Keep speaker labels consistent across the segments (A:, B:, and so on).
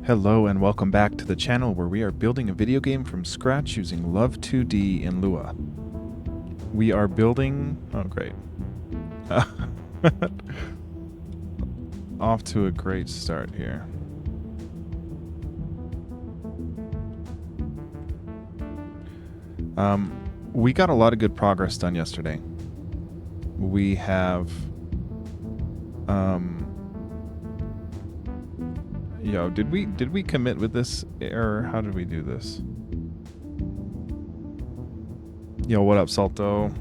A: Hello and welcome back to the channel where we are building a video game from scratch using Love2d and Lua. We are building... oh great. Off to a great start here. We got a lot of good progress done yesterday. We have... Yo, did we commit with this, or how did we do this? Yo, what up, Salto?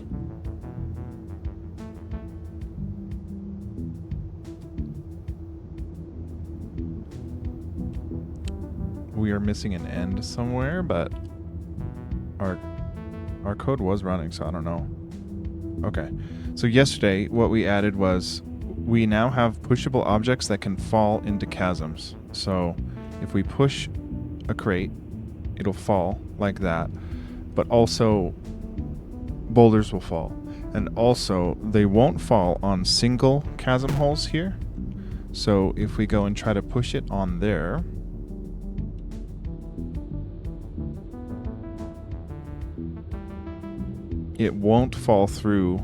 A: We are missing an end somewhere, but our code was running, so I don't know. Okay, so yesterday what we added was we now have pushable objects that can fall into chasms. So if we push a crate, it'll fall like that, but also boulders will fall. And also they won't fall on single chasm holes here. So if we go and try to push it on there, it won't fall through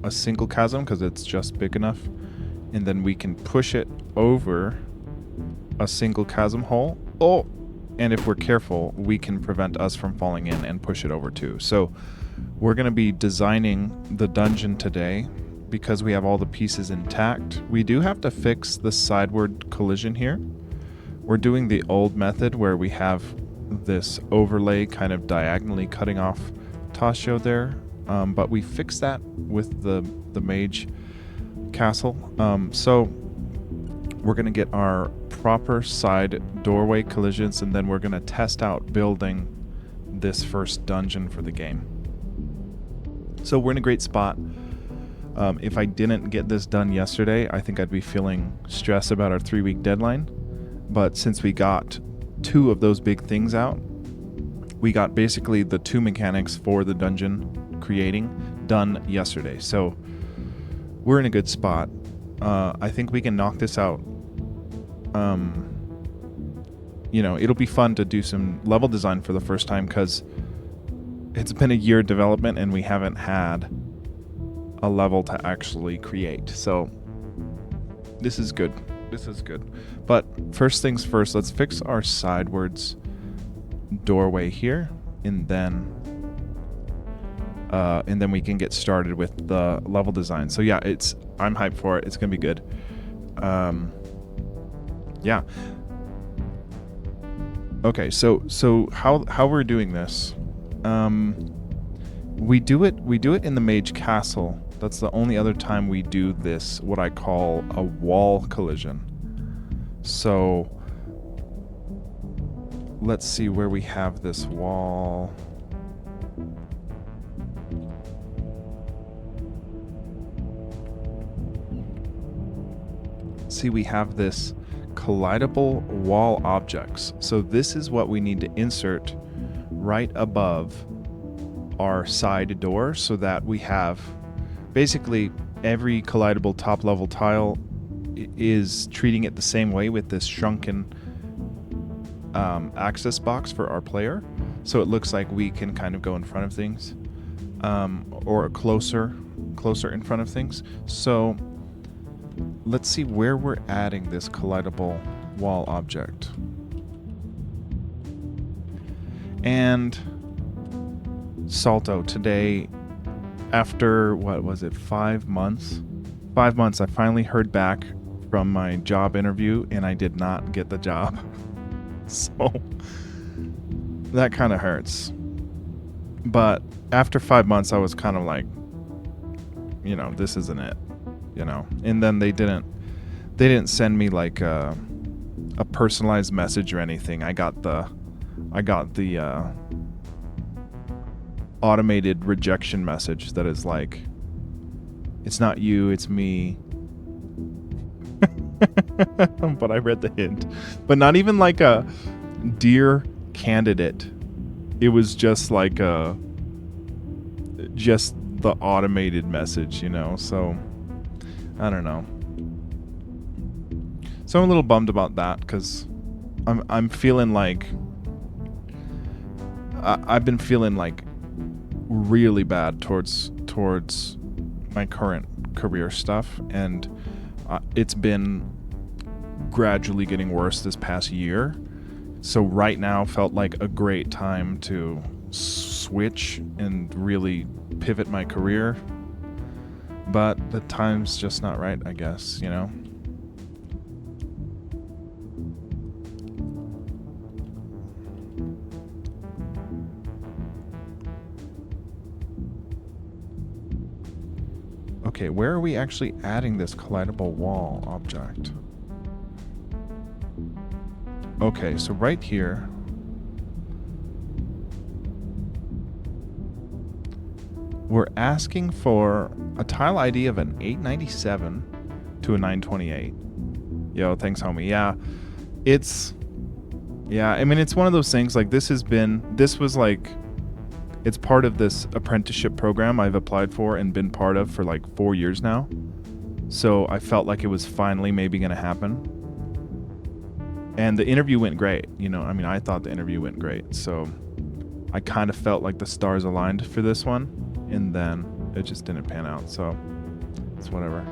A: a single chasm because it's just big enough. And then we can push it over a single chasm hole. Oh, and if we're careful, we can prevent us from falling in and push it over too. So we're going to be designing the dungeon today because we have all the pieces intact. We do have to fix the sideward collision here. We're doing the old method where we have this overlay kind of diagonally cutting off Tashio there. But we fixed that with the mage castle. So we're going to get our proper side doorway collisions, and then we're going to test out building this first dungeon for the game. So we're in a great spot. If I didn't get this done yesterday, I think I'd be feeling stressed about our 3-week deadline. But since we got 2 of those big things out, we got basically the 2 mechanics for the dungeon creating done yesterday. So we're in a good spot. I think we can knock this out. You know, it'll be fun to do some level design for the first time because it's been a year development and we haven't had a level to actually create. So this is good. This is good. But first things first, let's fix our sidewards doorway here, and then we can get started with the level design. So yeah, I'm hyped for it. It's gonna be good. Yeah. Okay, so how we're doing this? We do it in the mage castle. That's the only other time we do this, what I call a wall collision. So let's see where we have this wall. See, we have this collidable wall objects. So this is what we need to insert right above our side door so that we have basically every collidable top level tile is treating it the same way with this shrunken access box for our player. So it looks like we can kind of go in front of things, or closer in front of things. So let's see where we're adding this collidable wall object. And Salto, today, after, what was it, 5 months? 5 months, I finally heard back from my job interview and I did not get the job. So that kind of hurts. But after 5 months, I was kind of like, you know, this isn't it. You know, and then they didn't send me like a personalized message or anything. I got the automated rejection message that is like, it's not you, it's me. But I read the hint. But not even like a dear candidate. It was just like just the automated message, you know. So I don't know. So I'm a little bummed about that because I'm feeling like I've been feeling like really bad towards my current career stuff, and it's been gradually getting worse this past year. So right now felt like a great time to switch and really pivot my career. But the time's just not right, I guess, you know? Okay, where are we actually adding this collidable wall object? Okay, so right here. We're asking for a tile ID of an 897 to a 928. Yo, thanks, homie. Yeah, I mean, it's one of those things, like, this was like, it's part of this apprenticeship program I've applied for and been part of for like 4 years now. So I felt like it was finally maybe going to happen. And the interview went great. You know, I mean, I thought the interview went great. So I kind of felt like the stars aligned for this one. And then it just didn't pan out. So it's whatever.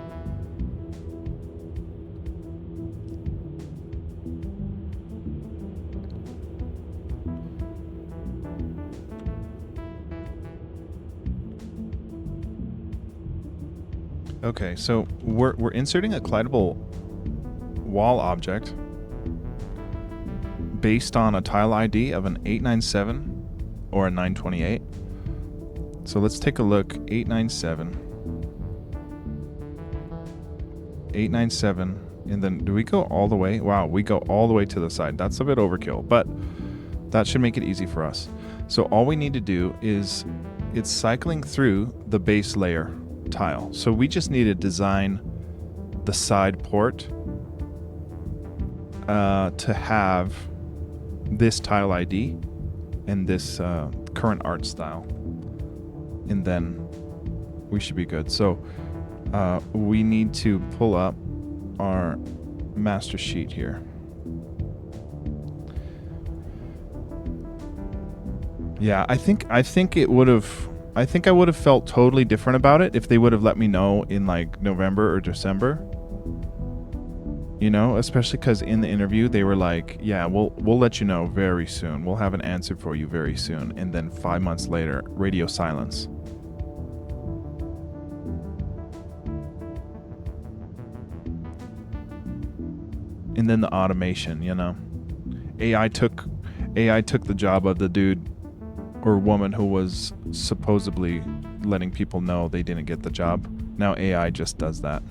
A: Okay, so we're inserting a collidable wall object based on a tile ID of an 897 or a 928. So let's take a look. 897, and then do we go all the way? Wow, we go all the way to the side. That's a bit overkill, but that should make it easy for us. So all we need to do is, it's cycling through the base layer tile. So we just need to design the side port to have this tile ID and this current art style, and then we should be good. So we need to pull up our master sheet here. Yeah, I think it would have. I think I would have felt totally different about it if they would have let me know in like November or December. You know, especially because in the interview they were like, "Yeah, we'll let you know very soon. We'll have an answer for you very soon." And then 5 months later, radio silence. And then the automation, you know, AI took the job of the dude or woman who was supposedly letting people know they didn't get the job. Now AI just does that.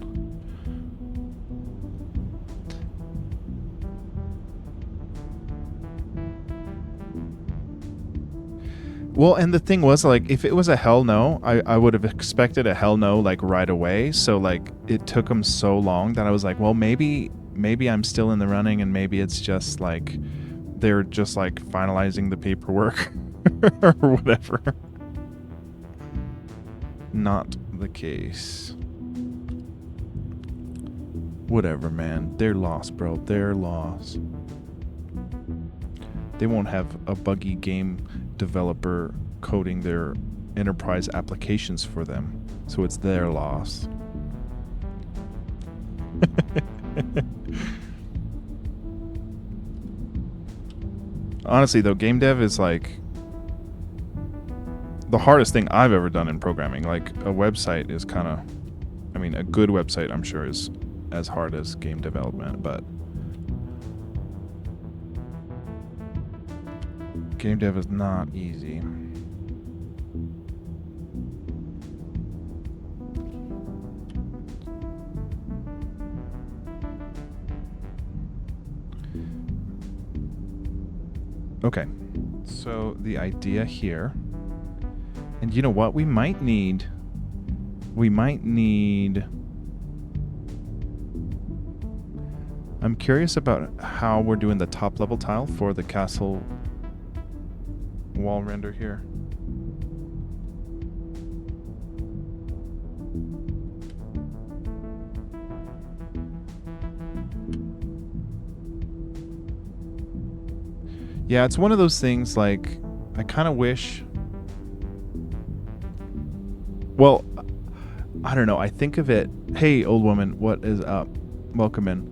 A: Well, and the thing was, like, if it was a hell no, I would have expected a hell no, like, right away. So, like, it took them so long that I was like, well, maybe I'm still in the running, and maybe it's just, like, they're just, like, finalizing the paperwork or whatever. Not the case. Whatever, man. They're lost, bro. They're lost. They won't have a buggy game developer coding their enterprise applications for them, so it's their loss. Honestly, though, game dev is like the hardest thing I've ever done in programming. Like, a website is kind of, I mean, a good website, I'm sure, is as hard as game development, but game dev is not easy. Okay, so the idea here, and you know what, we might need, I'm curious about how we're doing the top level tile for the castle wall render here. Yeah, it's one of those things, like, I kind of wish... Well, I don't know. I think of it... Hey, old woman, what is up? Welcome in.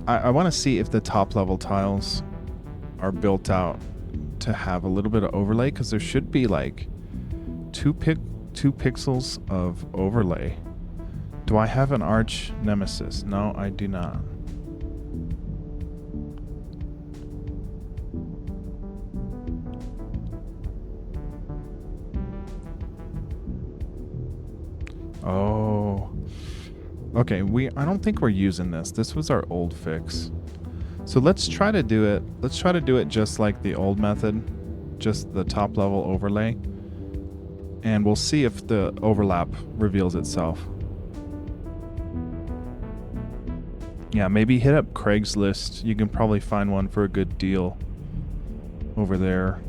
A: I want to see if the top level tiles are built out to have a little bit of overlay, because there should be, like, 2 pixels of overlay. Do I have an arch nemesis? No, I do not. Oh. Okay, I don't think we're using this. This was our old fix. So let's try to do it. Let's try to do it just like the old method, just the top level overlay. And we'll see if the overlap reveals itself. Yeah, maybe hit up Craigslist. You can probably find one for a good deal over there.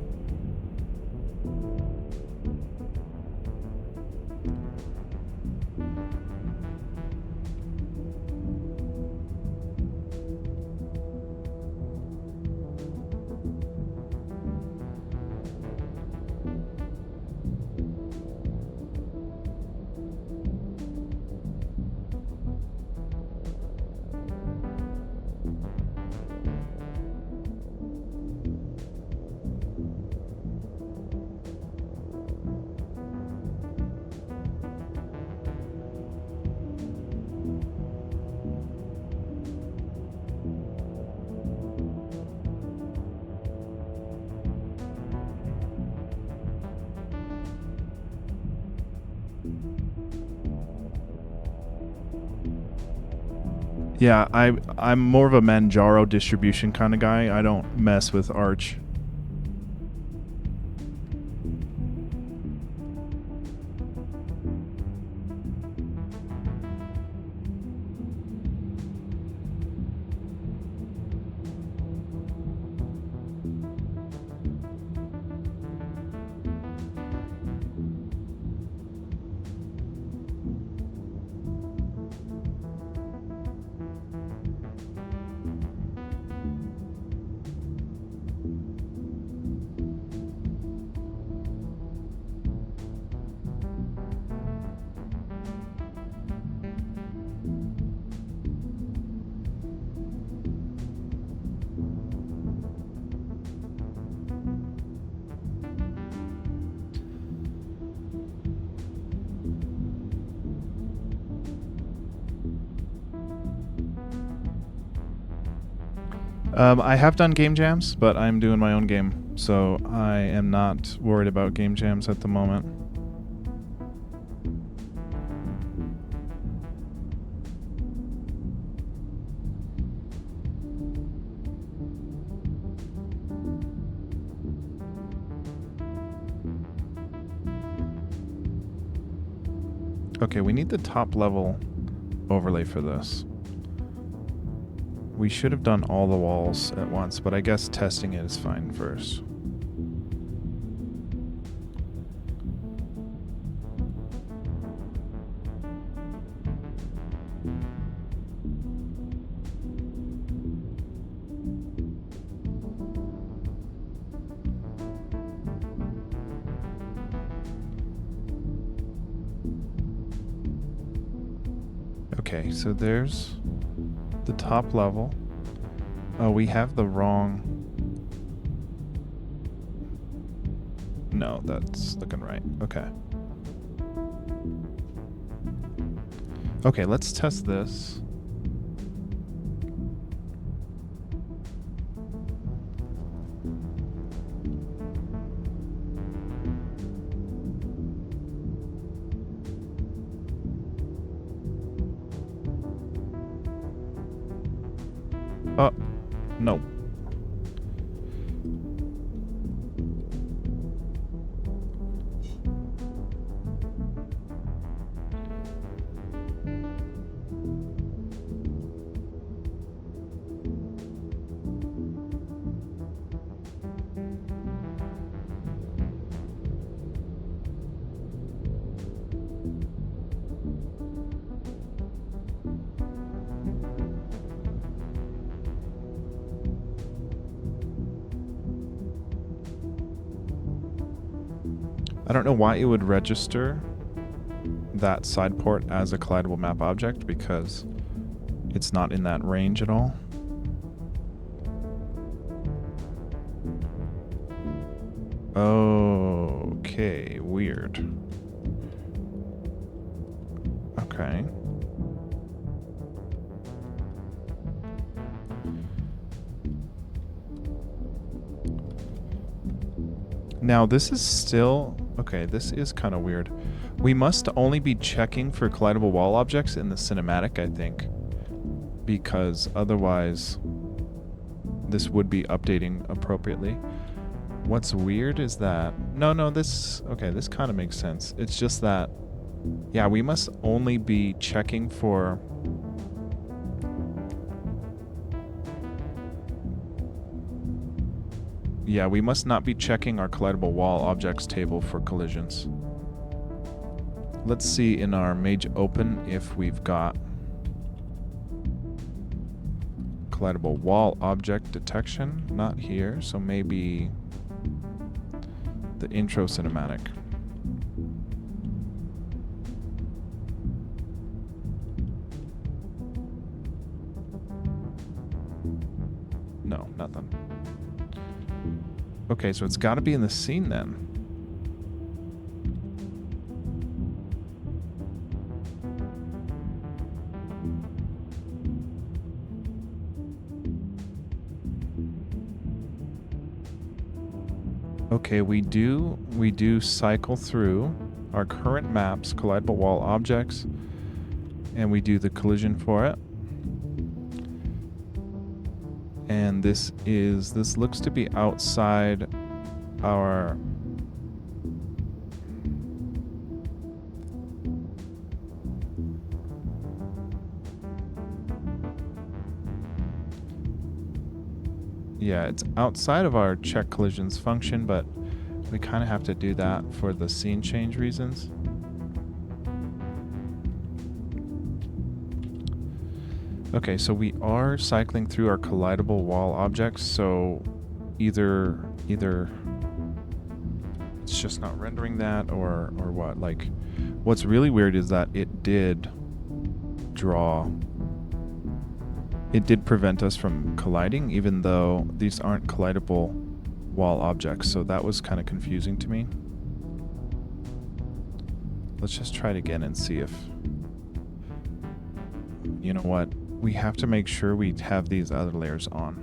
A: Yeah, I'm more of a Manjaro distribution kind of guy. I don't mess with Arch. I have done game jams, but I'm doing my own game, so I am not worried about game jams at the moment. Okay, we need the top level overlay for this. We should have done all the walls at once, but I guess testing it is fine first. Okay, so there's the top level. Oh, we have the wrong... No, that's looking right. Okay. Okay, let's test this. No. I don't know why it would register that side port as a collidable map object, because it's not in that range at all. Okay, weird. Okay. Now this is still... Okay, this is kind of weird. We must only be checking for collidable wall objects in the cinematic, I think. Because otherwise this would be updating appropriately. What's weird is that... No, this... Okay, this kind of makes sense. It's just that... Yeah, we must only be checking for... Yeah, we must not be checking our collidable wall objects table for collisions. Let's see in our Mage Open if we've got collidable wall object detection. Not here, so maybe the intro cinematic. No, nothing. Okay, so it's got to be in the scene then. Okay, we do cycle through our current maps, collidable wall objects, and we do the collision for it. And this looks to be outside our... Yeah, it's outside of our check collisions function, but we kind of have to do that for the scene change reasons. Okay, so we are cycling through our collidable wall objects, so either it's just not rendering that or what. Like, what's really weird is that it did prevent us from colliding, even though these aren't collidable wall objects, so that was kind of confusing to me. Let's just try it again and see if... You know what? We have to make sure we have these other layers on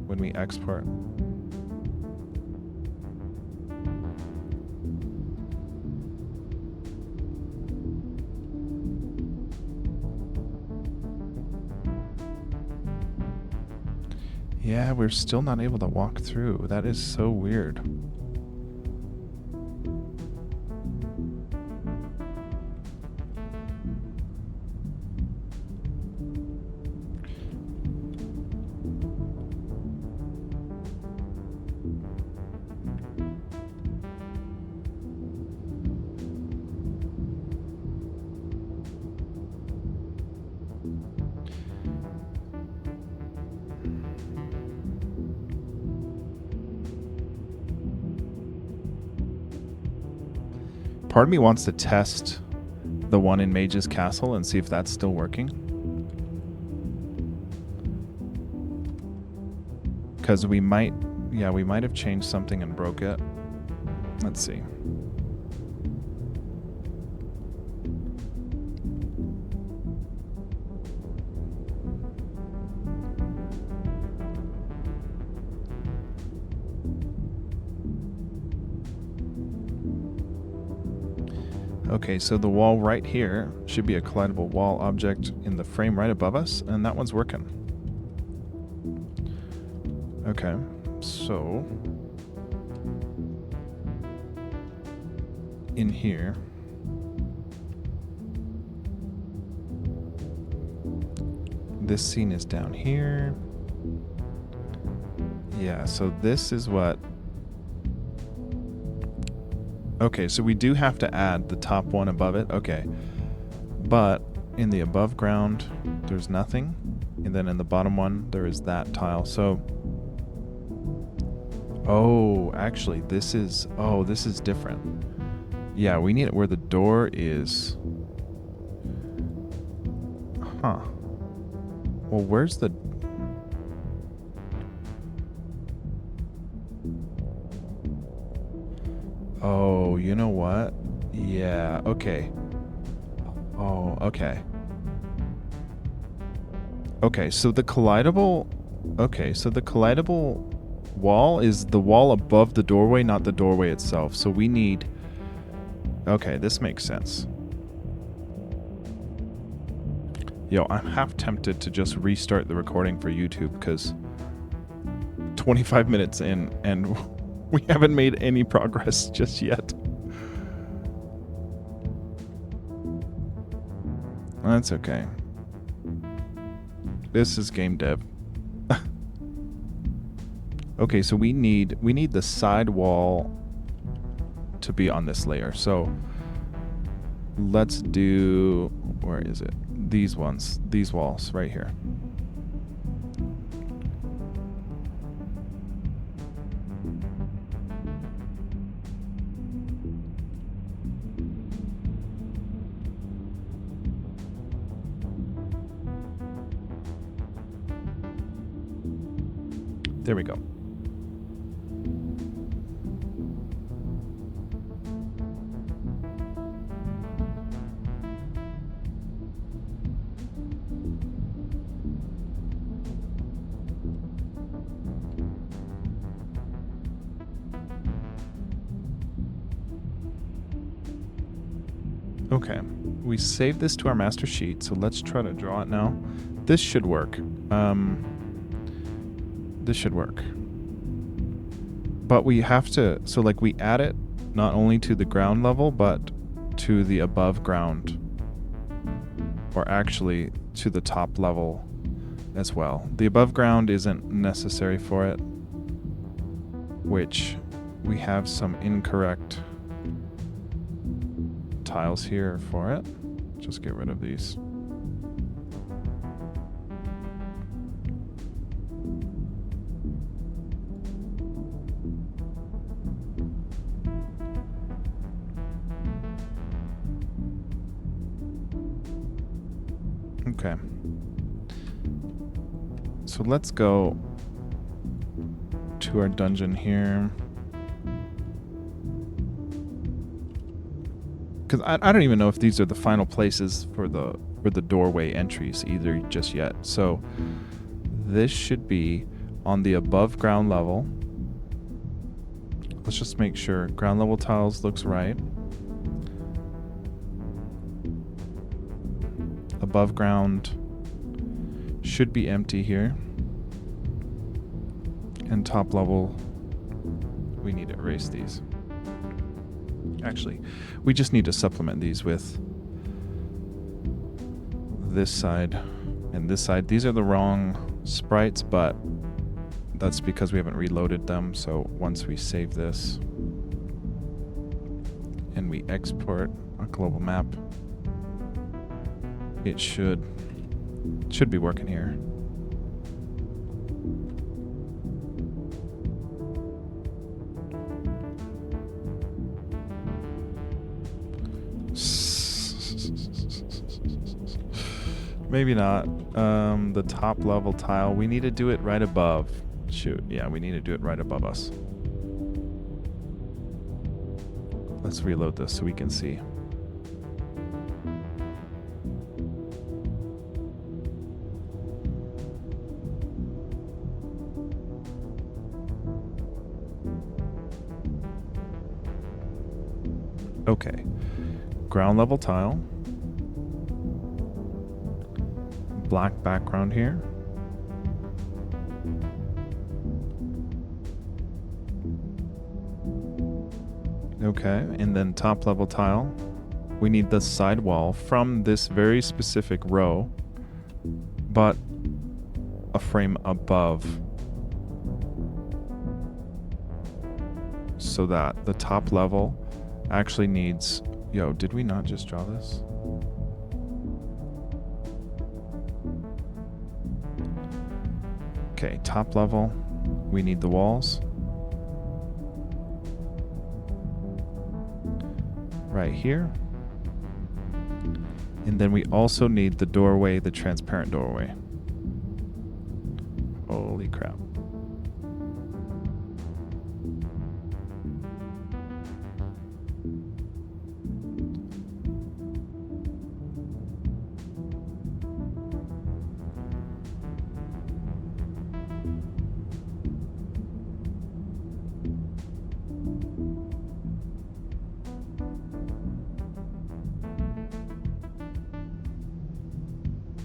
A: when we export. Yeah, we're still not able to walk through. That is so weird. Part of me wants to test the one in Mage's Castle and see if that's still working. Because we might have changed something and broke it. Let's see. Okay, so the wall right here should be a collidable wall object in the frame right above us, and that one's working. Okay, so in here, this scene is down here. Yeah, so this is what... Okay, so we do have to add the top one above it. Okay. But in the above ground, there's nothing. And then in the bottom one, there is that tile. So... Oh, actually, this is... Oh, this is different. Yeah, we need it where the door is. Huh. Well, where's the... Oh, you know what? Yeah, okay. Oh, okay. Okay, so the collidable... Okay, so the collidable wall is the wall above the doorway, not the doorway itself. So we need... Okay, this makes sense. Yo, I'm half tempted to just restart the recording for YouTube because 25 minutes in and we haven't made any progress just yet. That's okay. This is game dev. Okay, so we need the side wall to be on this layer. So let's do, where is it? These ones, these walls right here. There we go. Okay, we saved this to our master sheet, so let's try to draw it now. This should work. This should work. But we have to, so like we add it not only to the ground level, but to the above ground, or actually to the top level as well. The above ground isn't necessary for it, which we have some incorrect tiles here for it. Just get rid of these. Okay. So let's go to our dungeon here. Because I don't even know if these are the final places for the doorway entries either just yet. So this should be on the above ground level. Let's just make sure ground level tiles looks right. Above ground should be empty here. And top level, we need to erase these. Actually, we just need to supplement these with this side and this side. These are the wrong sprites, but that's because we haven't reloaded them. So once we save this and we export a global map, it should be working here. Maybe not. The top level tile, we need to do it right above. Shoot, yeah, we need to do it right above us. Let's reload this so we can see. Okay, ground level tile, black background here. Okay, and then top level tile, we need the side wall from this very specific row, but a frame above, so that the top level actually needs... Yo, did we not just draw this? Okay, top level, we need the walls. right here. And then we also need the doorway, the transparent doorway. Holy crap.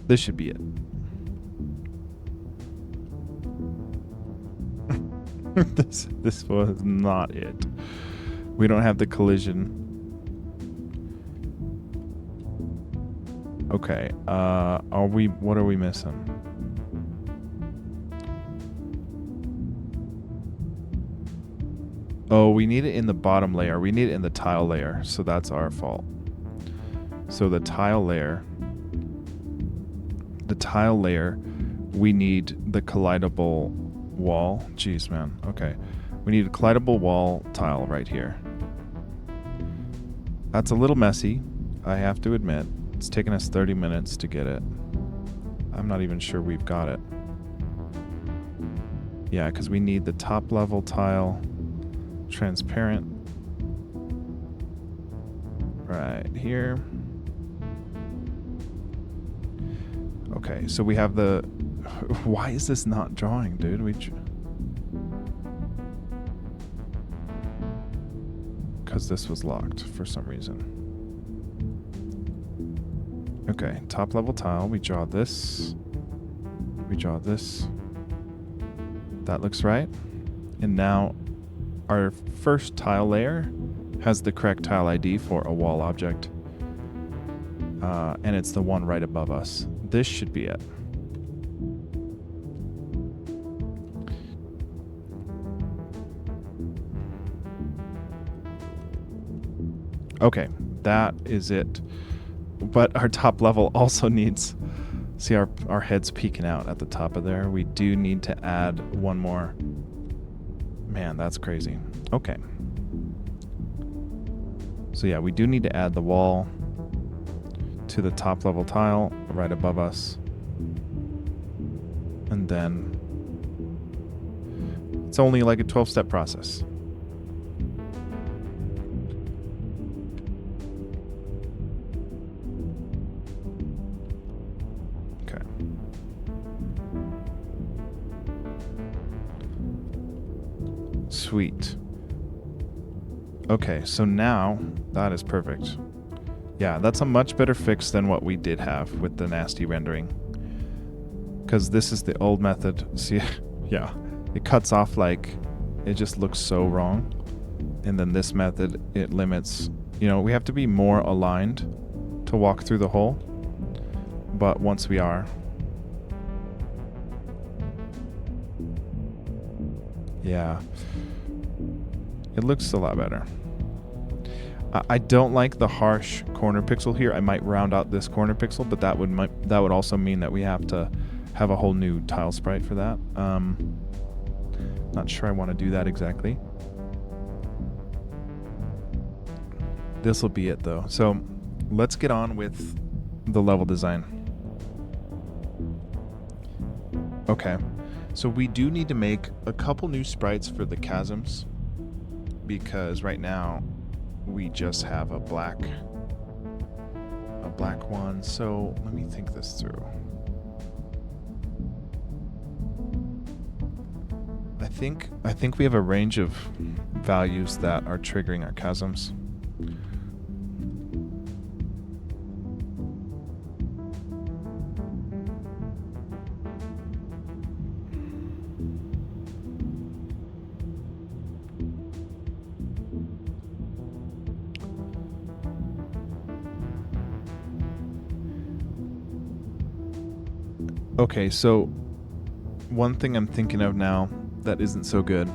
A: This should be it. This was not it. We don't have the collision. Okay. What are we missing? Oh, we need it in the bottom layer. We need it in the tile layer. So that's our fault. So the tile layer, we need the collidable wall. Jeez, man. Okay. We need a collidable wall tile right here. That's a little messy, I have to admit. It's taken us 30 minutes to get it. I'm not even sure we've got it. Yeah, because we need the top level tile, transparent, right here. Okay, so we have the... Why is this not drawing, dude? Because this was locked for some reason. Okay, top level tile. We draw this. We draw this. That looks right. And now our first tile layer has the correct tile ID for a wall object. And it's the one right above us. This should be it. Okay, that is it. But our top level also needs... See our head's peeking out at the top of there. We do need to add one more. Man, that's crazy. Okay. So yeah, we do need to add the wall to the top level tile right above us. And then it's only like a 12-step process. Okay. Sweet. Okay, so now that is perfect. Yeah, that's a much better fix than what we did have with the nasty rendering. Because this is the old method. See, yeah, it cuts off like, it just looks so wrong. And then this method, it limits, we have to be more aligned to walk through the hole. But once we are, yeah, it looks a lot better. I don't like the harsh corner pixel here. I might round out this corner pixel, but that would also mean that we have to have a whole new tile sprite for that. Not sure I want to do that exactly. This will be it though. So let's get on with the level design. Okay, so we do need to make a couple new sprites for the chasms, because right now we just have a black one. So let me think this through. I think we have a range of values that are triggering our chasms. Okay, so one thing I'm thinking of now that isn't so good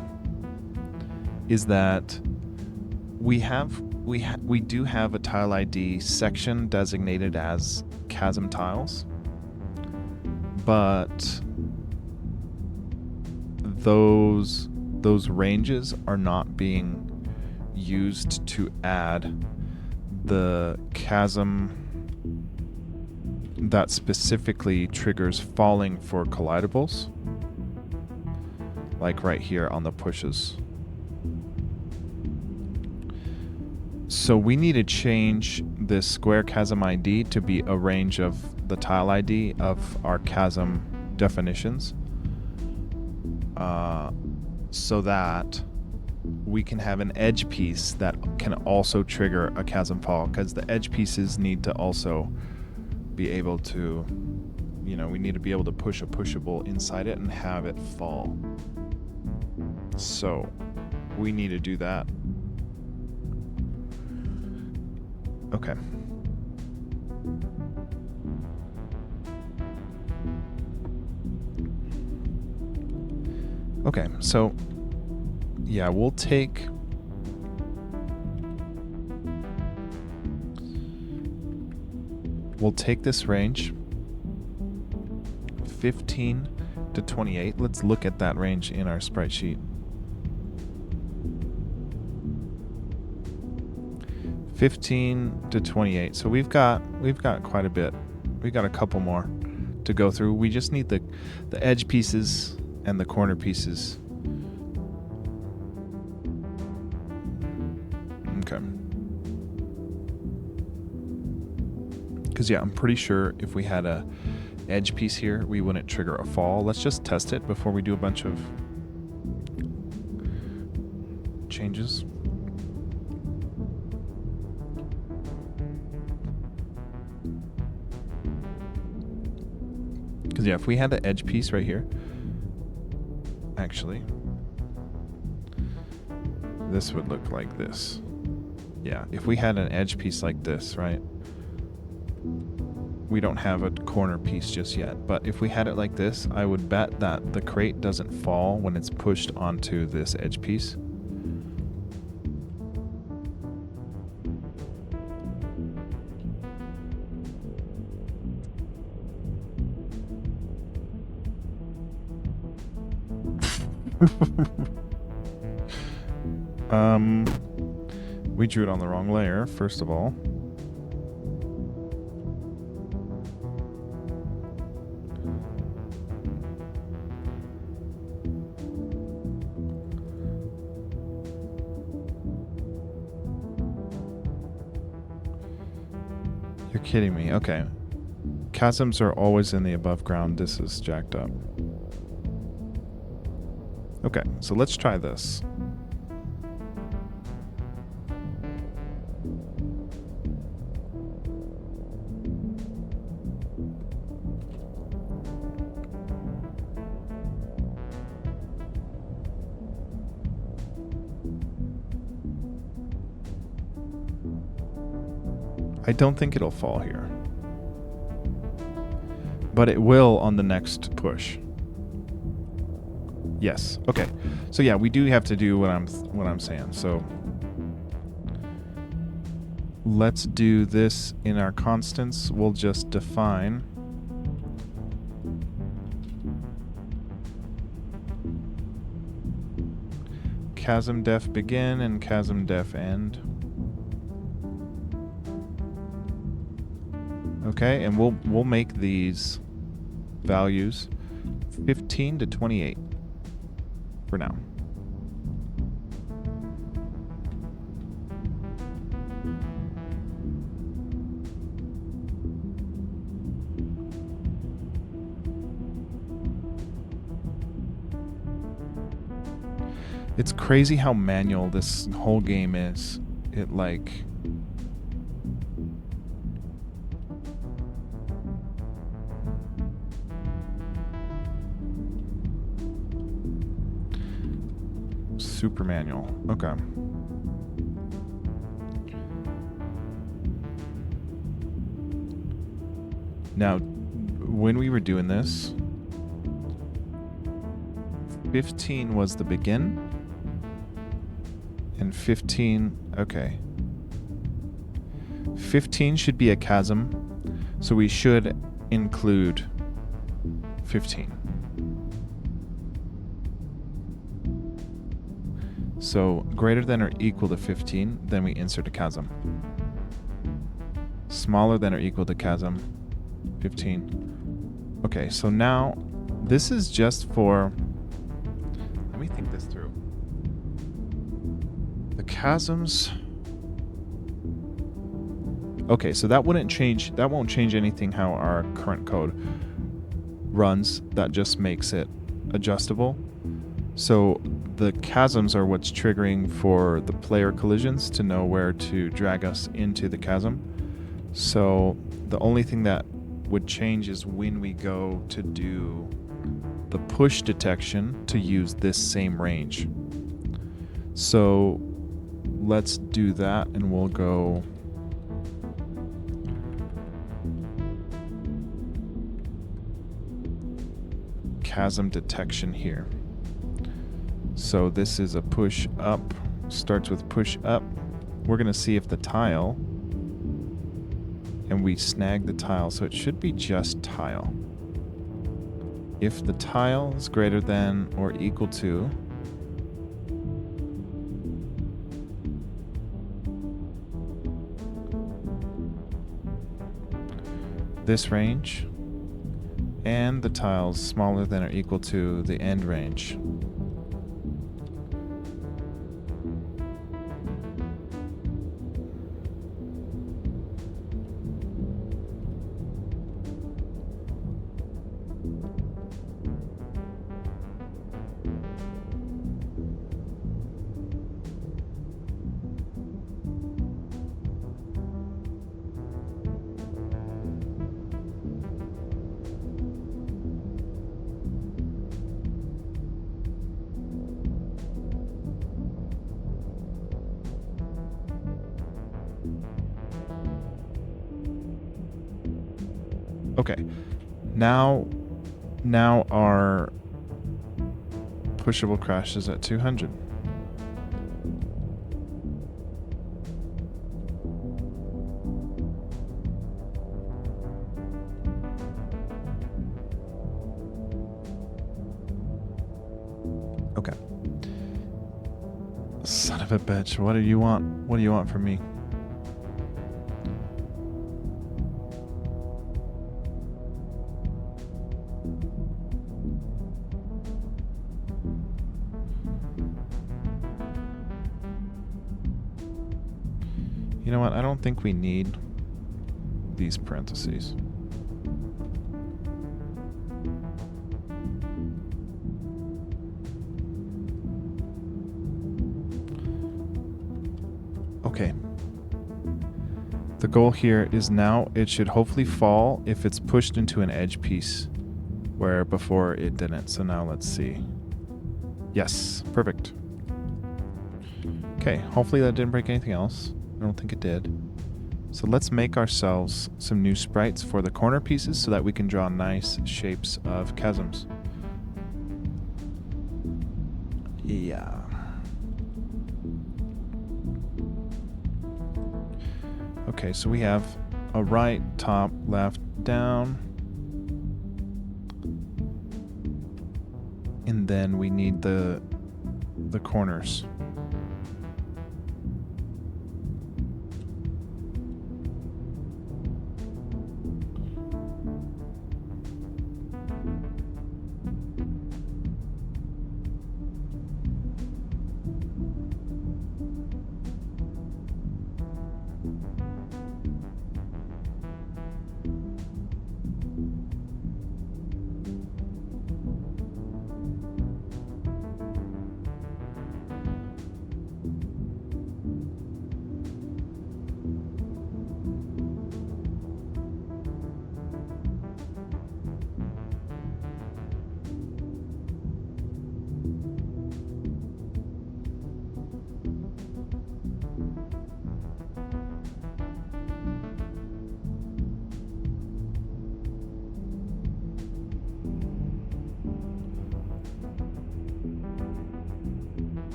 A: is that we do have a tile ID section designated as chasm tiles, but those ranges are not being used to add the chasm that specifically triggers falling for collidables, like right here on the pushes. So we need to change this square chasm ID to be a range of the tile ID of our chasm definitions, so that we can have an edge piece that can also trigger a chasm fall, because the edge pieces need to also be able to, you know, we need to be able to push a pushable inside it and have it fall. So we need to do that. Okay. Okay, so yeah, we'll take this range 15 to 28. Let's look at that range in our sprite sheet. 15 to 28. So we've got quite a bit. We've got a couple more to go through. We just need the edge pieces and the corner pieces. Okay. Because yeah, I'm pretty sure if we had a edge piece here, we wouldn't trigger a fall. Let's just test it before we do a bunch of changes. Because yeah, if we had the edge piece right here, actually, this would look like this. Yeah, if we had an edge piece like this, right? We don't have a corner piece just yet, but if we had it like this, I would bet that the crate doesn't fall when it's pushed onto this edge piece. We drew it on the wrong layer, first of all. You're kidding me. Okay. Chasms are always in the above ground. This is jacked up. Okay, so let's try this. I don't think it'll fall here, but it will on the next push. Yes. Okay. So yeah, we do have to do what I'm saying. So let's do this in our constants. We'll just define chasm def begin and chasm def end. Okay, and we'll make these values 15 to 28 for now. It's crazy how manual this whole game is. It like super manual. Okay. Now, when we were doing this, 15 was the begin, and 15, okay. 15 should be a chasm, so we should include 15. So greater than or equal to 15, then we insert a chasm. smaller than or equal to chasm 15. Okay, so now this is just for, let me think this through. The chasms. Okay, so that won't change anything how our current code runs. That just makes it adjustable. So the chasms are what's triggering for the player collisions to know where to drag us into the chasm. So the only thing that would change is when we go to do the push detection to use this same range. So let's do that, and we'll go chasm detection here. So this is a push up, starts with push up. We're going to see if the tile, and we snag the tile, so it should be just tile. If the tile is greater than or equal to this range, and the tiles smaller than or equal to the end range, okay. Now our pushable crash is at 200. Okay. Son of a bitch, what do you want? What do you want from me? You know what? I don't think we need these parentheses. Okay. The goal here is now it should hopefully fall if it's pushed into an edge piece where before it didn't. So now let's see. Yes, perfect. Okay, hopefully that didn't break anything else. I don't think it did. So let's make ourselves some new sprites for the corner pieces so that we can draw nice shapes of chasms. Yeah. Okay, so we have a right, top, left, down. And then we need the corners.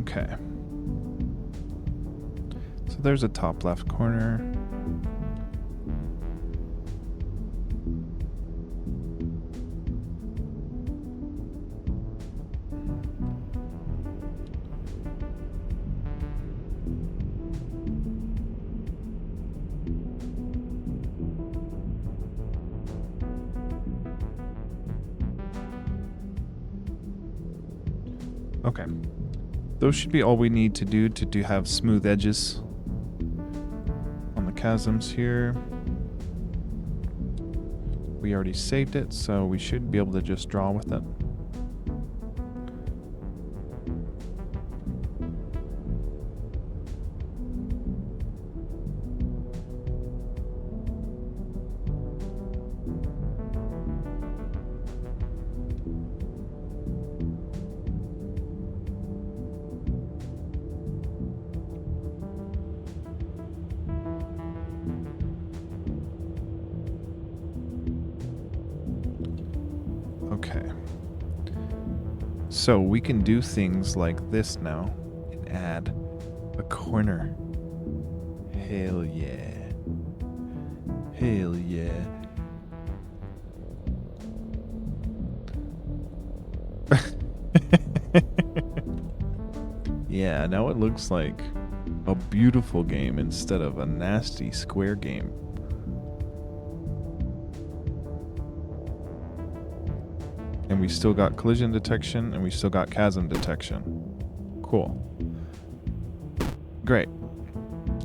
A: Okay. So there's a top left corner. Okay. Those should be all we need to do to have smooth edges on the chasms here. We already saved it, so we should be able to just draw with it. Okay. So we can do things like this now and add a corner. Hell yeah. Hell yeah. Yeah, now it looks like a beautiful game instead of a nasty square game. And we still got collision detection, and we still got chasm detection. Cool. Great.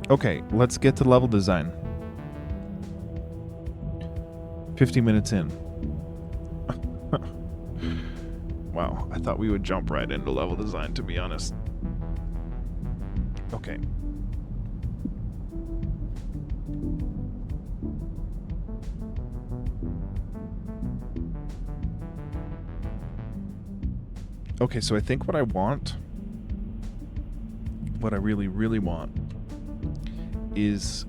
A: Okay, let's get to level design. 50 minutes in. Wow, I thought we would jump right into level design, to be honest. Okay. Okay, so I think what I want, what I really, really want, is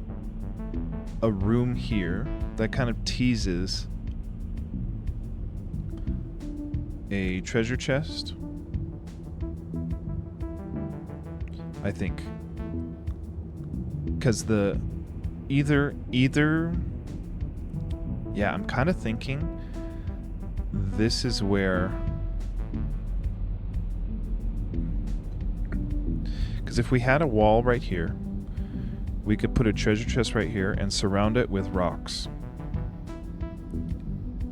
A: a room here that kind of teases a treasure chest, I think. Because yeah, I'm kind of thinking this is where, because if we had a wall right here, we could put a treasure chest right here and surround it with rocks.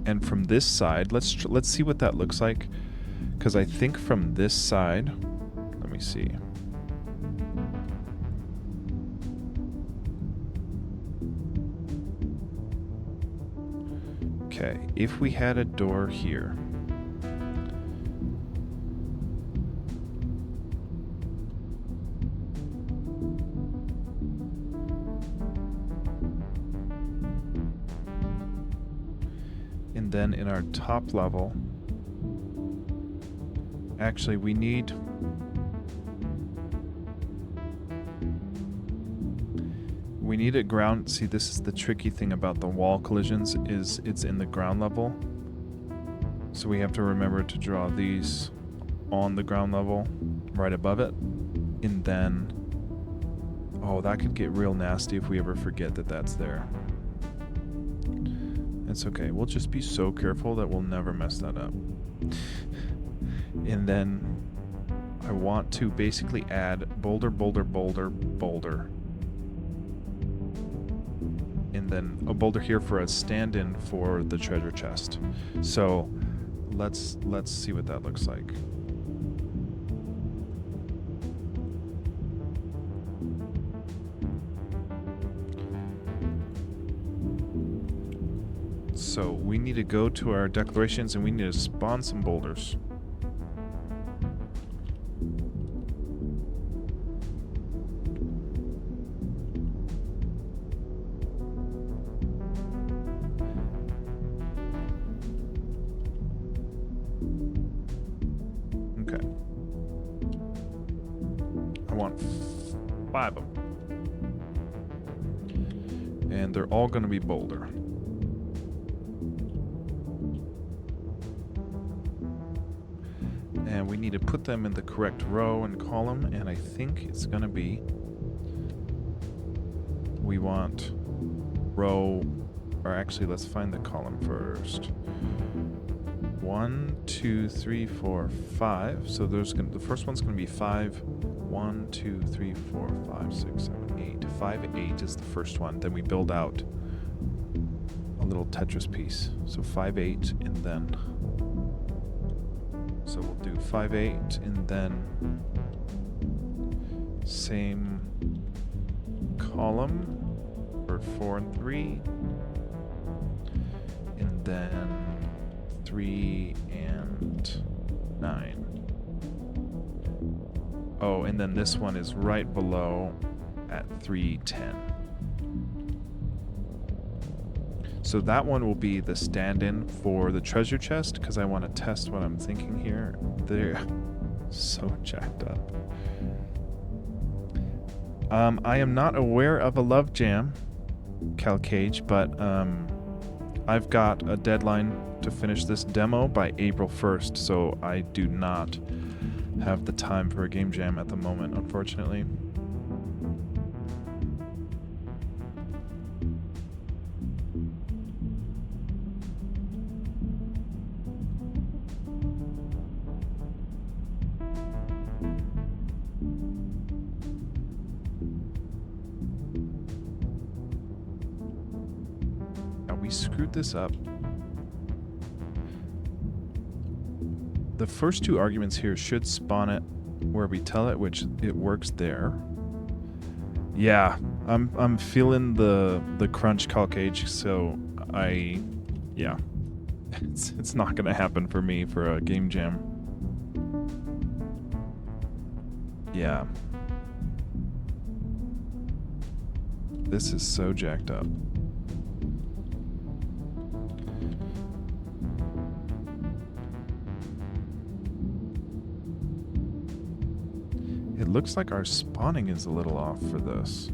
A: And from this side, let's see what that looks like, because I think from this side, let me see. Okay, if we had a door here, and then in our top level, actually we need a ground. See, this is the tricky thing about the wall collisions, is it's in the ground level. So we have to remember to draw these on the ground level right above it. And then, oh, that could get real nasty if we ever forget that that's there. It's okay. We'll just be so careful that we'll never mess that up. And then I want to basically add boulder, boulder, boulder, boulder. And then a boulder here for a stand-in for the treasure chest. So let's see what that looks like. So we need to go to our declarations and we need to spawn some boulders. Okay. I want 5 of them. And they're all going to be boulder. And we need to put them in the correct row and column, and I think it's going to be, we want row, or actually let's find the column first. 1, 2, 3, 4, 5. So there's the first one's going to be 5. 1, 2, 3, 4, 5, 6, 7, 8. 5, 8 is the first one. Then we build out a little Tetris piece. So 5, 8, and then So we'll do 5, 8, and then same column for 4 and 3, and then 3 and 9. Oh, and then this one is right below at 310. So that one will be the stand-in for the treasure chest, because I want to test what I'm thinking here. They're so jacked up. I am not aware of a love jam, Calcage, but I've got a deadline to finish this demo by April 1st, so I do not have the time for a game jam at the moment, unfortunately. Now we screwed this up. The first two arguments here should spawn it where we tell it, which it works there. Yeah, I'm feeling the crunch, Calcage, so yeah. It's not gonna happen for me for a game jam. Yeah. This is so jacked up. It looks like our spawning is a little off for this.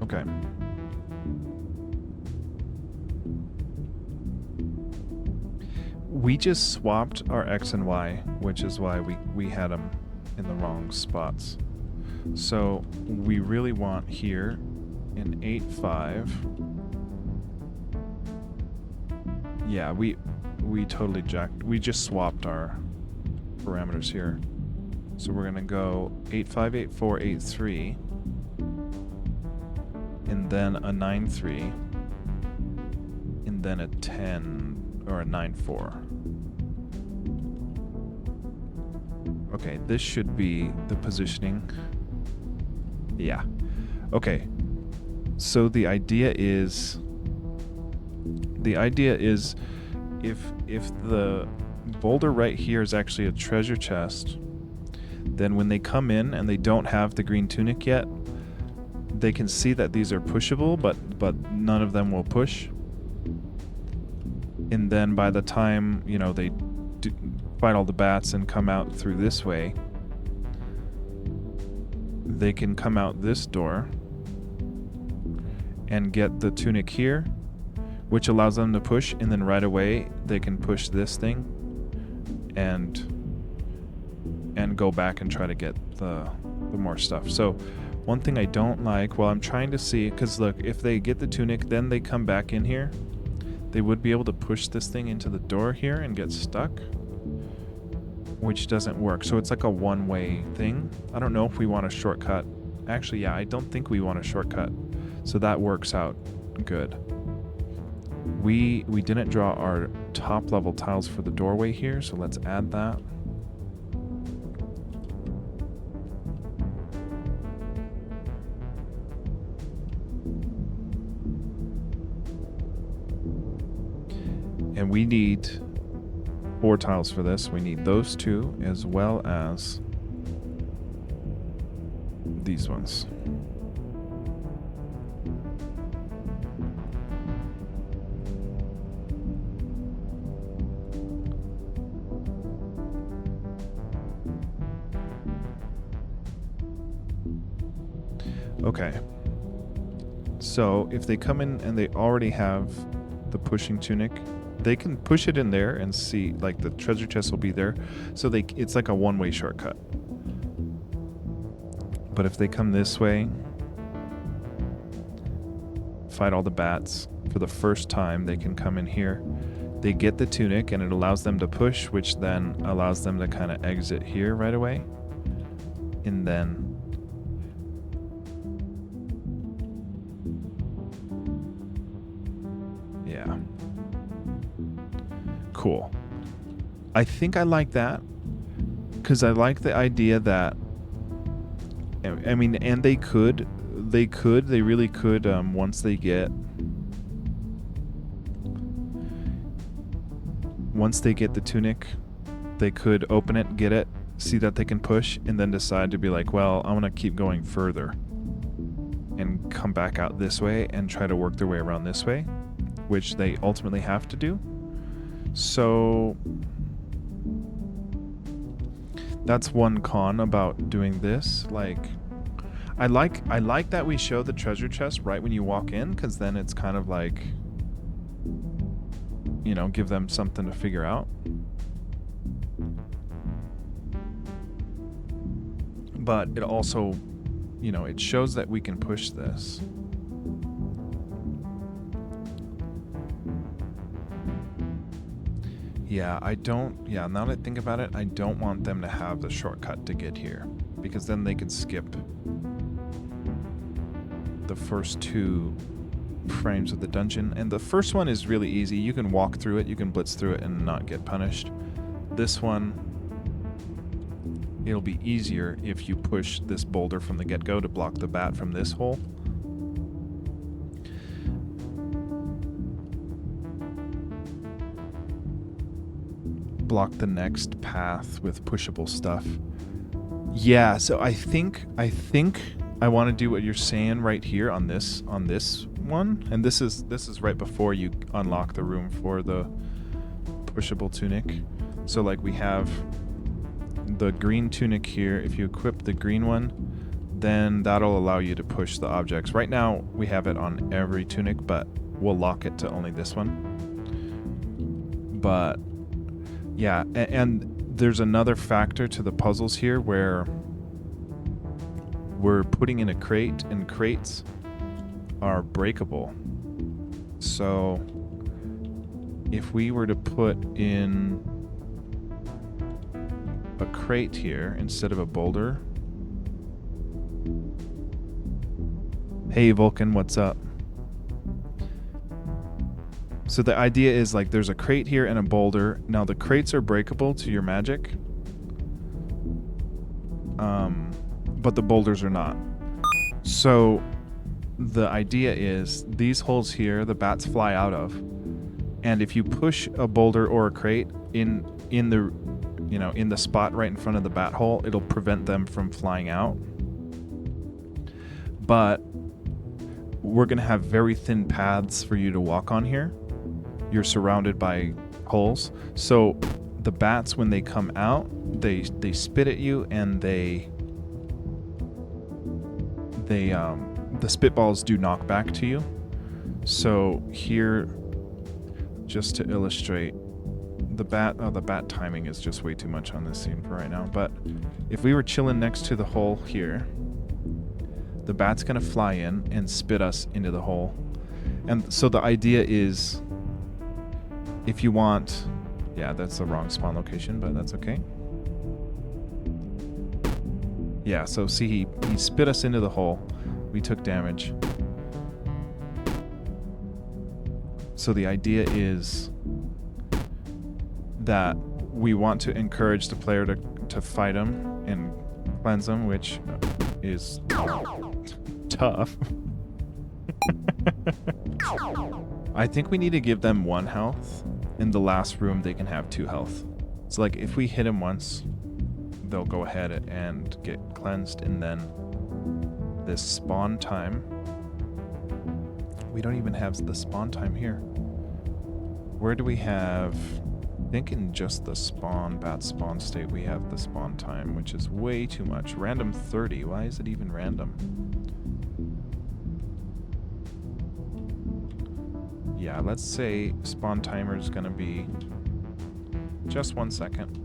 A: Okay. We just swapped our X and Y, which is why we had them in the wrong spots. So we really want here in 8.5. Yeah, we totally jacked. We just swapped our parameters here. So we're gonna go 8.5, 8.4, 8.3, and then a 9.3, and then a 10 or a 9.4. Okay, this should be the positioning. Yeah. Okay. So the idea is if the boulder right here is actually a treasure chest, then when they come in and they don't have the green tunic yet, they can see that these are pushable, but none of them will push. And then by the time, you know, they fight all the bats and come out through this way, they can come out this door and get the tunic here, which allows them to push, and then right away they can push this thing and go back and try to get the more stuff. So one thing I don't like, well, I'm trying to see, because look, if they get the tunic, then they come back in here, they would be able to push this thing into the door here and get stuck, which doesn't work. So it's like a one-way thing. I don't know if we want a shortcut. Actually, yeah, I don't think we want a shortcut. So that works out good. We didn't draw our top level tiles for the doorway here, so let's add that. And we need 4 tiles for this. We need those 2 as well as these ones. Okay. So if they come in and they already have the pushing tunic, they can push it in there and see, like, the treasure chest will be there. So it's like a one-way shortcut. But if they come this way, fight all the bats for the first time, they can come in here. They get the tunic, and it allows them to push, which then allows them to kind of exit here right away. And then yeah. Cool. I think I like that because I like the idea that, I mean, and they really could, once they get the tunic, they could open it, get it, see that they can push, and then decide to be like, well, I want to keep going further and come back out this way and try to work their way around this way, which they ultimately have to do. So that's one con about doing this. Like, I like that we show the treasure chest right when you walk in, because then it's kind of like, you know, give them something to figure out. But it also, you know, it shows that we can push this. Yeah, now that I think about it, I don't want them to have the shortcut to get here, because then they could skip the first 2 frames of the dungeon. And the first one is really easy. You can walk through it, you can blitz through it and not get punished. This one, it'll be easier if you push this boulder from the get-go to block the bat from this hole. Block the next path with pushable stuff. Yeah, so I think I want to do what you're saying right here on this one, and this is right before you unlock the room for the pushable tunic. So like we have the green tunic here. If you equip the green one, then that'll allow you to push the objects. Right now we have it on every tunic, but we'll lock it to only this one. But yeah, and there's another factor to the puzzles here where we're putting in a crate, and crates are breakable. So if we were to put in a crate here instead of a boulder. Hey Vulcan, what's up? So the idea is like there's a crate here and a boulder. Now the crates are breakable to your magic, but the boulders are not. So the idea is these holes here, the bats fly out of, and if you push a boulder or a crate in the, you know, in the spot right in front of the bat hole, it'll prevent them from flying out. But we're gonna have very thin paths for you to walk on here. You're surrounded by holes, so the bats, when they come out, they spit at you, and the spitballs do knock back to you. So here, just to illustrate, the bat timing is just way too much on this scene for right now. But if we were chilling next to the hole here, the bat's gonna fly in and spit us into the hole. And so the idea is, if you want, yeah, that's the wrong spawn location, but that's okay. Yeah, so see, he spit us into the hole. We took damage. So the idea is that we want to encourage the player to fight him and cleanse him, which is tough. I think we need to give them 1 health. In the last room, they can have 2 health. So like if we hit him once, they'll go ahead and get cleansed, and then this spawn time. We don't even have the spawn time here. Where do we have? I think in just the bat spawn state, we have the spawn time, which is way too much. Random 30. Why is it even random? Yeah, let's say spawn timer is going to be just 1 second.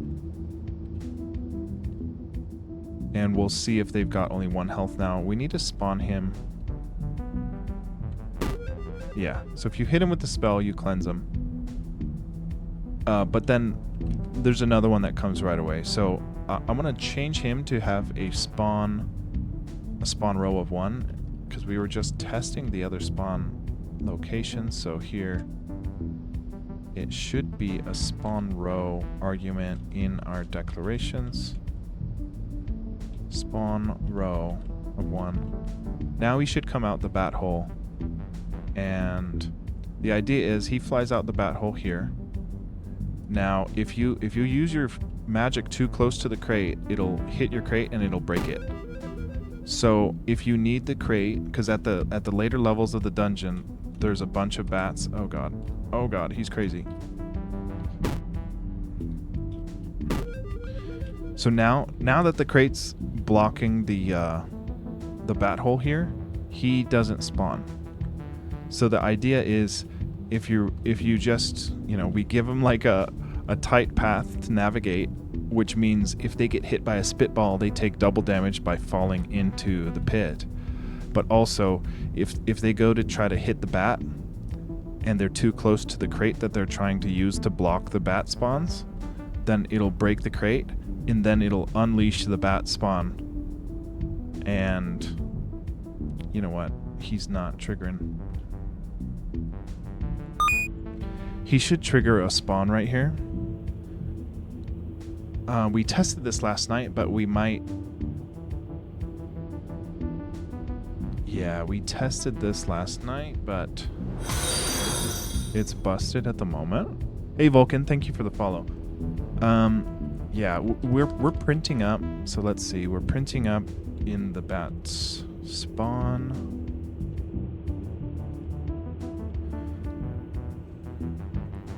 A: And we'll see if they've got only 1 health now. We need to spawn him Yeah, so if you hit him with the spell, you cleanse him. But then there's another one that comes right away. So I'm going to change him to have a spawn row of 1, because we were just testing the other spawn location. So here it should be a spawn row argument in our declarations. Spawn row of 1. Now he should come out the bat hole, and the idea is he flies out the bat hole here. Now if you use your magic too close to the crate, it'll hit your crate and it'll break it. So if you need the crate, because at the later levels of the dungeon there's a bunch of bats. Oh god, he's crazy. So now that the crate's blocking the bat hole here, he doesn't spawn. So the idea is if you just, we give him like a tight path to navigate, which means if they get hit by a spitball, they take double damage by falling into the pit. But also, if they go to try to hit the bat and they're too close to the crate that they're trying to use to block the bat spawns, then it'll break the crate, and then it'll unleash the bat spawn. And you know what? He's not triggering. He should trigger a spawn right here. We tested this last night, but we might... Yeah, we tested this last night, but it's busted at the moment. Hey Vulcan, thank you for the follow. Yeah, we're printing up. So let's see, we're printing up in the bat's spawn.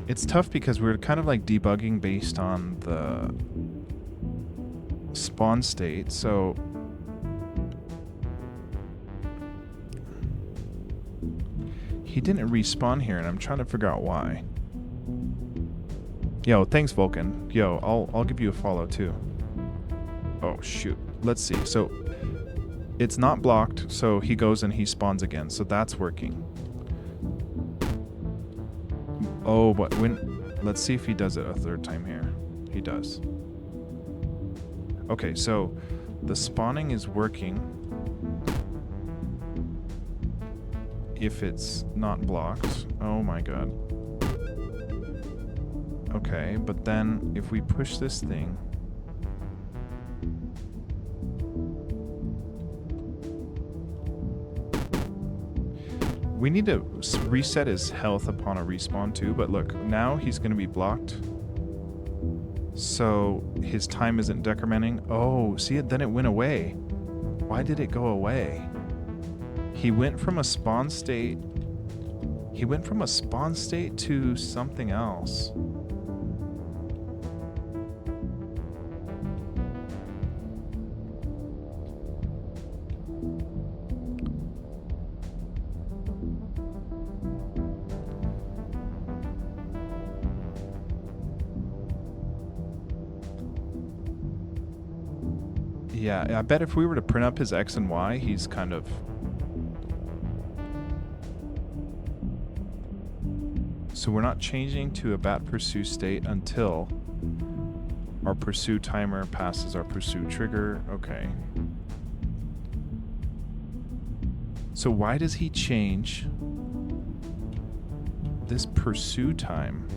A: It's tough because we're kind of like debugging based on the spawn state. So he didn't respawn here, and I'm trying to figure out why. Yo, thanks Vulcan. Yo, I'll give you a follow too. Oh shoot. Let's see. So it's not blocked, so he goes and he spawns again. So that's working. Oh, but let's see if he does it a third time here. He does. Okay, so the spawning is working if it's not blocked. Oh my god. Okay, but then if we push this thing, we need to reset his health upon a respawn too, but look, now he's going to be blocked. So his time isn't decrementing. Oh, see it? Then it went away. Why did it go away? He went from a spawn state. He went from a spawn state to something else. Yeah, I bet if we were to print up his X and Y, he's kind of... So we're not changing to a bat pursue state until our pursue timer passes our pursue trigger. Okay. So why does he change this pursue time?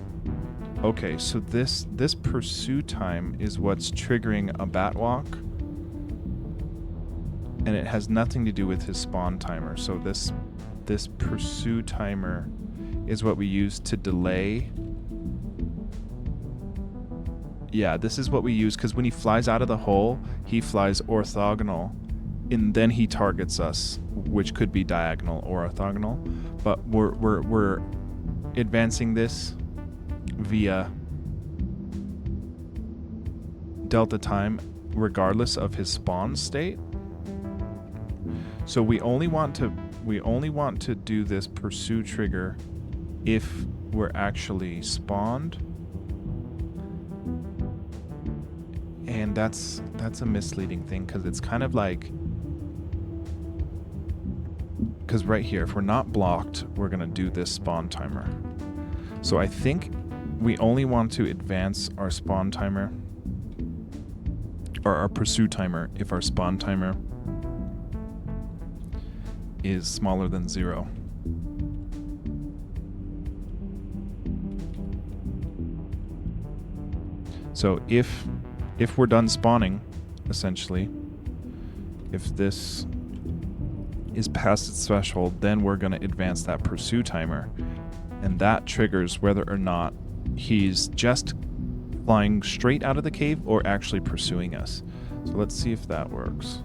A: Okay, so this pursue time is what's triggering a bat walk. And it has nothing to do with his spawn timer. So this pursue timer is what we use to delay. Yeah, this is what we use because when he flies out of the hole, he flies orthogonal, and then he targets us, which could be diagonal or orthogonal. But we're advancing this via delta time, regardless of his spawn state. So we only want to do this pursue trigger if we're actually spawned. And that's a misleading thing because it's kind of like, because right here, if we're not blocked, we're going to do this spawn timer. So I think we only want to advance our spawn timer, or our pursue timer, if our spawn timer is smaller than 0. So if we're done spawning, essentially, if this is past its threshold, then we're going to advance that pursue timer, and that triggers whether or not he's just flying straight out of the cave or actually pursuing us. So let's see if that works.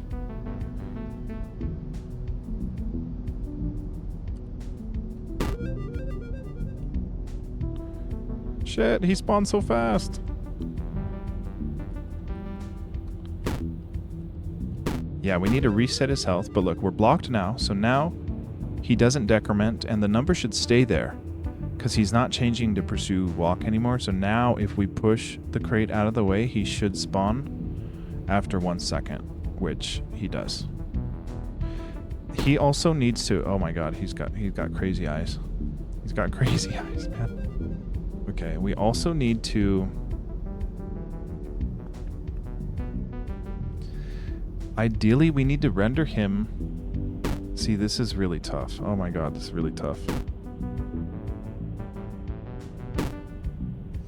A: Shit, he spawned so fast. Yeah, we need to reset his health, but look, we're blocked now, so now he doesn't decrement, and the number should stay there, because he's not changing to pursue walk anymore. So now if we push the crate out of the way, he should spawn after 1 second, which he does. He also needs to, oh my god, he's got crazy eyes. He's got crazy eyes, man. Okay, we also need to... Ideally, we need to render him... See, this is really tough. Oh my god, this is really tough.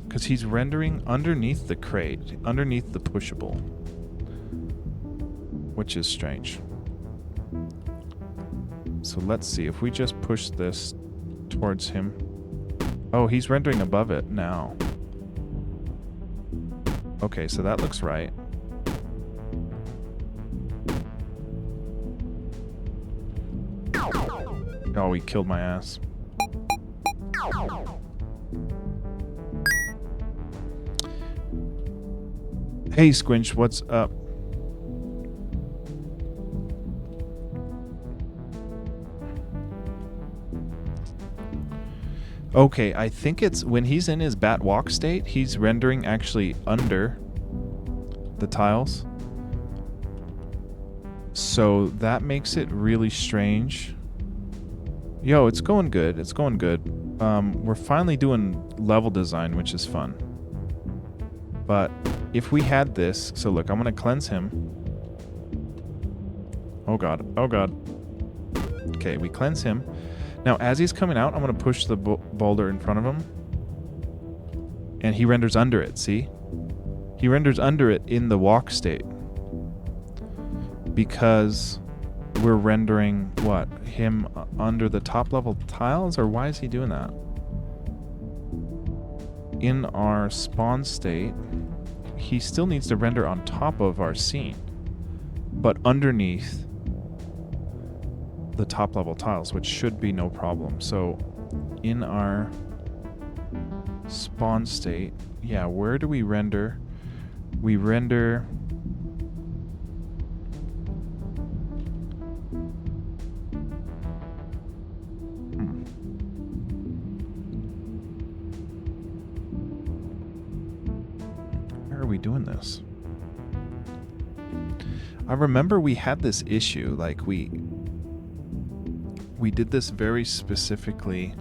A: Because he's rendering underneath the crate, underneath the pushable. Which is strange. So let's see, if we just push this towards him... Oh, he's rendering above it now. Okay, so that looks right. Oh, he killed my ass. Hey, Squinch, what's up? Okay, I think it's when he's in his bat walk state, he's rendering actually under the tiles. So that makes it really strange. Yo, it's going good. It's going good. We're finally doing level design, which is fun. But if we had this... So look, I'm going to cleanse him. Oh god. Oh god. Okay, we cleanse him. Now, as he's coming out, I'm going to push the boulder in front of him. And he renders under it, see? He renders under it in the walk state. Because we're rendering, what? Him under the top level tiles? Or why is he doing that? In our spawn state, he still needs to render on top of our scene. But underneath the top level tiles, which should be no problem. So in our spawn state, yeah, where do we render? We render... Where are we doing this? I remember we had this issue, like we did this very specifically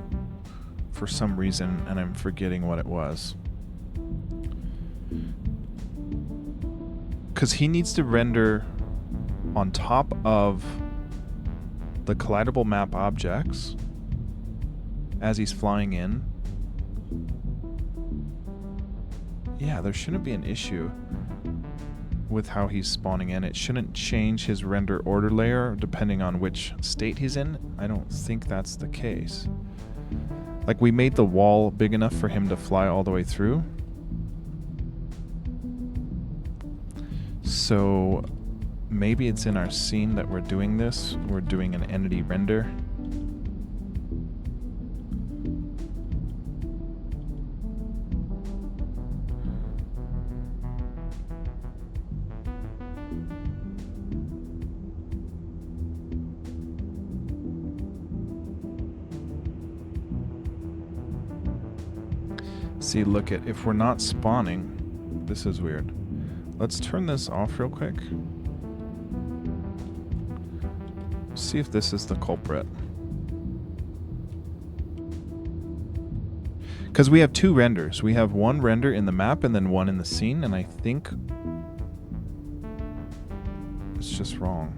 A: for some reason, and I'm forgetting what it was. Because he needs to render on top of the collidable map objects as he's flying in. Yeah, there shouldn't be an issue with how he's spawning in. It shouldn't change his render order layer depending on which state he's in. I don't think that's the case. Like, we made the wall big enough for him to fly all the way through. So maybe it's in our scene that we're doing this. We're doing an entity render. See, look at, if we're not spawning, this is weird. Let's turn this off real quick. See if this is the culprit. Because we have two renders. We have one render in the map and then one in the scene, and I think it's just wrong.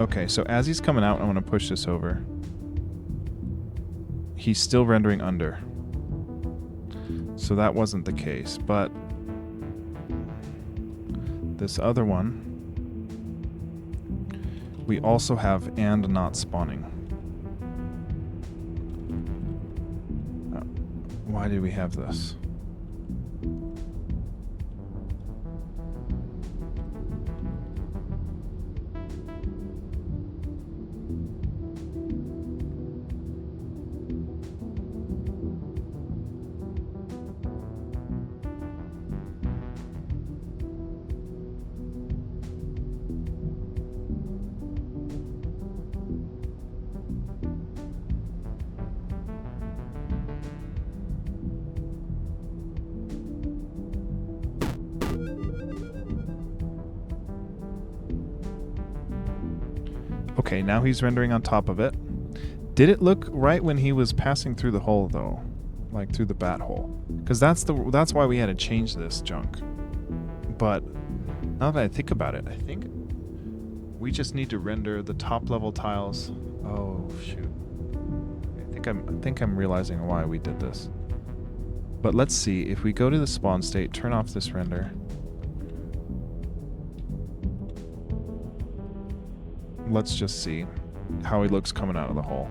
A: Okay, so as he's coming out, I'm going to push this over. He's still rendering under. So that wasn't the case, but this other one, we also have and not spawning. Why do we have this? Okay, now he's rendering on top of it. Did it look right when he was passing through the hole, though? Like through the bat hole? Because that's why we had to change this junk. But now that I think about it, I think we just need to render the top level tiles. Oh shoot! I think I'm realizing why we did this. But let's see if we go to the spawn state, turn off this render. Let's just see how he looks coming out of the hole.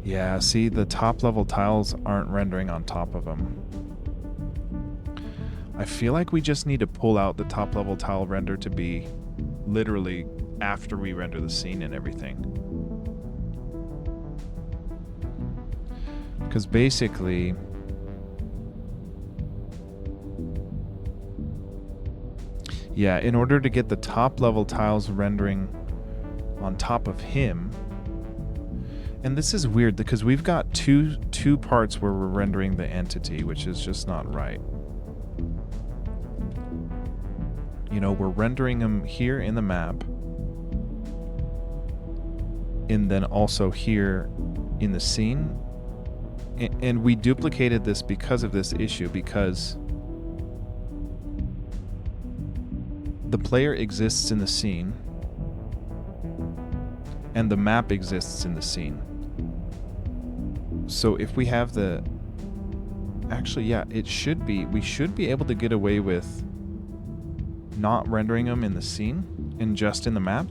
A: Yeah, see, the top level tiles aren't rendering on top of him. I feel like we just need to pull out the top level tile render to be literally after we render the scene and everything. Because basically, yeah, in order to get the top level tiles rendering on top of him, and this is weird because we've got two parts where we're rendering the entity, which is just not right. You know, we're rendering him here in the map, and then also here in the scene, and we duplicated this because of this issue, because the player exists in the scene, and the map exists in the scene. So if we have the... Actually, yeah, it should be... We should be able to get away with not rendering them in the scene and just in the map,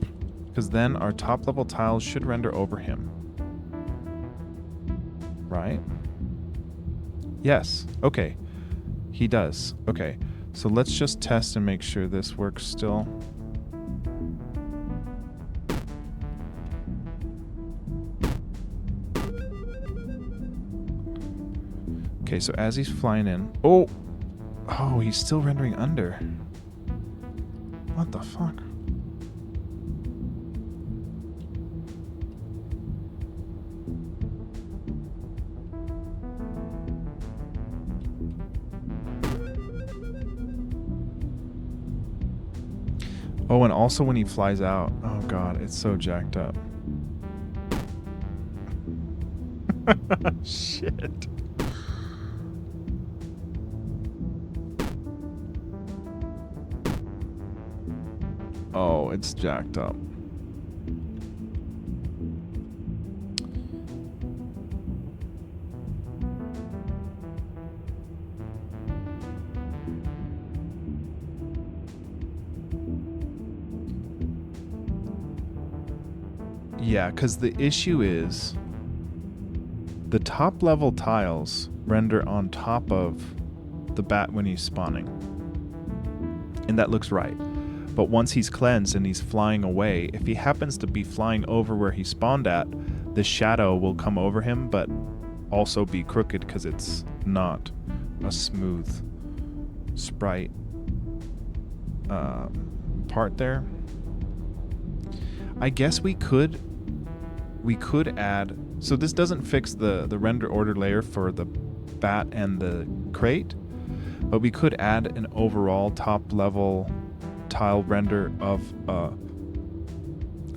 A: because then our top level tiles should render over him. Right? Yes. Okay. He does. Okay. So let's just test and make sure this works still. Okay, so as he's flying in... Oh! Oh, he's still rendering under. What the fuck? Oh, and also when he flies out. Oh god, it's so jacked up. Shit. Oh, it's jacked up. Yeah, because the issue is the top level tiles render on top of the bat when he's spawning. And that looks right. But once he's cleansed and he's flying away, if he happens to be flying over where he spawned at, the shadow will come over him, but also be crooked because it's not a smooth sprite part there. I guess we could add... So this doesn't fix the render order layer for the bat and the crate, but we could add an overall top level tile render of a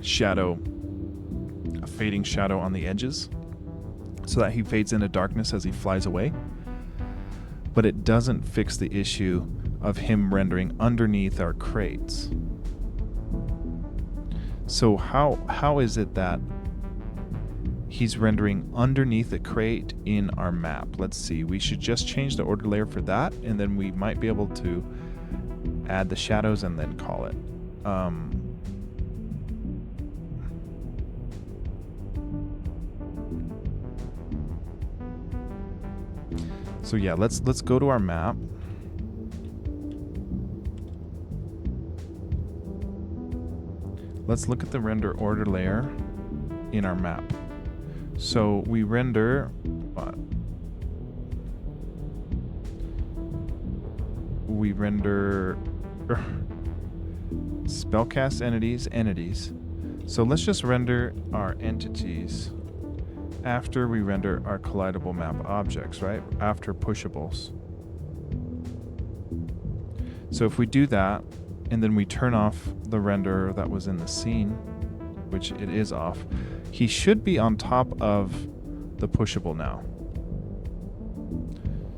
A: shadow, a fading shadow on the edges, so that he fades into darkness as he flies away. But it doesn't fix the issue of him rendering underneath our crates. So how is it that he's rendering underneath a crate in our map? Let's see. We should just change the order layer for that, and then we might be able to add the shadows and then call it. So yeah, let's go to our map. Let's look at the render order layer in our map. So we render what? We render spellcast entities. So let's just render our entities after we render our collidable map objects, right? After pushables. So if we do that, and then we turn off the render that was in the scene, which it is off, he should be on top of the pushable now.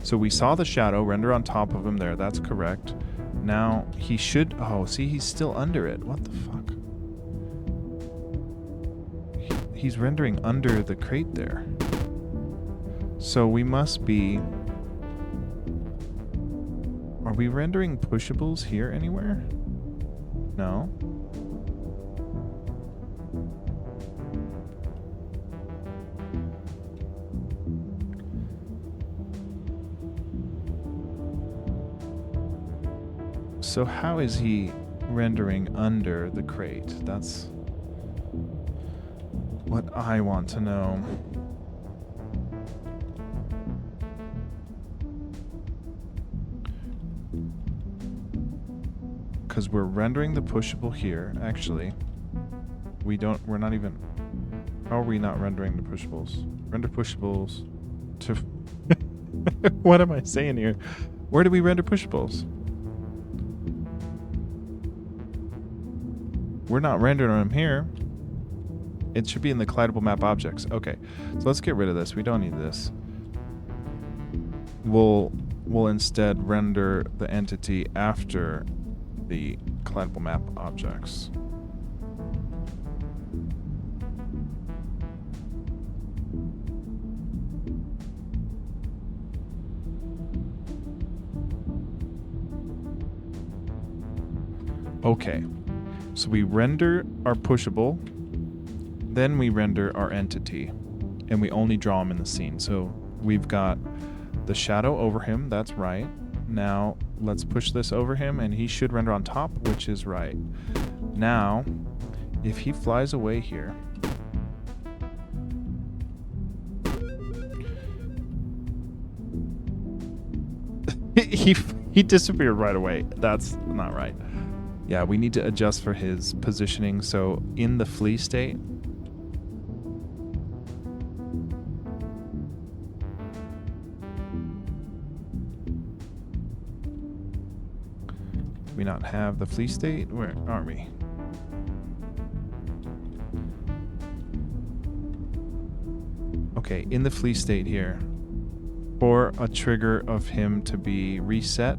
A: So we saw the shadow render on top of him there. That's correct. Now he should... Oh, see, he's still under it. What the fuck? He's rendering under the crate there. So we must be... Are we rendering pushables here anywhere? No. So how is he rendering under the crate? That's what I want to know. Because we're rendering the pushable here. Actually, we're not even... How are we not rendering the pushables? Render pushables to... What am I saying here? Where do we render pushables? We're not rendering them here. It should be in the collidable map objects. Okay, so let's get rid of this. We don't need this. We'll instead render the entity after the collidable map objects. Okay, so we render our pushable, then we render our entity, and we only draw him in the scene. So we've got the shadow over him, that's right. Now let's push this over him and he should render on top, which is right. Now, if he flies away here, he disappeared right away. That's not right. Yeah, we need to adjust for his positioning. So in the flee state, do we not have the flee state? Where are we? Okay, in the flee state here, for a trigger of him to be reset,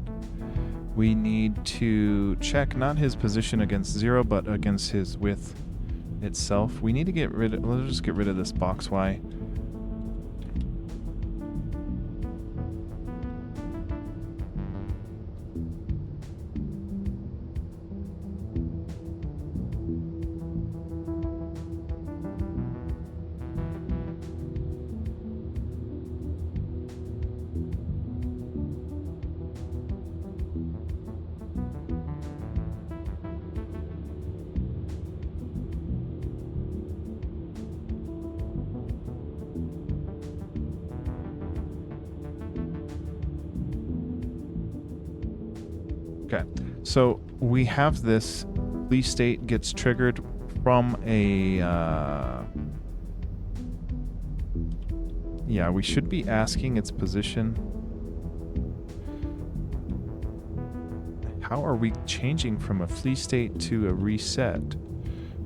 A: we need to check not his position against 0, but against his width itself. We need to get rid of, let's just get rid of this box Y. Okay, so we have this flee state gets triggered from a... yeah, we should be asking its position. How are we changing from a flee state to a reset?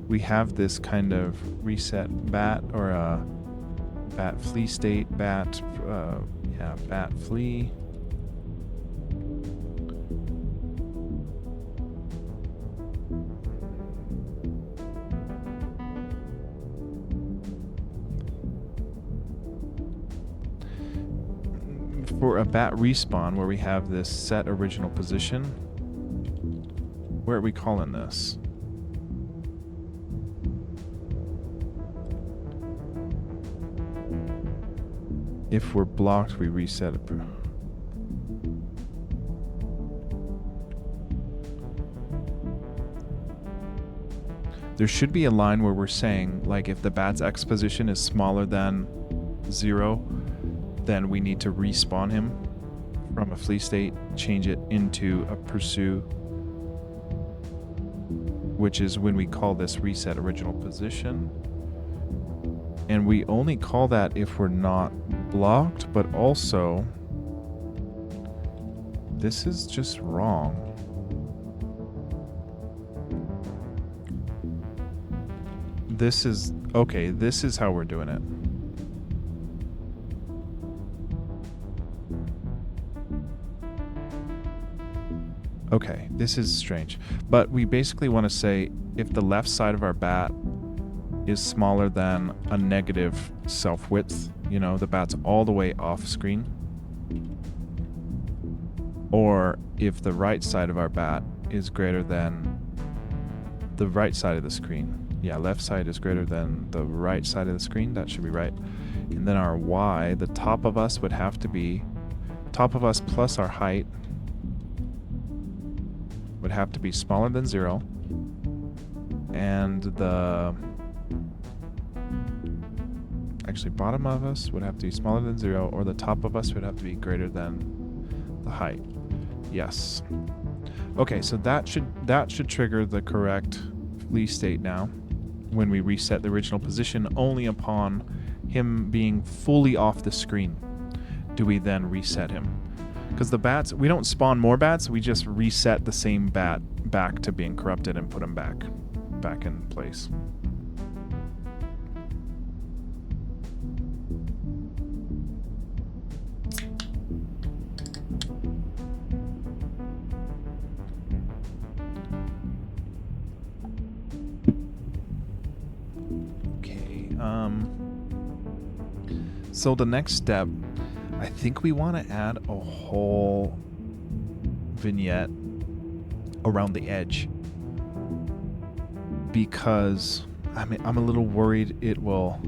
A: We have this kind of reset bat or a bat flee state, bat flee. For a bat respawn where we have this set original position, where are we calling this? If we're blocked, we reset it. There should be a line where we're saying, like, if the bat's X position is smaller than 0, then we need to respawn him from a flee state, change it into a pursue, which is when we call this reset original position. And we only call that if we're not blocked, but also this is just wrong. This is okay, this is how we're doing it. Okay, this is strange. But we basically want to say if the left side of our bat is smaller than a negative self width, you know, the bat's all the way off screen, or if the right side of our bat is greater than the right side of the screen. Yeah, left side is greater than the right side of the screen. That should be right. And then our Y, the top of us would have to be, top of us plus our height would have to be smaller than 0, and the actually bottom of us would have to be smaller than 0, or the top of us would have to be greater than the height. Yes. Okay, so that should trigger the correct flee state now when we reset the original position. Only upon him being fully off the screen do we then reset him. Because the bats, we don't spawn more bats, we just reset the same bat back to being corrupted and put them back in place. Okay, so the next step, I think we want to add a whole vignette around the edge, because I'm a little worried it will.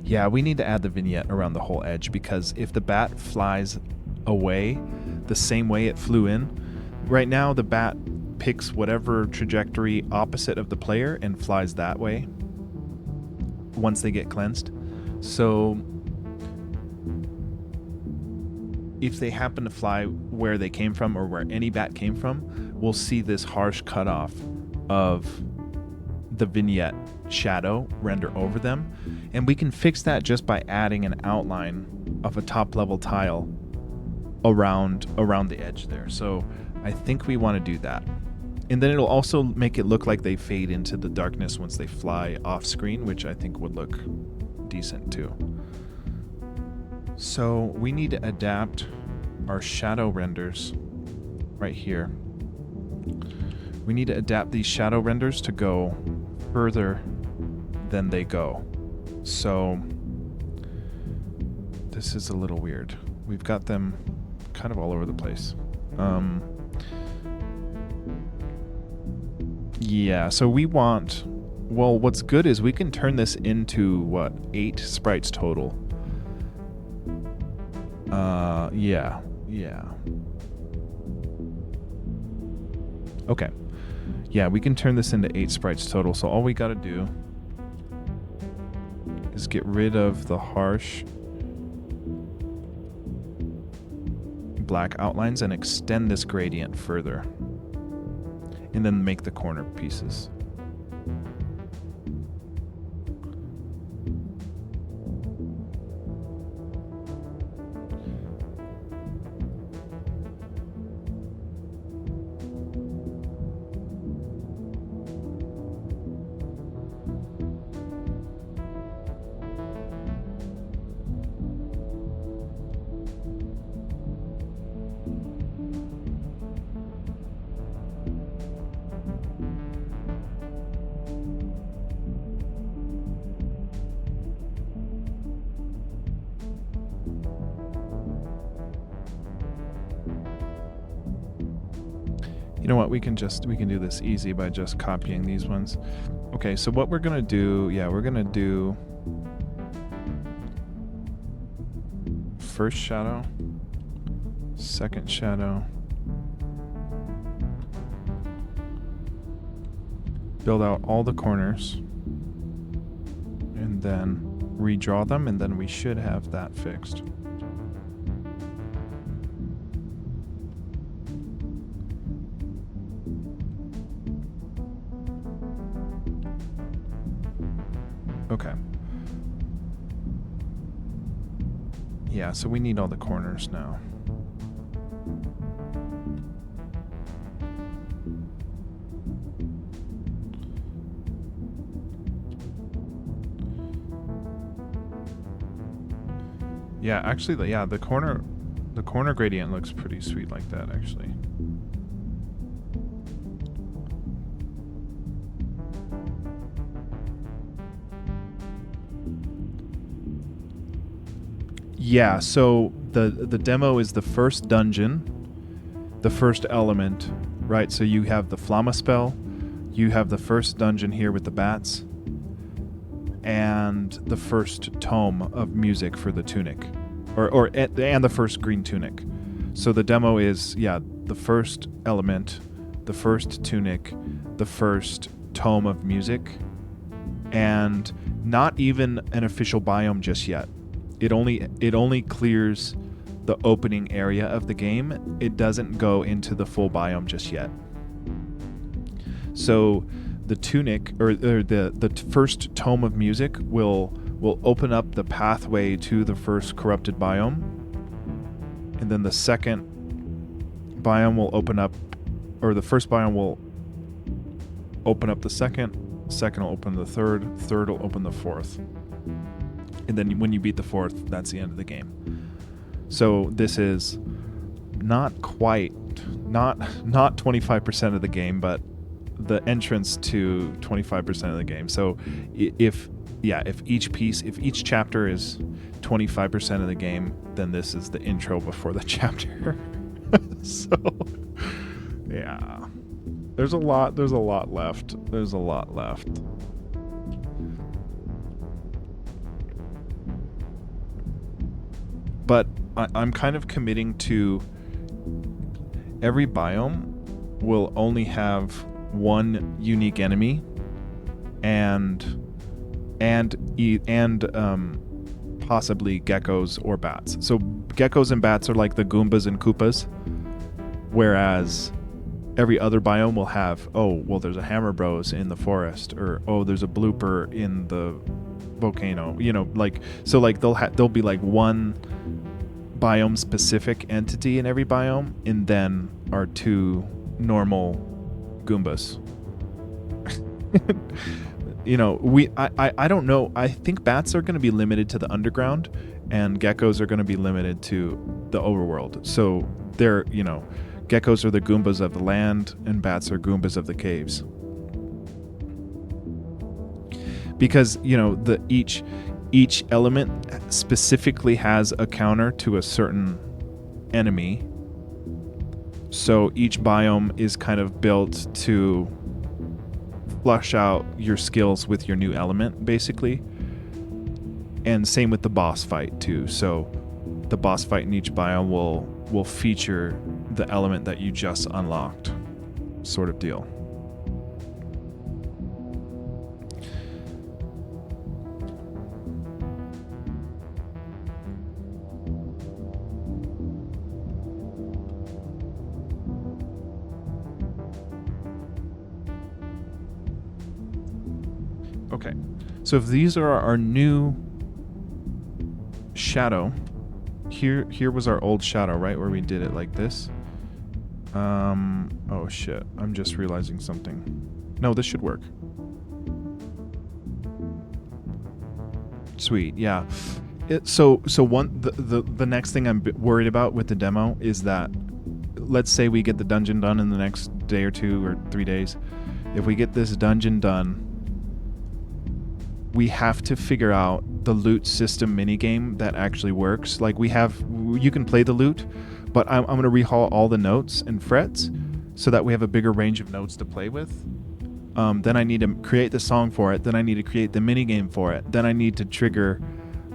A: Yeah, we need to add the vignette around the whole edge, because if the bat flies away the same way it flew in, right now the bat picks whatever trajectory opposite of the player and flies that way once they get cleansed. So if they happen to fly where they came from, or where any bat came from, we'll see this harsh cutoff of the vignette shadow render over them. And we can fix that just by adding an outline of a top level tile around the edge there. So I think we want to do that. And then it'll also make it look like they fade into the darkness once they fly off screen, which I think would look decent too. So we need to adapt our shadow renders right here. We need to adapt these shadow renders to go further than they go. So this is a little weird. We've got them kind of all over the place. Yeah, so we want, well, what's good is we can turn this into, what, 8 sprites total. Yeah. Okay. Yeah, we can turn this into 8 sprites total, so all we gotta do is get rid of the harsh black outlines and extend this gradient further. And then make the corner pieces. You know what? We can do this easy by just copying these ones. Okay, so what we're gonna do? Yeah, we're gonna do first shadow, second shadow, build out all the corners, and then redraw them, and then we should have that fixed. Okay. Yeah, so we need all the corners now. Yeah, actually, yeah, the corner gradient looks pretty sweet like that, actually. Yeah, so the demo is the first dungeon, the first element, right? So you have the Flamma spell, you have the first dungeon here with the bats, and the first tome of music for the tunic, and the first green tunic. So the demo is, yeah, the first element, the first tunic, the first tome of music, and not even an official biome just yet. It only clears the opening area of the game. It doesn't go into the full biome just yet. So the tunic, or the first tome of music will open up the pathway to the first corrupted biome, and then the second biome will open up, or the first biome will open up the second will open the third will open the fourth, and then when you beat the fourth, that's the end of the game. So this is not 25% of the game, but the entrance to 25% of the game. So if each chapter is 25% of the game, then this is the intro before the chapter. So yeah, there's a lot left. But I'm kind of committing to every biome will only have one unique enemy and possibly geckos or bats. So geckos and bats are like the Goombas and Koopas, whereas every other biome will have, there's a Hammer Bros in the forest, or there's a blooper in the volcano. There'll be like one biome specific entity in every biome, and then our two normal Goombas. I don't know. I think bats are going to be limited to the underground, and geckos are going to be limited to the overworld. So they're, geckos are the Goombas of the land, and bats are Goombas of the caves. Because, each element specifically has a counter to a certain enemy. So each biome is kind of built to flush out your skills with your new element, basically. And same with the boss fight too. So the boss fight in each biome will feature the element that you just unlocked, sort of deal. Okay, so if these are our new shadow, here was our old shadow, right, where we did it like this. Oh shit, I'm just realizing something. No, this should work. Sweet, yeah. The next thing I'm worried about with the demo is that, let's say we get the dungeon done in the next day or 2 or 3 days. If we get this dungeon done, we have to figure out the loot system minigame that actually works. Like you can play the loot, but I'm going to rehaul all the notes and frets, so that we have a bigger range of notes to play with. Then I need to create the song for it. Then I need to create the minigame for it. Then I need to trigger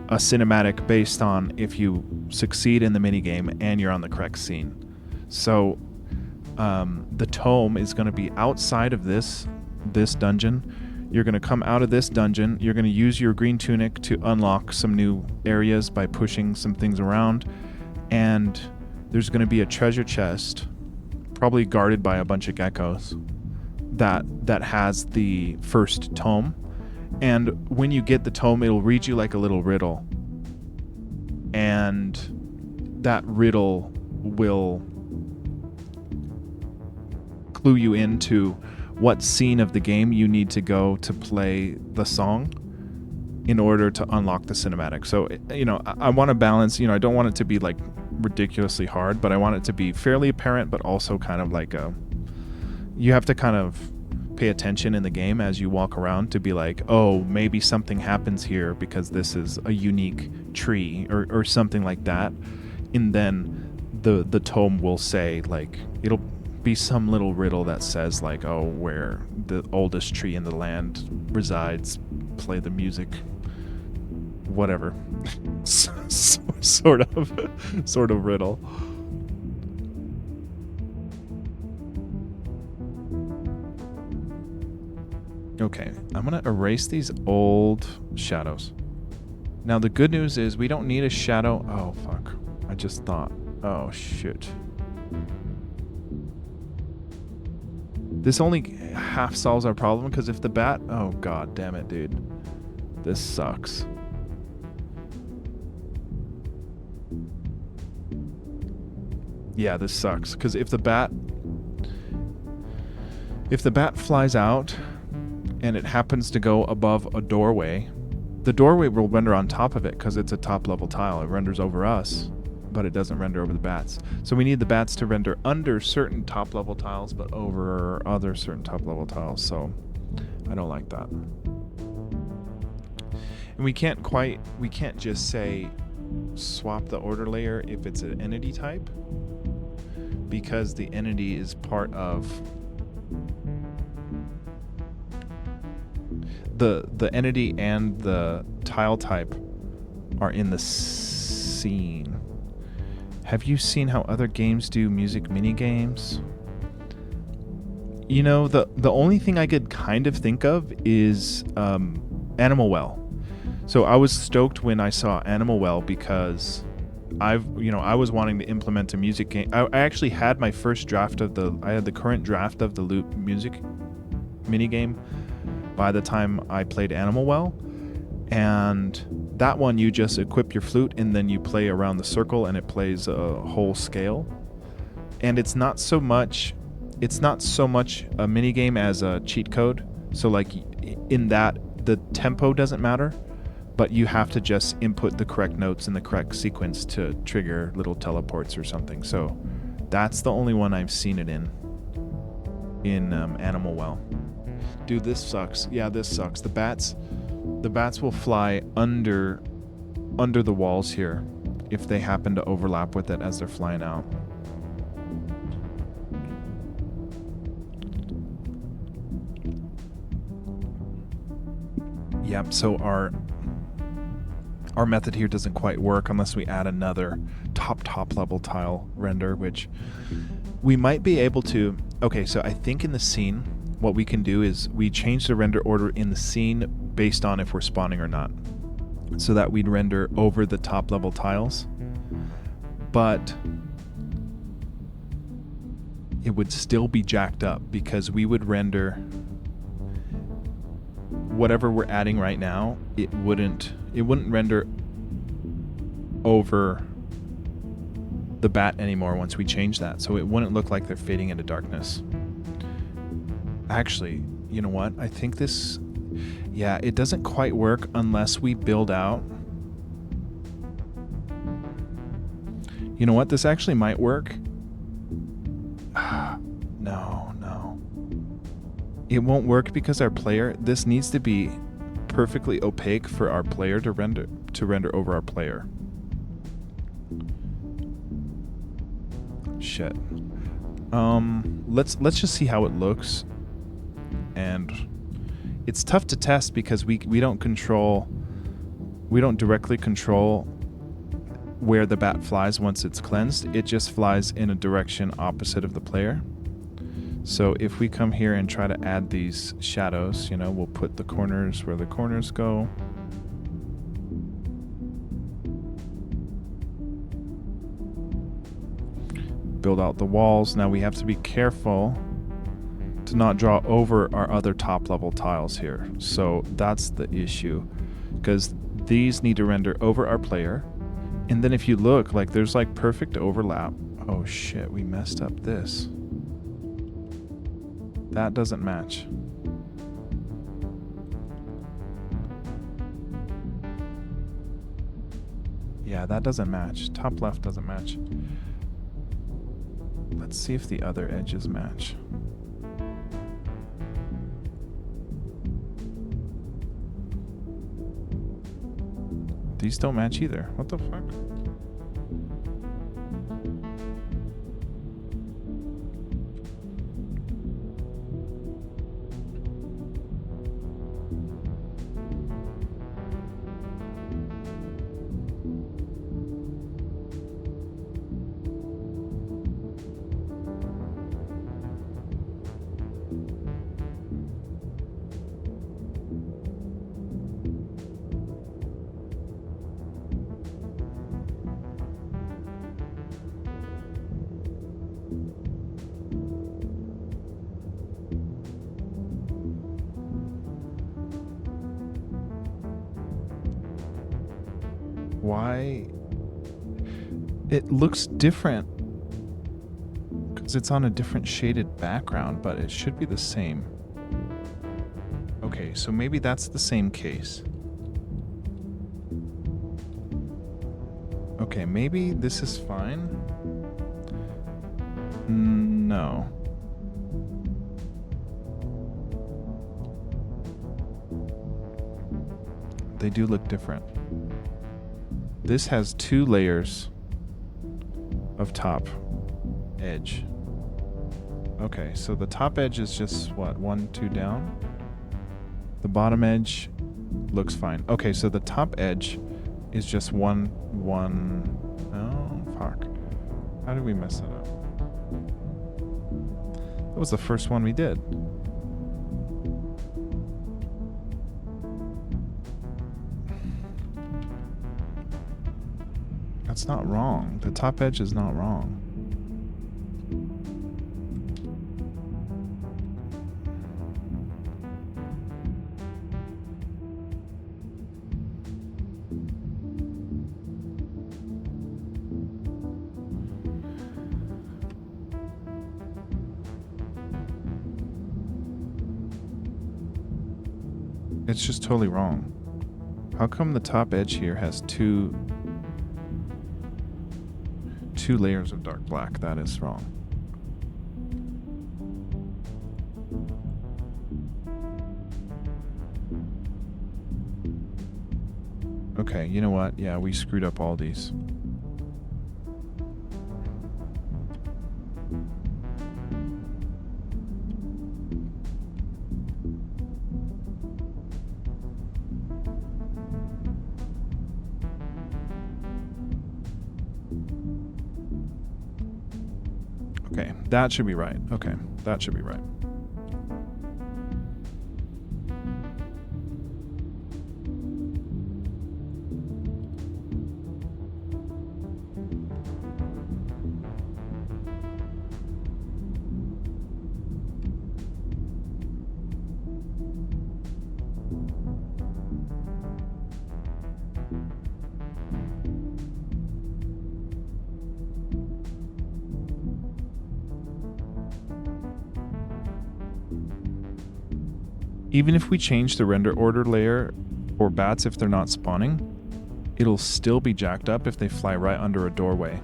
A: a cinematic based on if you succeed in the minigame and you're on the correct scene. So the tome is going to be outside of this dungeon. You're going to come out of this dungeon. You're going to use your green tunic to unlock some new areas by pushing some things around. And there's going to be a treasure chest, probably guarded by a bunch of geckos, that has the first tome. And when you get the tome, it'll read you like a little riddle. And that riddle will clue you into what scene of the game you need to go to play the song in order to unlock the cinematic. So, I want to balance, I don't want it to be like ridiculously hard, but I want it to be fairly apparent, but also kind of like you have to kind of pay attention in the game as you walk around to be like, oh, maybe something happens here because this is a unique tree or something like that. And then the tome will say, like, it'll be some little riddle that says like, oh, where the oldest tree in the land resides, play the music, whatever. sort of riddle. Okay, I'm gonna erase these old shadows. Now the good news is we don't need a shadow. Oh fuck, I just thought, oh shit. This only half solves our problem, because if the bat... Oh, god damn it, dude. This sucks. Yeah, this sucks. Because if the bat flies out and it happens to go above a doorway, the doorway will render on top of it because it's a top level tile. It renders over us, but it doesn't render over the bats. So we need the bats to render under certain top level tiles, but over other certain top level tiles. So I don't like that. And we can't just say swap the order layer if it's an entity type, because the entity is part of the entity and the tile type are in the scene. Have you seen how other games do music mini games? The only thing I could kind of think of is Animal Well. So I was stoked when I saw Animal Well because I was wanting to implement a music game. I actually had my first draft of the current draft of the Loop music mini game by the time I played Animal Well. And that one, you just equip your flute and then you play around the circle and it plays a whole scale. And it's not so much a mini game as a cheat code. So like in that, the tempo doesn't matter, but you have to just input the correct notes in the correct sequence to trigger little teleports or something. So that's the only one I've seen it in Animal Well. Dude, this sucks. Yeah, this sucks. The bats will fly under the walls here if they happen to overlap with it as they're flying out. Yep, so our method here doesn't quite work unless we add another top level tile render, which we might be able to. Okay, so I think in the scene, what we can do is we change the render order in the scene based on if we're spawning or not, so that we'd render over the top level tiles, but it would still be jacked up because we would render whatever we're adding right now. It wouldn't render over the bat anymore once we change that, so it wouldn't look like they're fading into darkness. Actually, you know what? I think this... Yeah, it doesn't quite work unless we build out... You know what? This actually might work. No. It won't work because our player... This needs to be perfectly opaque for our player to render over our player. Shit. let's just see how it looks. And it's tough to test because we don't directly control where the bat flies once it's cleansed. It just flies in a direction opposite of the player. So if we come here and try to add these shadows, you know, we'll put the corners where the corners go. Build out the walls. Now we have to be careful to not draw over our other top level tiles here. So that's the issue, because these need to render over our player. And then if you look, like there's like perfect overlap. Oh shit, we messed up this. That doesn't match. Yeah, that doesn't match. Top left doesn't match. Let's see if the other edges match. These don't match either. What the fuck? Why? It looks different because it's on a different shaded background, but it should be the same. Okay, so maybe that's the same case. Okay, maybe this is fine. No. They do look different. This has 2 layers of top edge. Okay, so the top edge is just what, 1, 2 down? The bottom edge looks fine. Okay, so the top edge is just 1. Oh, fuck. How did we mess that up? That was the first one we did. That's not wrong. The top edge is not wrong. It's just totally wrong. How come the top edge here has two layers of dark black? That is wrong. Okay, you know what? Yeah, we screwed up all these. Okay, that should be right. Okay, that should be right. Even if we change the render order layer or bats if they're not spawning, it'll still be jacked up if they fly right under a doorway.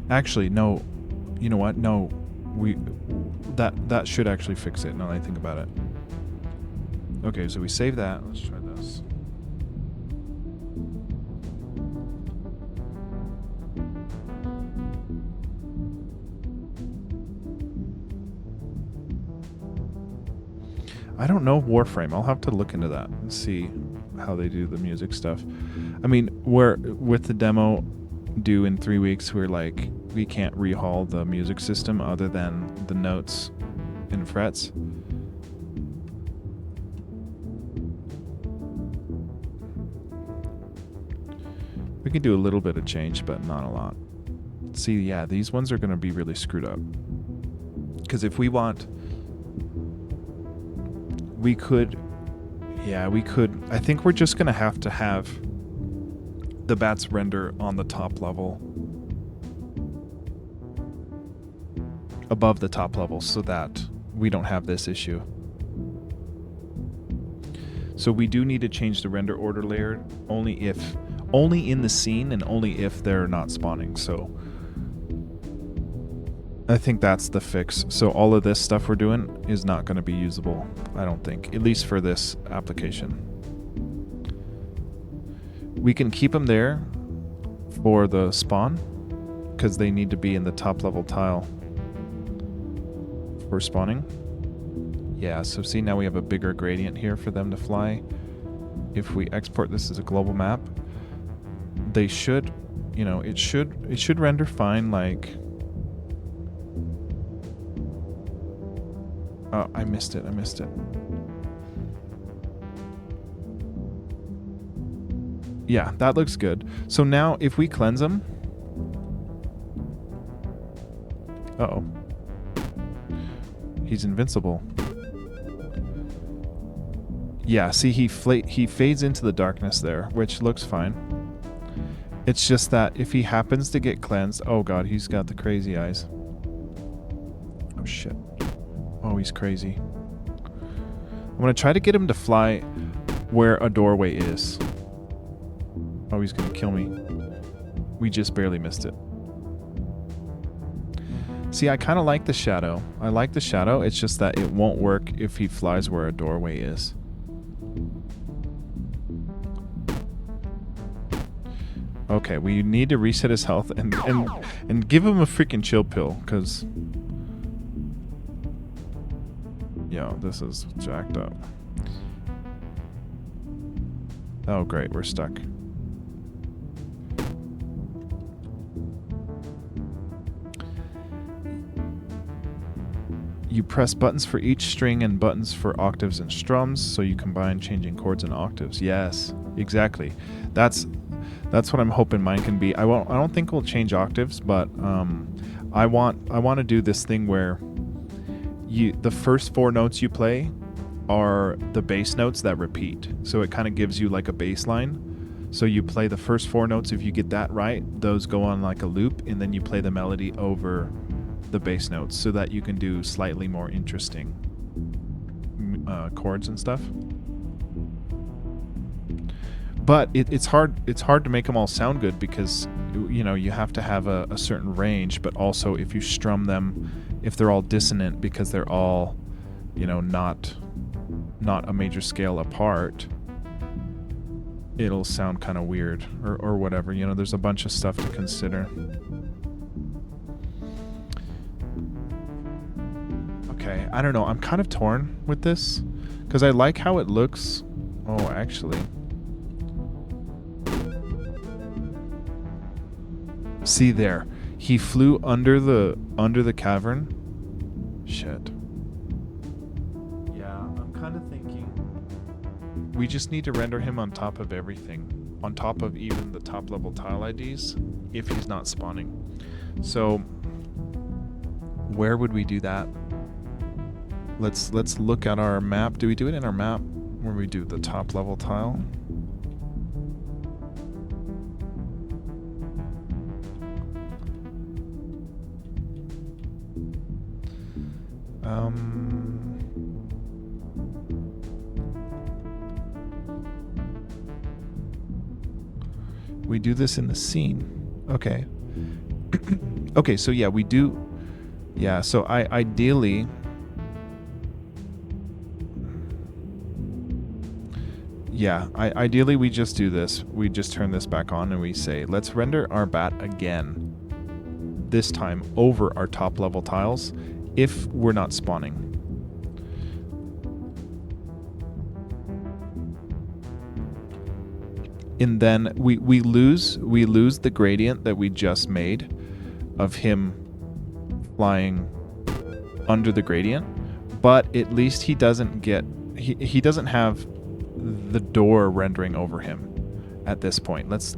A: Actually, no. You know what? No. That should actually fix it now that I think about it. Okay, so we save that. Let's try this. I don't know Warframe. I'll have to look into that and see how they do the music stuff. I mean, we're with the demo due in 3 weeks, we're like, we can't rehaul the music system other than the notes and frets. We can do a little bit of change, but not a lot. See, yeah, these ones are going to be really screwed up. Because if we want... We could... Yeah, we could... I think we're just going to have the bats render on the top level. Above the top level, so that we don't have this issue. So we do need to change the render order layer only in the scene and only if they're not spawning. So I think that's the fix. So all of this stuff we're doing is not going to be usable, I don't think, at least for this application. We can keep them there for the spawn because they need to be in the top level tile for spawning. Yeah, so see, now we have a bigger gradient here for them to fly. If we export this as a global map, they should, you know, it should render fine. Like, oh, I missed it. Yeah, that looks good. So now if we cleanse them, uh-oh, he's invincible. Yeah, see, he fades into the darkness there, which looks fine. It's just that if he happens to get cleansed... Oh god, he's got the crazy eyes. Oh shit. Oh, he's crazy. I'm gonna try to get him to fly where a doorway is. Oh, he's gonna kill me. We just barely missed it. See, I kind of like the shadow. I like the shadow, it's just that it won't work if he flies where a doorway is. Okay, we need to reset his health and give him a freaking chill pill, because... Yo, this is jacked up. Oh great, we're stuck. You press buttons for each string and buttons for octaves and strums, so you combine changing chords and octaves. Yes, exactly. That's what I'm hoping mine can be. I don't think we'll change octaves, but I want to do this thing where the first 4 notes you play are the bass notes that repeat. So it kind of gives you like a bass line. So you play the first 4 notes. If you get that right, those go on like a loop, and then you play the melody over the bass notes so that you can do slightly more interesting chords and stuff. But it's hard to make them all sound good because, you know, you have to have a certain range, but also if you strum them, if they're all dissonant because they're all, you know, not a major scale apart, it'll sound kind of weird or whatever. You know, there's a bunch of stuff to consider. Okay, I don't know. I'm kind of torn with this because I like how it looks. Oh, actually. See there, he flew under the cavern. Shit. Yeah, I'm kind of thinking we just need to render him on top of everything, on top of even the top level tile IDs if he's not spawning. So where would we do that? Let's look at our map. Do we do it in our map where we do the top level tile? We do this in the scene. Okay. Okay, so yeah, we do. Yeah, so ideally. Yeah, ideally we just do this. We just turn this back on and we say, let's render our bat again. This time over our top level tiles if we're not spawning. And then we lose the gradient that we just made of him flying under the gradient, but at least he doesn't get he doesn't have the door rendering over him at this point. Let's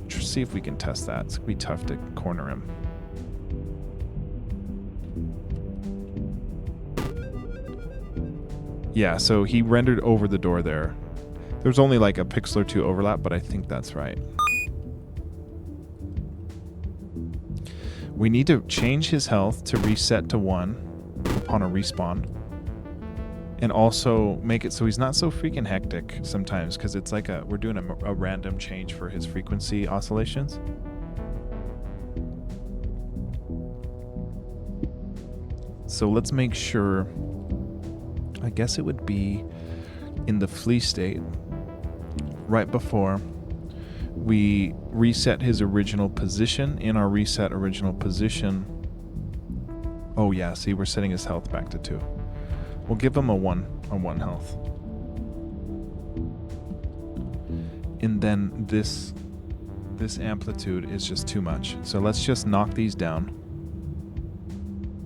A: see if we can test that. It's gonna be tough to corner him. Yeah, so he rendered over the door there. There's only like a pixel or two overlap, but I think that's right. We need to change his health to reset to 1 upon a respawn. And also make it so he's not so freaking hectic sometimes, because it's like we're doing a random change for his frequency oscillations. So let's make sure, I guess it would be in the flee state right before we reset his original position. In our reset original position, oh yeah, see, we're setting his health back to 2. We'll give him a 1 health. And then this amplitude is just too much. So let's just knock these down.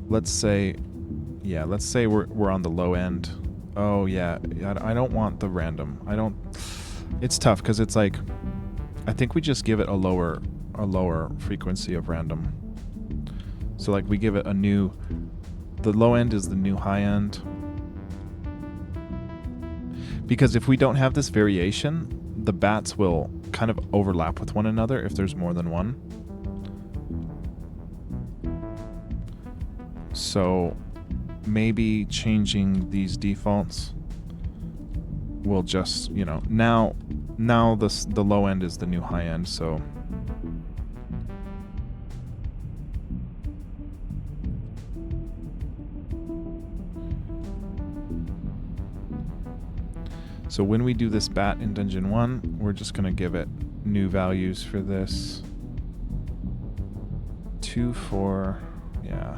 A: Let's say we're on the low end. Oh yeah, I don't want the random. It's tough because it's like, I think we just give it a lower frequency of random. So like we give it the low end is the new high end. Because if we don't have this variation, the bats will kind of overlap with one another if there's more than one. So maybe changing these defaults will just, now the low end is the new high end, so when we do this bat in Dungeon 1, we're just going to give it new values for this. 2, 4, yeah.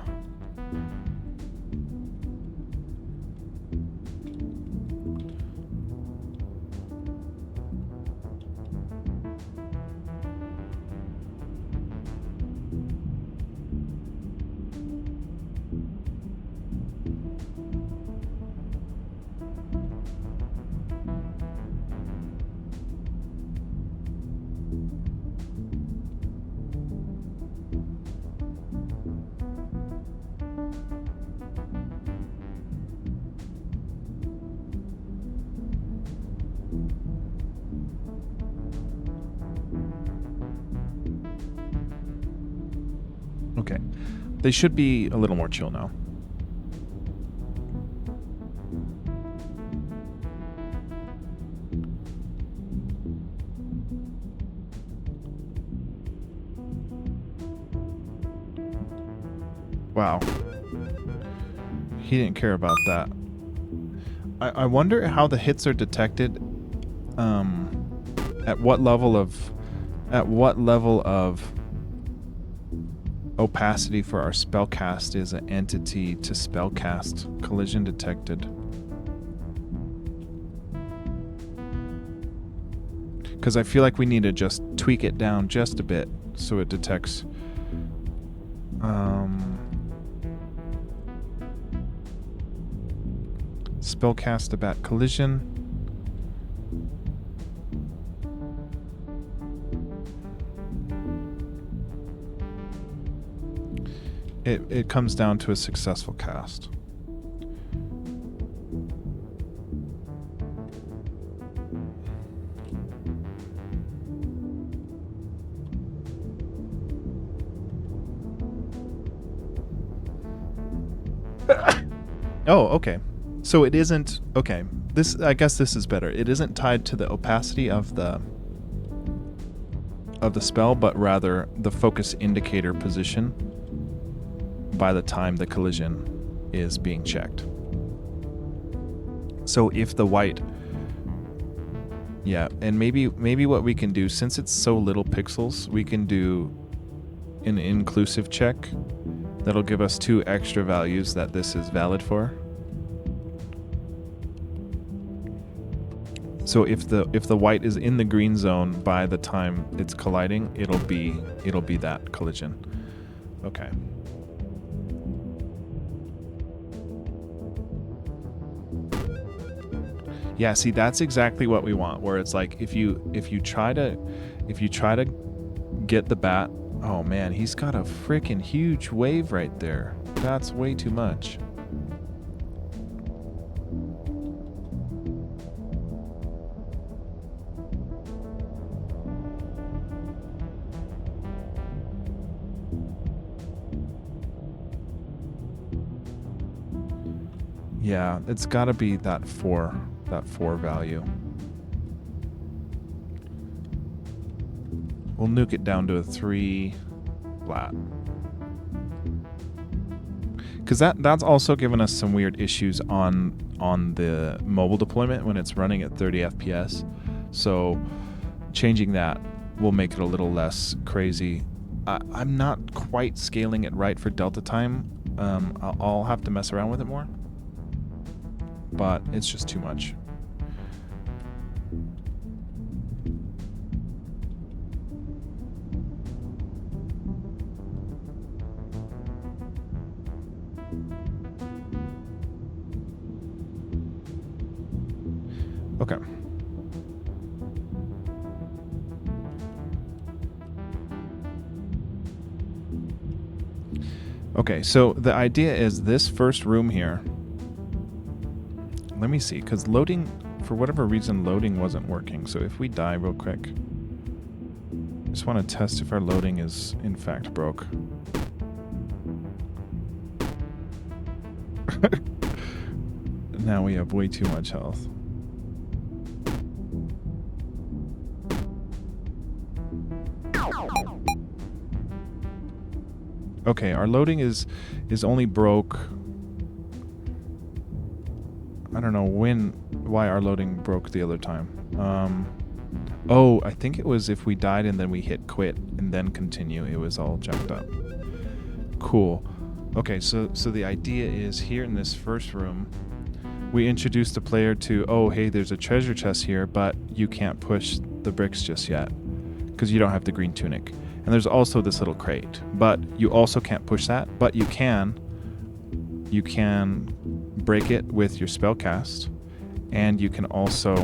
A: Okay. They should be a little more chill now. Wow. He didn't care about that. I wonder how the hits are detected. At what level of opacity for our spellcast is an entity to spellcast collision detected. Because I feel like we need to just tweak it down just a bit so it detects spellcast about collision. It comes down to a successful cast. Oh, okay. So it isn't, okay. I guess this is better. It isn't tied to the opacity of the spell, but rather the focus indicator position by the time the collision is being checked. So if the white, yeah, and maybe what we can do, since it's so little pixels, we can do an inclusive check that'll give us 2 extra values that this is valid for. So if the white is in the green zone by the time it's colliding, it'll be that collision. Okay. Yeah, see, that's exactly what we want, where it's like if you try to get the bat, oh man, he's got a freaking huge wave right there. That's way too much. Yeah, it's got to be that 4 value. We'll nuke it down to a 3 flat. Because that's also given us some weird issues on the mobile deployment when it's running at 30 FPS. So changing that will make it a little less crazy. I'm not quite scaling it right for delta time. I'll have to mess around with it more. But it's just too much. Okay. Okay, so the idea is this first room here. Let me see, because loading, for whatever reason, loading wasn't working. So if we die real quick, just want to test if our loading is in fact broke. Now we have way too much health. Okay, our loading is only broke. I don't know why our loading broke the other time. Oh, I think it was if we died and then we hit quit and then continue, it was all jacked up. Cool. Okay, so the idea is here in this first room, we introduce the player to, oh, hey, there's a treasure chest here, but you can't push the bricks just yet because you don't have the green tunic. And there's also this little crate, but you also can't push that, but you can break it with your spell cast, and you can also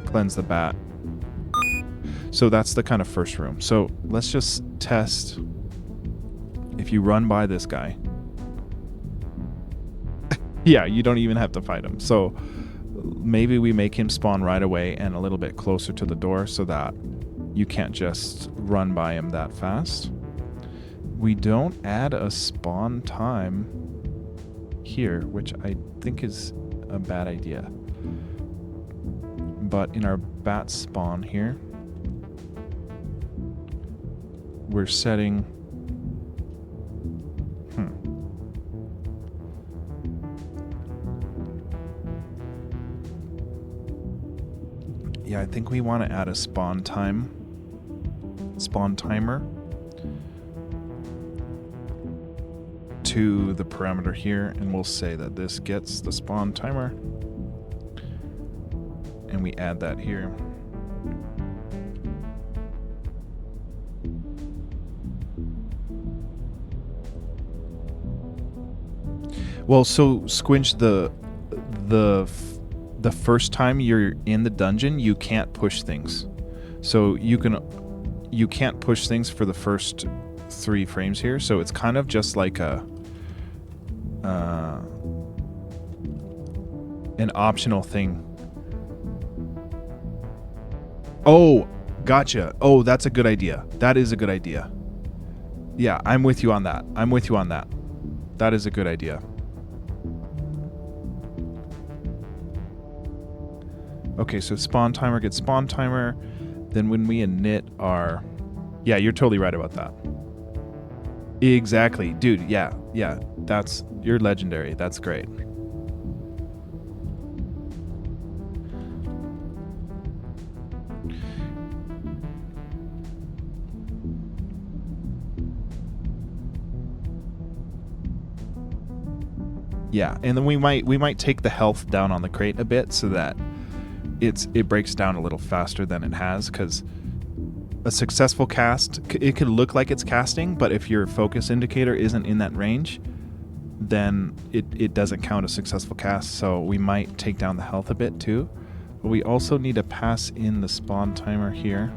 A: cleanse the bat. So that's the kind of first room. So let's just test if you run by this guy. Yeah, you don't even have to fight him. So maybe we make him spawn right away and a little bit closer to the door so that you can't just run by him that fast. We don't add a spawn time here, which I think is a bad idea. But in our bat spawn here, we're setting... Yeah, I think we want to add a spawn timer to the parameter here, and we'll say that this gets the spawn timer, and we add that here. Well, so Squinch, the first time you're in the dungeon, you can't push things. So you can't push things for the first 3 frames here. So it's kind of just like an optional thing. Oh, gotcha. Oh, that's a good idea. That is a good idea. Yeah, I'm with you on that. That is a good idea. Okay, so spawn timer gets spawn timer. Then when we init our... Yeah, you're totally right about that. Exactly. Dude, yeah. You're legendary. That's great. Yeah, and then we might take the health down on the crate a bit so that it breaks down a little faster than it has, because a successful cast, it could look like it's casting, but if your focus indicator isn't in that range, then it doesn't count a successful cast. So we might take down the health a bit too. But we also need to pass in the spawn timer here.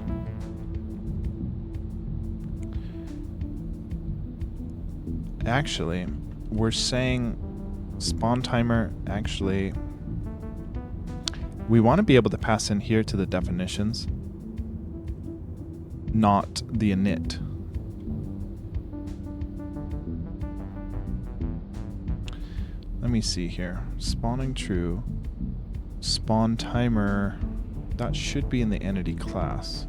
A: Actually, we're saying spawn timer, actually, we want to be able to pass in here to the definitions, not the init. Let me see here. Spawning true. Spawn timer. That should be in the entity class.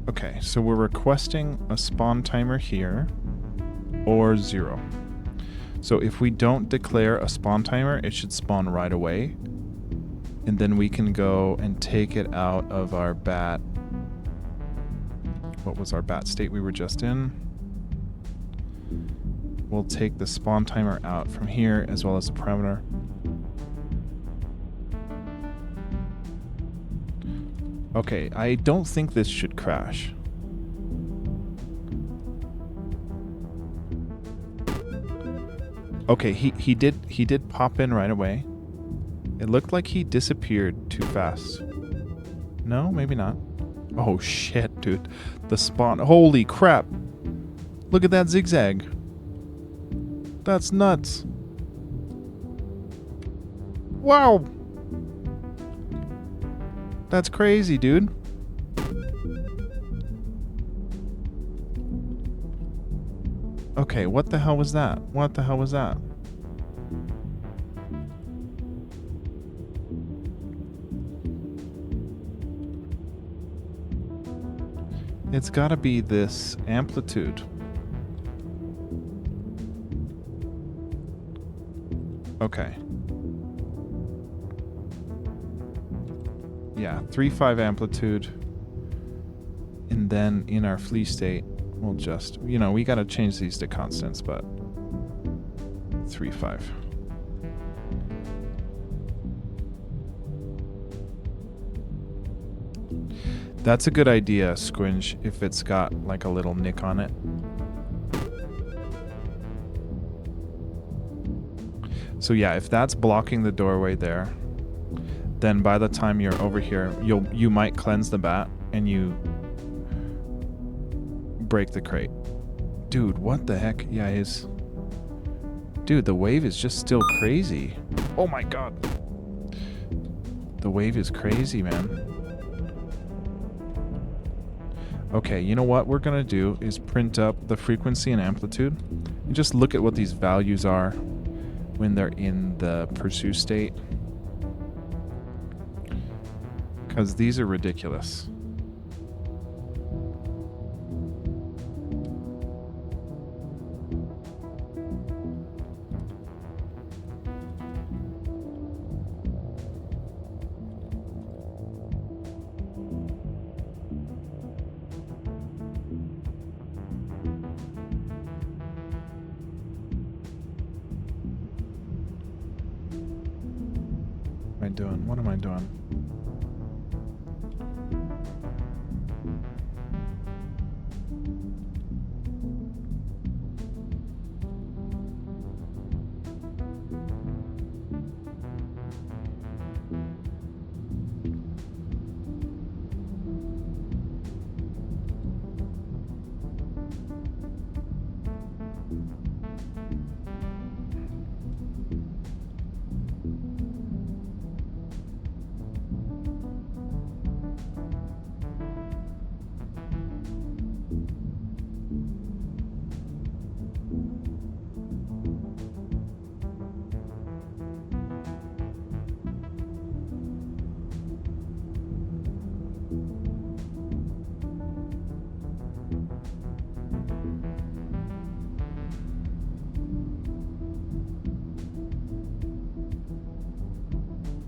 A: Okay, so we're requesting a spawn timer here or 0. So if we don't declare a spawn timer, it should spawn right away. And then we can go and take it out of our bat. What was our bat state we were just in? We'll take the spawn timer out from here as well as the parameter. Okay, I don't think this should crash. Okay, he did pop in right away. It looked like he disappeared too fast. No, maybe not. Oh shit, dude. The spawn. Holy crap. Look at that zigzag. That's nuts. Wow. That's crazy, dude. Okay, what the hell was that? What the hell was that? It's gotta be this amplitude. Okay. Yeah, 3.5 amplitude. And then in our flee state, we'll just, you know, we gotta change these to constants, but 3.5. That's a good idea, Squinch, if it's got like a little nick on it. So yeah, if that's blocking the doorway there, then by the time you're over here, you might cleanse the bat and you break the crate. Dude, what the heck? Yeah, dude, the wave is just still crazy. Oh my god. The wave is crazy, man. Okay, you know what we're gonna do is print up the frequency and amplitude and just look at what these values are when they're in the pursue state, because these are ridiculous. What am I doing?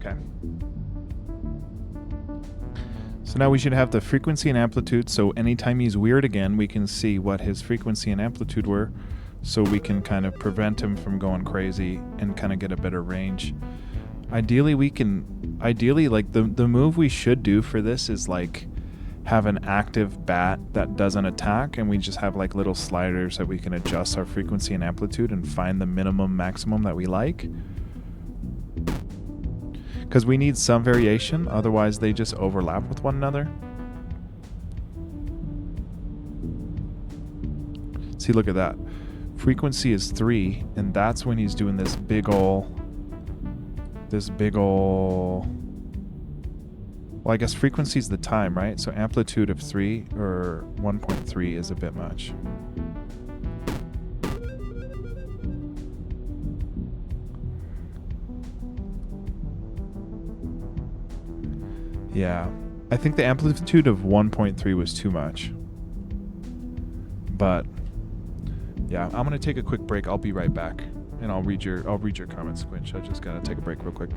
A: Okay. So now we should have the frequency and amplitude, so anytime he's weird again, we can see what his frequency and amplitude were, so we can kind of prevent him from going crazy and kind of get a better range. Ideally, like the move we should do for this is like have an active bat that doesn't attack, and we just have like little sliders that we can adjust our frequency and amplitude and find the minimum maximum that we like. Because we need some variation, otherwise they just overlap with one another. See, look at that. Frequency is 3, and that's when he's doing this big ol'... Well, I guess frequency is the time, right? So amplitude of 3 or 1.3 is a bit much. Yeah, I think the amplitude of 1.3 was too much. But yeah, I'm gonna take a quick break. I'll be right back, and I'll read your comments, Squinch. I just gotta take a break real quick.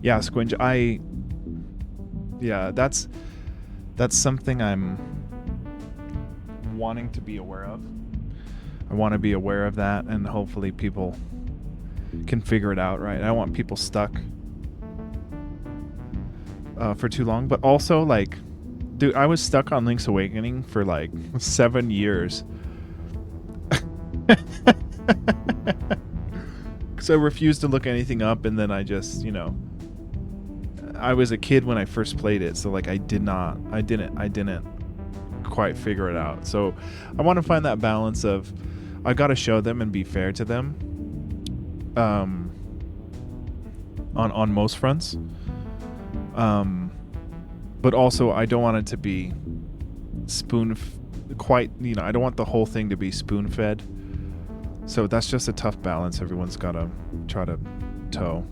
A: Yeah, Squinch, yeah, that's something I'm wanting to be aware of. I want to be aware of that, and hopefully people can figure it out, right? I don't want people stuck for too long, but also, like, dude, I was stuck on Link's Awakening for like 7 years. Because I refused to look anything up, and then I just, I was a kid when I first played it, so like I didn't quite figure it out. So I want to find that balance of, I got to show them and be fair to them, on most fronts. But also I don't want it to be I don't want the whole thing to be spoon-fed. So that's just a tough balance everyone's got to try to toe.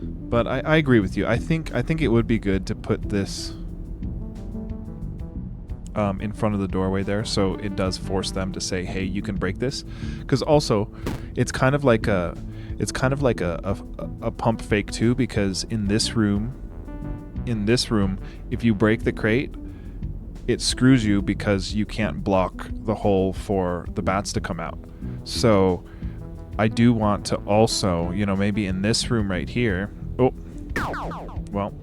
A: But I agree with you. I think it would be good to put this in front of the doorway there, so it does force them to say, hey, you can break this. Because also it's kind of like a pump fake too, because in this room, if you break the crate, it screws you because you can't block the hole for the bats to come out. So I do want to also, maybe in this room right here. Oh, well.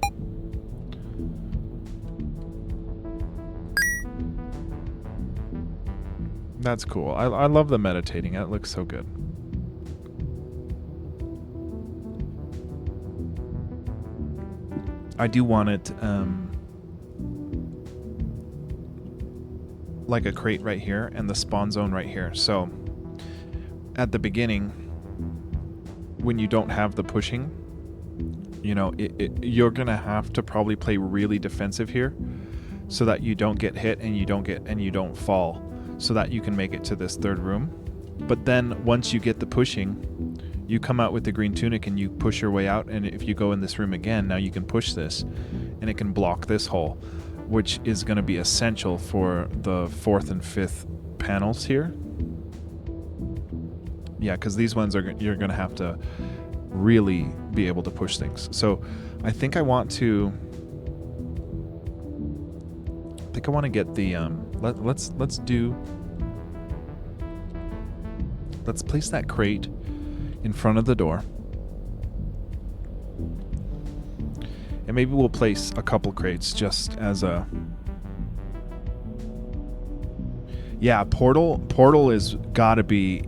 A: That's cool. I love the meditating. It looks so good. I do want it like a crate right here and the spawn zone right here. So at the beginning, when you don't have the pushing, you're gonna have to probably play really defensive here, so that you don't get hit and you don't fall, so that you can make it to this third room. But then once you get the pushing, you come out with the green tunic and you push your way out, and if you go in this room again, now you can push this and it can block this hole, which is going to be essential for the 4th and 5th panels here. Yeah, because these ones you're going to have to really be able to push things. So I think I want to get the let's place that crate in front of the door, and maybe we'll place a couple crates just as a, yeah, portal is gotta be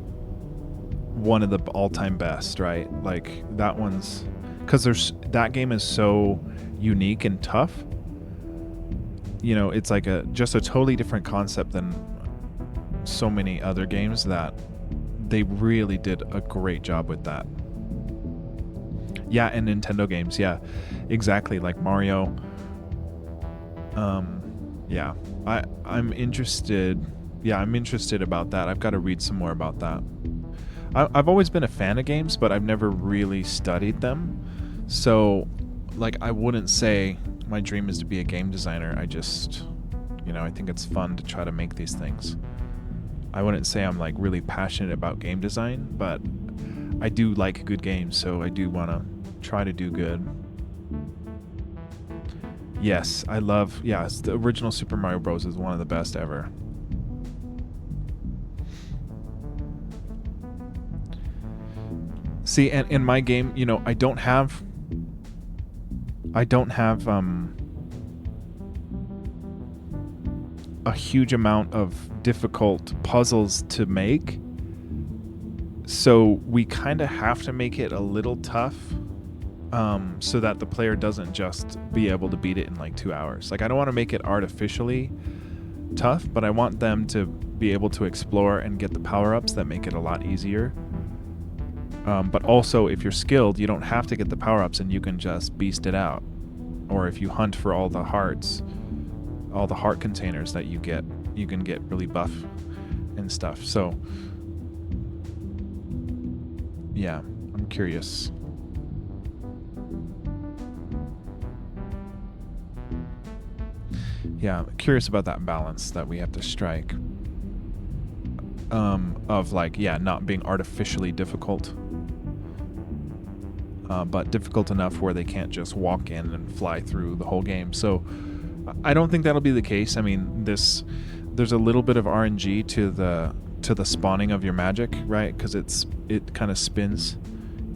A: one of the all-time best, right? Like that one's, because that game is so unique and tough. It's like just a totally different concept than so many other games, that they really did a great job with that. Yeah, and Nintendo games, yeah, exactly, like Mario. Yeah, I'm interested. Yeah, I'm interested about that. I've got to read some more about that. I've always been a fan of games, but I've never really studied them. So, like, I wouldn't say my dream is to be a game designer. I just, I think it's fun to try to make these things. I wouldn't say I'm like really passionate about game design, but I do like good games, so I do want to try to do good. Yes, I love, the original Super Mario Bros. Is one of the best ever. See, and in my game, I don't have a huge amount of difficult puzzles to make, so we kind of have to make it a little tough, so that the player doesn't just be able to beat it in like 2 hours. Like, I don't want to make it artificially tough, but I want them to be able to explore and get the power-ups that make it a lot easier. But also, if you're skilled, you don't have to get the power-ups and you can just beast it out. Or if you hunt for all the hearts, all the heart containers that you get, you can get really buff and stuff. So, yeah, I'm curious. Yeah, I'm curious about that balance that we have to strike. Of like, not being artificially difficult. but difficult enough where they can't just walk in and fly through the whole game. So I don't think that'll be the case. I mean, there's a little bit of RNG to the spawning of your magic, right? Because it kind of spins,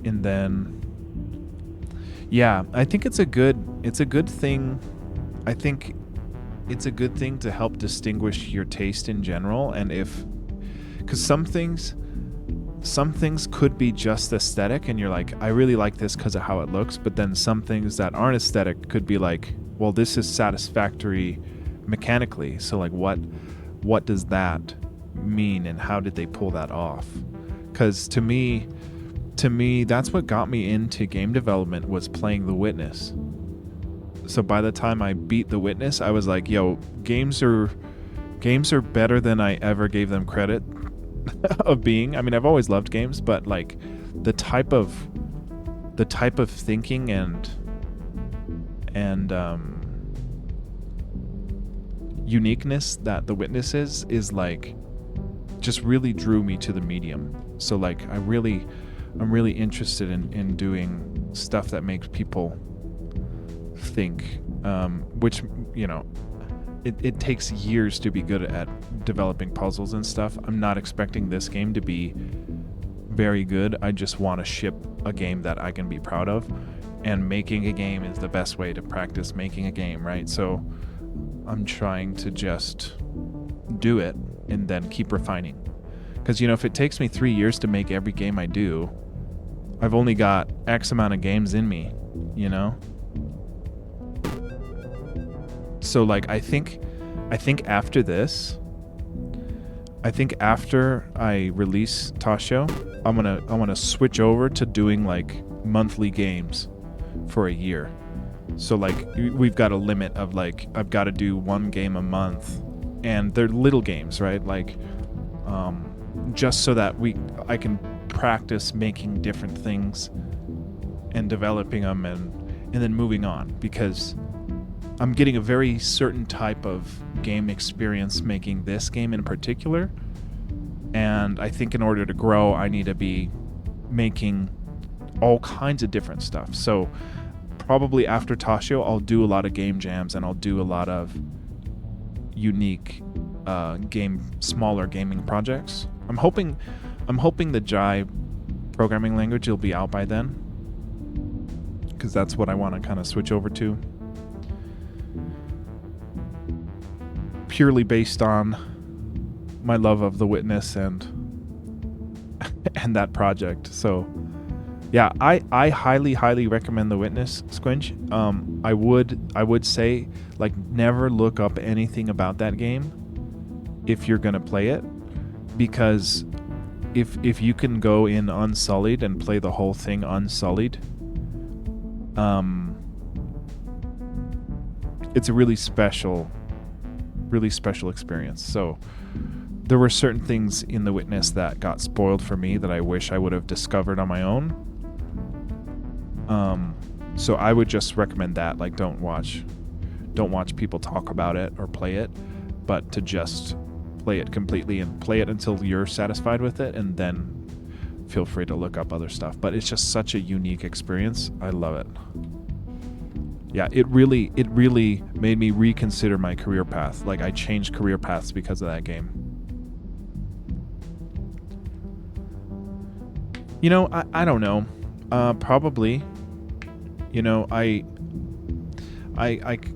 A: and then yeah, I think it's a good thing. I think it's a good thing to help distinguish your taste in general, and because some things could be just aesthetic, and you're like, I really like this because of how it looks, but then some things that aren't aesthetic could be like, well, this is satisfactory mechanically, so like what does that mean, and how did they pull that off? Because to me that's what got me into game development, was playing The Witness. So by the time I beat The Witness, I was like, yo, games are better than I ever gave them credit of being. I mean, I've always loved games, but like the type of thinking and uniqueness that The Witness is like, just really drew me to the medium. So like I'm really interested in doing stuff that makes people think, which, you know, it takes years to be good at developing puzzles and stuff. I'm not expecting this game to be very good. I just want to ship a game that I can be proud of, and making a game is the best way to practice making a game, right? So I'm trying to just do it and then keep refining. Because, you know, if it takes me 3 years to make every game I do, I've only got X amount of games in me, you know? So like I think after this, after I release Tashio, I'm gonna switch over to doing like monthly games for a year. So like we've got a limit of like, I've got to do one game a month, and they're little games, right? Like just so that I can practice making different things and developing them, and then moving on, because I'm getting a very certain type of game experience making this game in particular. And I think in order to grow, I need to be making all kinds of different stuff. So probably after Tashio, I'll do a lot of game jams, and I'll do a lot of unique smaller gaming projects. I'm hoping the Jai programming language will be out by then, because that's what I want to kind of switch over to. Purely based on my love of The Witness and that project. So yeah, I highly recommend The Witness, Squinch. I would say, like, never look up anything about that game if you're gonna play it, because if you can go in unsullied and play the whole thing unsullied, it's a really special experience. So there were certain things in The Witness that got spoiled for me that I wish I would have discovered on my own. So I would just recommend that, like, don't watch people talk about it or play it, but to just play it completely and play it until you're satisfied with it, and then feel free to look up other stuff. But it's just such a unique experience. I love it. Yeah, it really made me reconsider my career path. Like, I changed career paths because of that game. You know, I don't know. Probably. You know, I like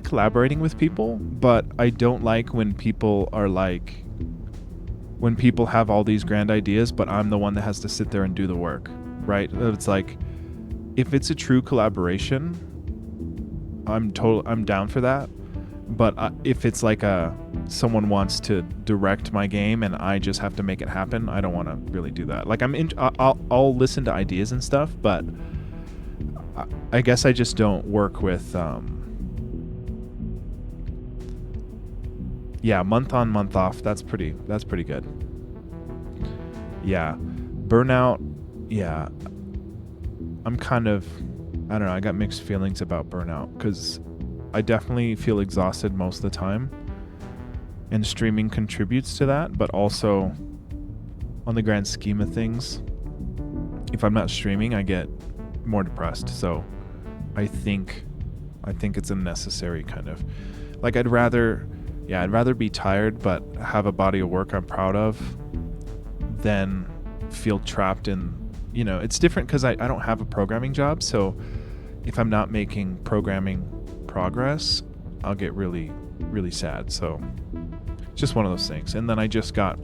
A: collaborating with people, but I don't like when people have all these grand ideas, but I'm the one that has to sit there and do the work, right? It's like, if it's a true collaboration, I'm down for that. But if it's like someone wants to direct my game and I just have to make it happen, I don't want to really do that. Like, I'll listen to ideas and stuff, but I guess I just don't work with month on, month off. That's pretty good. Yeah. Burnout. Yeah. I'm kind of, I don't know, I got mixed feelings about burnout, because I definitely feel exhausted most of the time, and streaming contributes to that, but also on the grand scheme of things, if I'm not streaming, I get more depressed. So I think it's a necessary kind of, like, I'd rather be tired but have a body of work I'm proud of than feel trapped in, it's different because I don't have a programming job. So if I'm not making programming progress, I'll get really, really sad. So just one of those things. And then I just got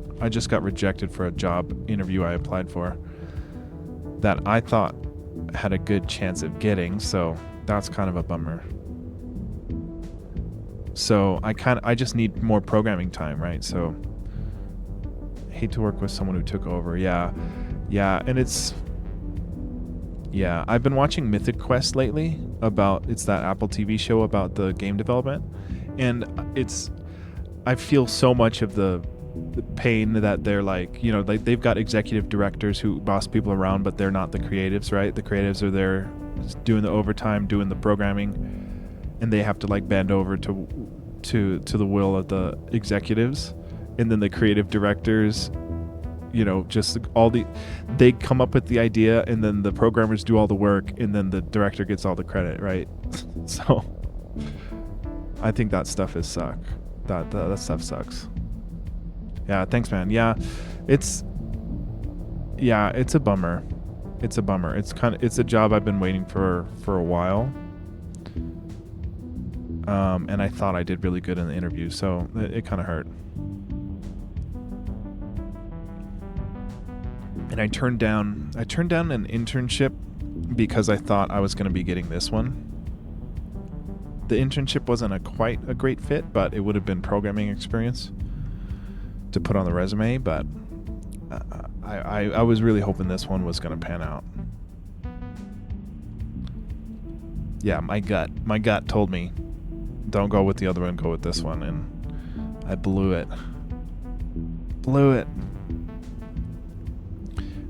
A: rejected for a job interview I applied for that I thought had a good chance of getting. So that's kind of a bummer. So I just need more programming time, right? So hate to work with someone who took over. Yeah. And I've been watching Mythic Quest lately it's that Apple TV show about the game development. And I feel so much of the pain that they're like, they've got executive directors who boss people around, but they're not the creatives, right? The creatives are there doing the overtime, doing the programming, and they have to like bend over to the will of the executives. And then the creative directors, just they come up with the idea, and then the programmers do all the work, and then the director gets all the credit, right? So I think that stuff is suck. That stuff sucks. Yeah, thanks, man. Yeah, it's a bummer. It's a bummer. It's a job I've been waiting for a while. And I thought I did really good in the interview, so it kind of hurt. And I turned down an internship because I thought I was going to be getting this one. The internship wasn't quite a great fit, but it would have been programming experience to put on the resume. But I was really hoping this one was going to pan out. Yeah, my gut told me, don't go with the other one, go with this one, and I blew it.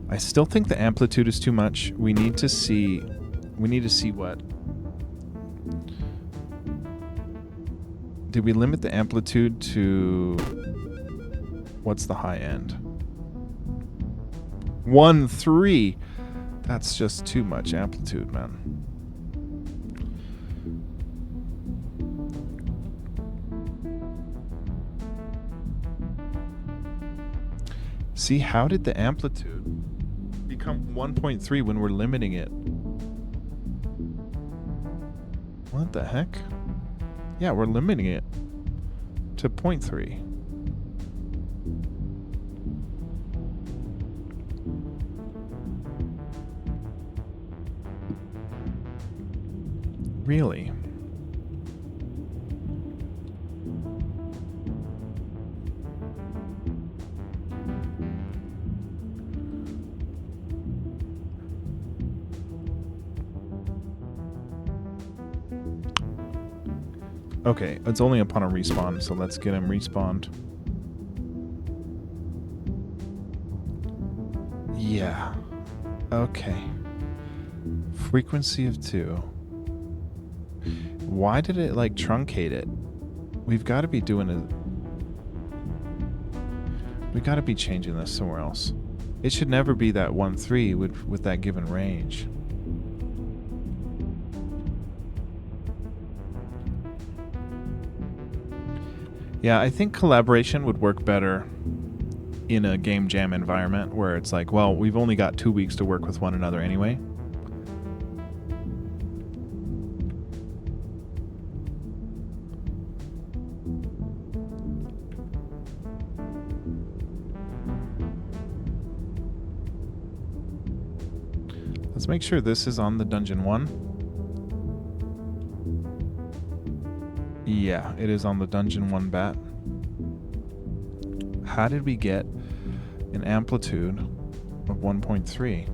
A: I still think the amplitude is too much. We need to see what. Did we limit the amplitude to what's the high end? 1.3. That's just too much amplitude, man. See, how did the amplitude become 1.3 when we're limiting it? What the heck? Yeah, we're limiting it to 0.3. Really? Okay, it's only upon a respawn, so let's get him respawned. Yeah. Okay. Frequency of 2. Why did it like truncate it? We've got to be doing it. We got to be changing this somewhere else. It should never be that 1.3 with that given range. Yeah, I think collaboration would work better in a game jam environment where it's like, well, we've only got 2 weeks to work with one another anyway. Let's make sure this is on the dungeon 1. Yeah, it is on the dungeon 1 bat. How did we get an amplitude of 1.3?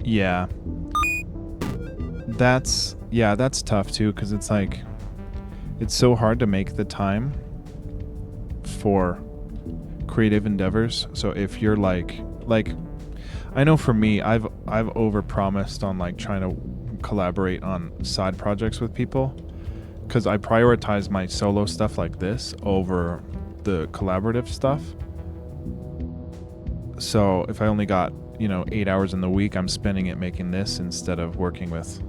A: Yeah. That's tough too, because it's like, it's so hard to make the time for creative endeavors. So if you're like I know for me, I've overpromised on like trying to collaborate on side projects with people, because I prioritize my solo stuff like this over the collaborative stuff. So if I only got 8 hours in the week, I'm spending it making this instead of working with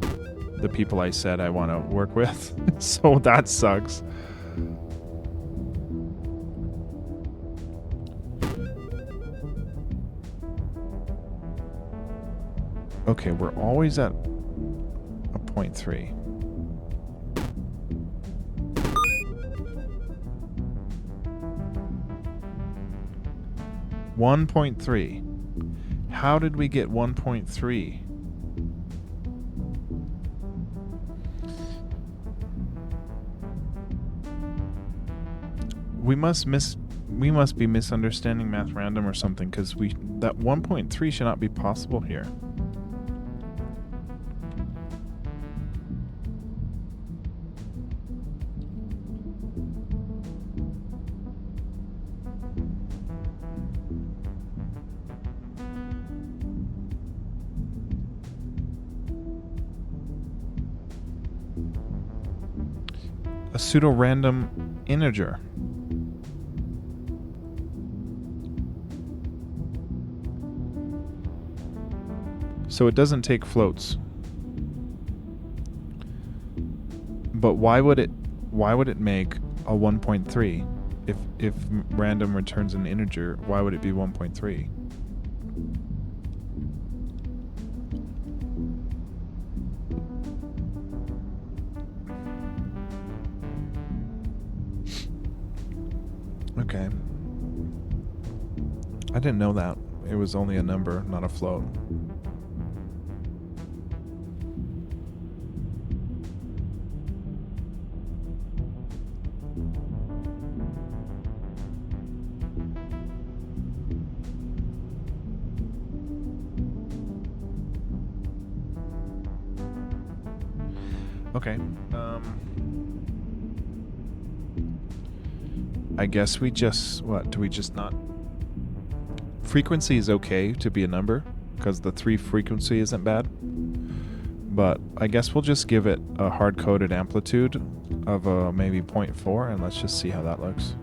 A: the people I said I want to work with. So that sucks. Okay, we're always at a 0.3. $1.3. How did we get 1.3? We must be misunderstanding Math Random or something, because that 1.3 should not be possible here. A pseudo-random integer. So it doesn't take floats. But why would it make a 1.3 if random returns an integer? Why would it be 1.3? Okay. I didn't know that. It was only a number, not a float. Okay. I guess we just, do we just not? Frequency is okay to be a number, because the 3 frequency isn't bad. But I guess we'll just give it a hard-coded amplitude of maybe 0.4, and let's just see how that looks.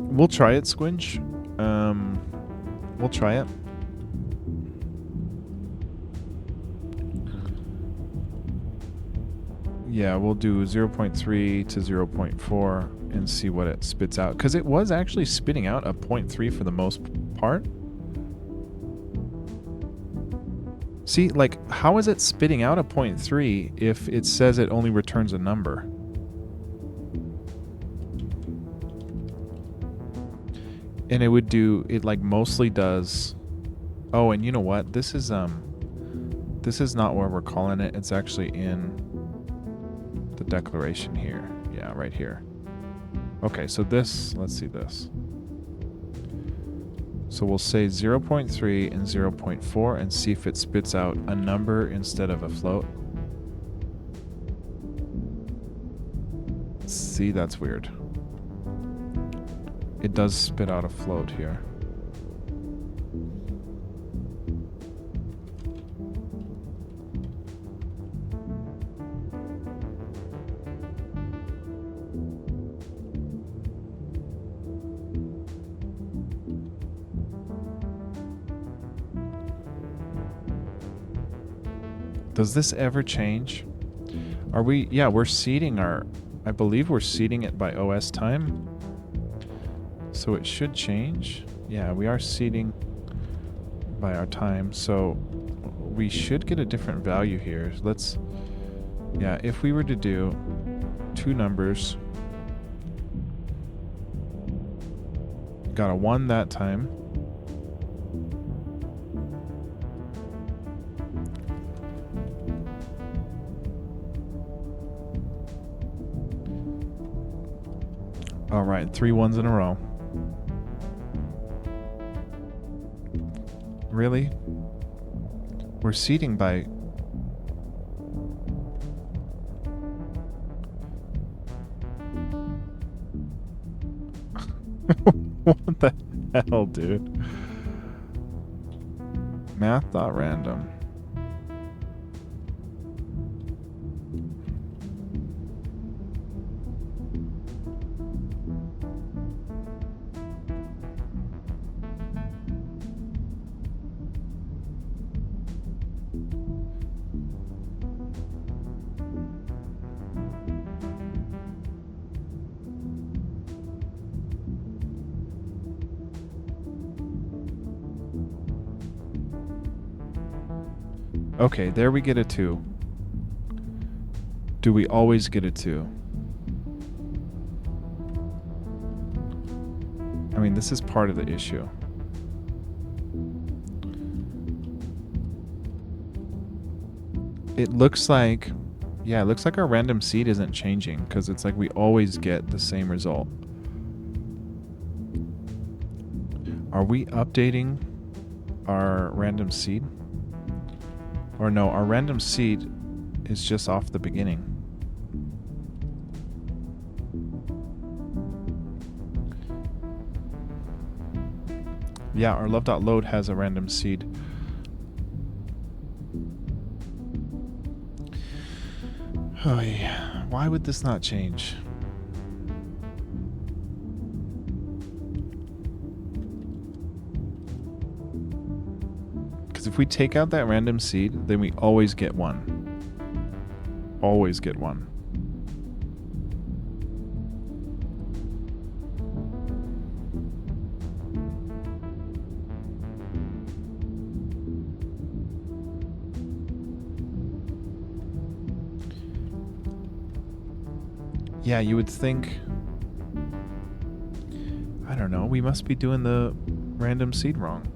A: We'll try it, Squinch. We'll try it. Yeah, we'll do 0.3 to 0.4 and see what it spits out. Because it was actually spitting out a 0.3 for the most part. See, like, how is it spitting out a 0.3 if it says it only returns a number? And it would do, it like mostly does. Oh, and you know what? This is not where we're calling it. It's actually in the declaration here. Yeah, right here. Okay, so this, let's see this. So we'll say 0.3 and 0.4 and see if it spits out a number instead of a float. See, that's weird. It does spit out a float here. Does this ever change? Are we, yeah, we're seeding I believe we're seeding it by OS time. So it should change. Yeah, we are seeding by our time. So we should get a different value here. Let's, yeah, if we were to do 2 numbers, got a 1 that time. All right, 3 ones in a row. Really? We're seeding by... What the hell, dude? Math.random. Okay, there we get a 2. Do we always get a 2? I mean, this is part of the issue. It looks like... Yeah, it looks like our random seed isn't changing, because it's like we always get the same result. Are we updating our random seed? Or no, our random seed is just off the beginning. Yeah, our love.load has a random seed. Oh yeah, why would this not change? Because if we take out that random seed, then we always get 1. Always get 1. Yeah, you would think... I don't know, we must be doing the random seed wrong.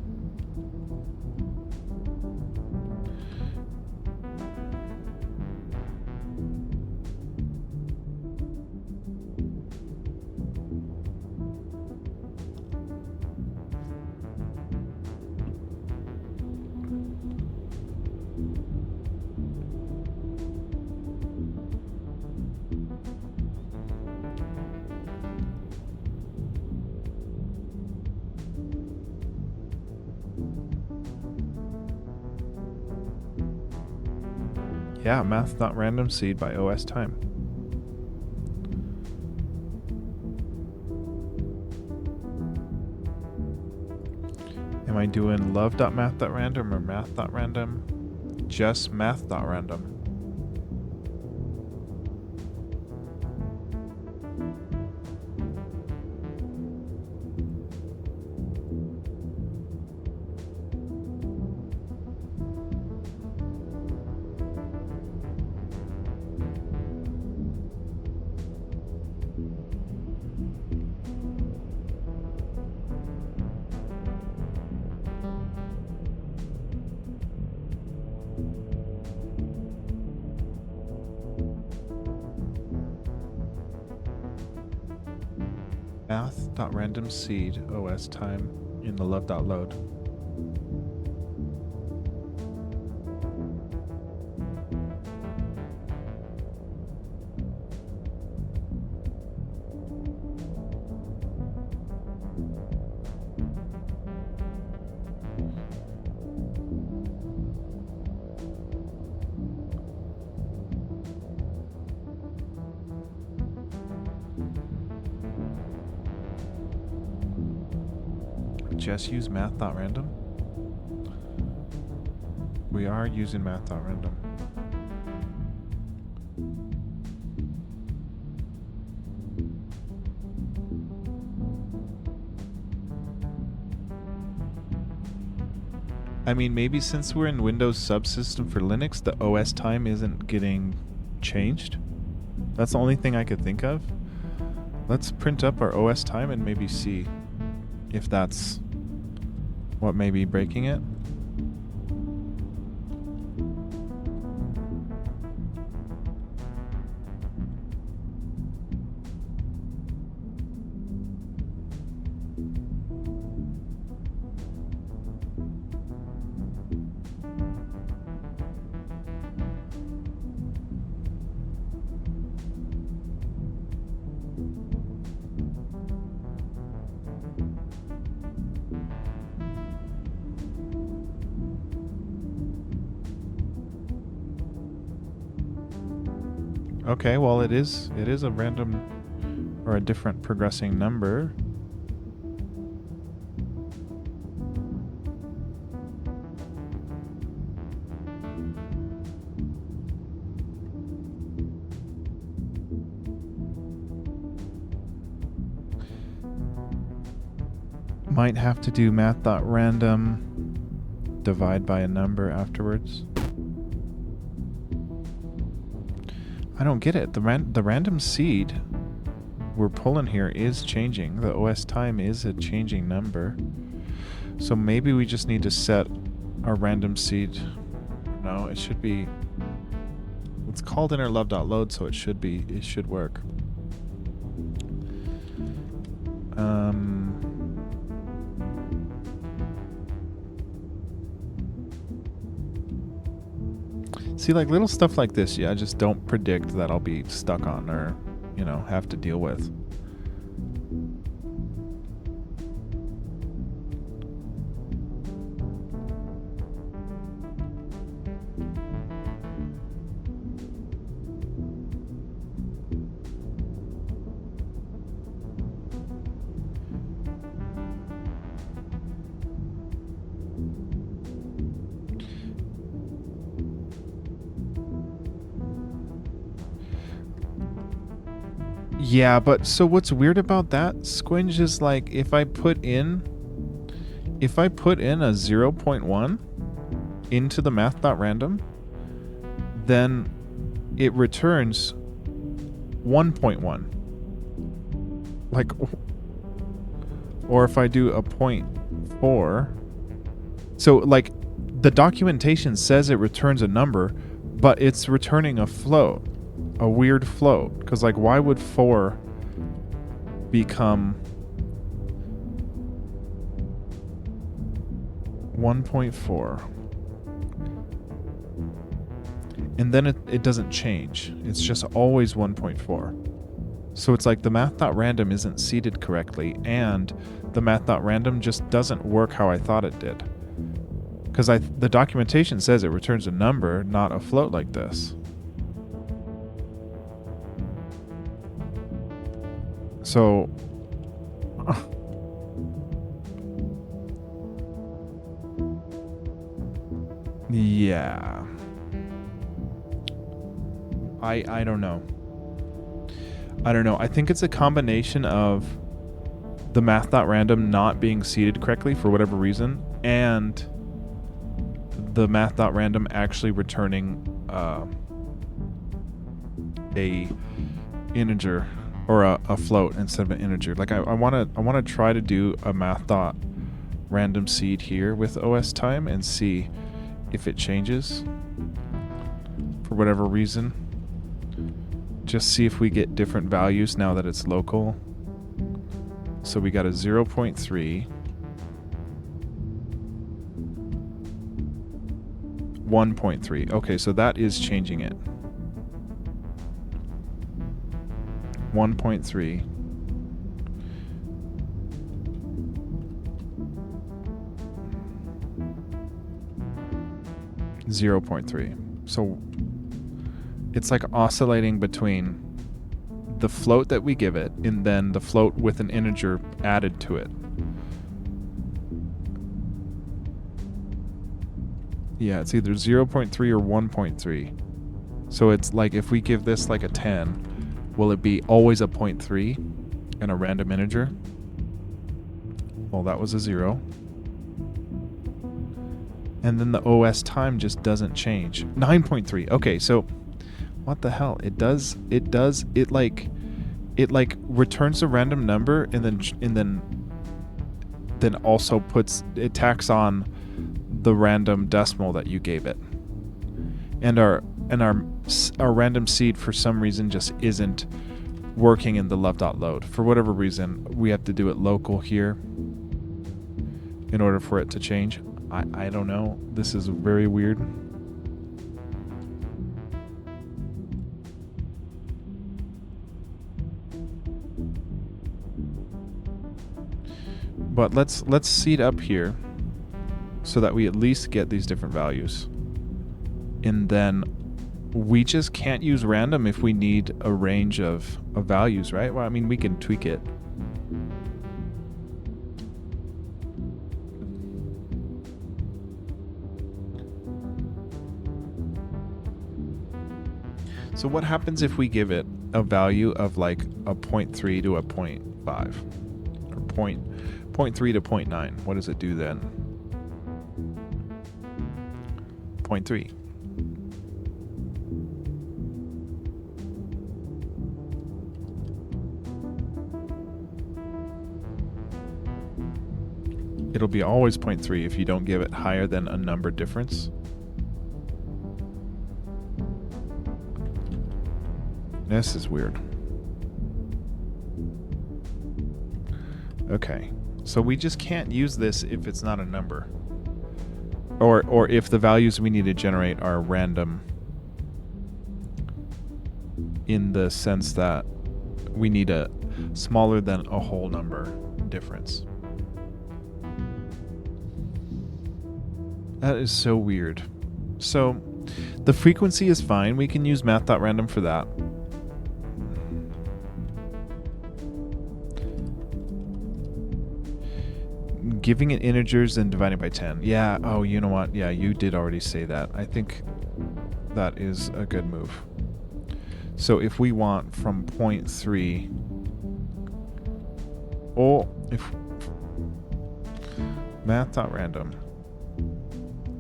A: Yeah, math.random seed by OS time. Am I doing love.math.random or math.random? Just math.random. Math.random seed OS time in the love.load. Just use math.random? We are using math.random. I mean, maybe since we're in Windows subsystem for Linux, the OS time isn't getting changed. That's the only thing I could think of. Let's print up our OS time and maybe see if that's what may be breaking it. Okay, well it is a random or a different progressing number. Might have to do math.random divide by a number afterwards. I don't get it. The random seed we're pulling here is changing. The OS time is a changing number. So maybe we just need to set our random seed. No, it should be. It's called inner love.load, so it should work. See, like little stuff like this, yeah, I just don't predict that I'll be stuck on or, you know, have to deal with. Yeah, but so what's weird about that, Squinge, is like if I put in a 0.1 into the math.random, then it returns 1.1. Like, or if I do a 0.4, so like the documentation says it returns a number, but it's returning a float. A weird float, because like why would 4 become 1.4 and then it doesn't change, it's just always 1.4. So it's like the math.random isn't seeded correctly, and the math.random just doesn't work how I thought it did, because the documentation says it returns a number, not a float like this. So, yeah, I don't know. I think it's a combination of the math.random not being seeded correctly for whatever reason, and the math.random actually returning a integer. Or a float instead of an integer. Like I want to try to do a math.random seed here with OS time and see if it changes for whatever reason. Just see if we get different values now that it's local. So we got a 0.3, 1.3. Okay, so that is changing it. 1.3. .3. So it's like oscillating between the float that we give it and then the float with an integer added to it. Yeah, it's either 0.3 or 1.3. So it's like if we give this like a 10, will it be always a 0.3 and a random integer? Well, that was a 0. And then the OS time just doesn't change. 9.3. Okay, so what the hell? It returns a random number and then also tacks on the random decimal that you gave it. And our random seed for some reason just isn't working in the love.load. For whatever reason, we have to do it local here in order for it to change. I don't know. This is very weird. But let's seed up here so that we at least get these different values. And then we just can't use random if we need a range of values, right? Well, I mean, we can tweak it. So what happens if we give it a value of like a 0.3 to a 0.5 or 0.3 to 0.9? What does it do then? 0.3. It'll be always 0.3 if you don't give it higher than a number difference. This is weird. Okay, so we just can't use this if it's not a number. Or if the values we need to generate are random in the sense that we need a smaller than a whole number difference. That is so weird. So the frequency is fine. We can use math.random for that. Giving it integers and dividing by 10. Yeah, oh, you know what? Yeah, you did already say that. I think that is a good move. So if we want from 0.3, or if math.random,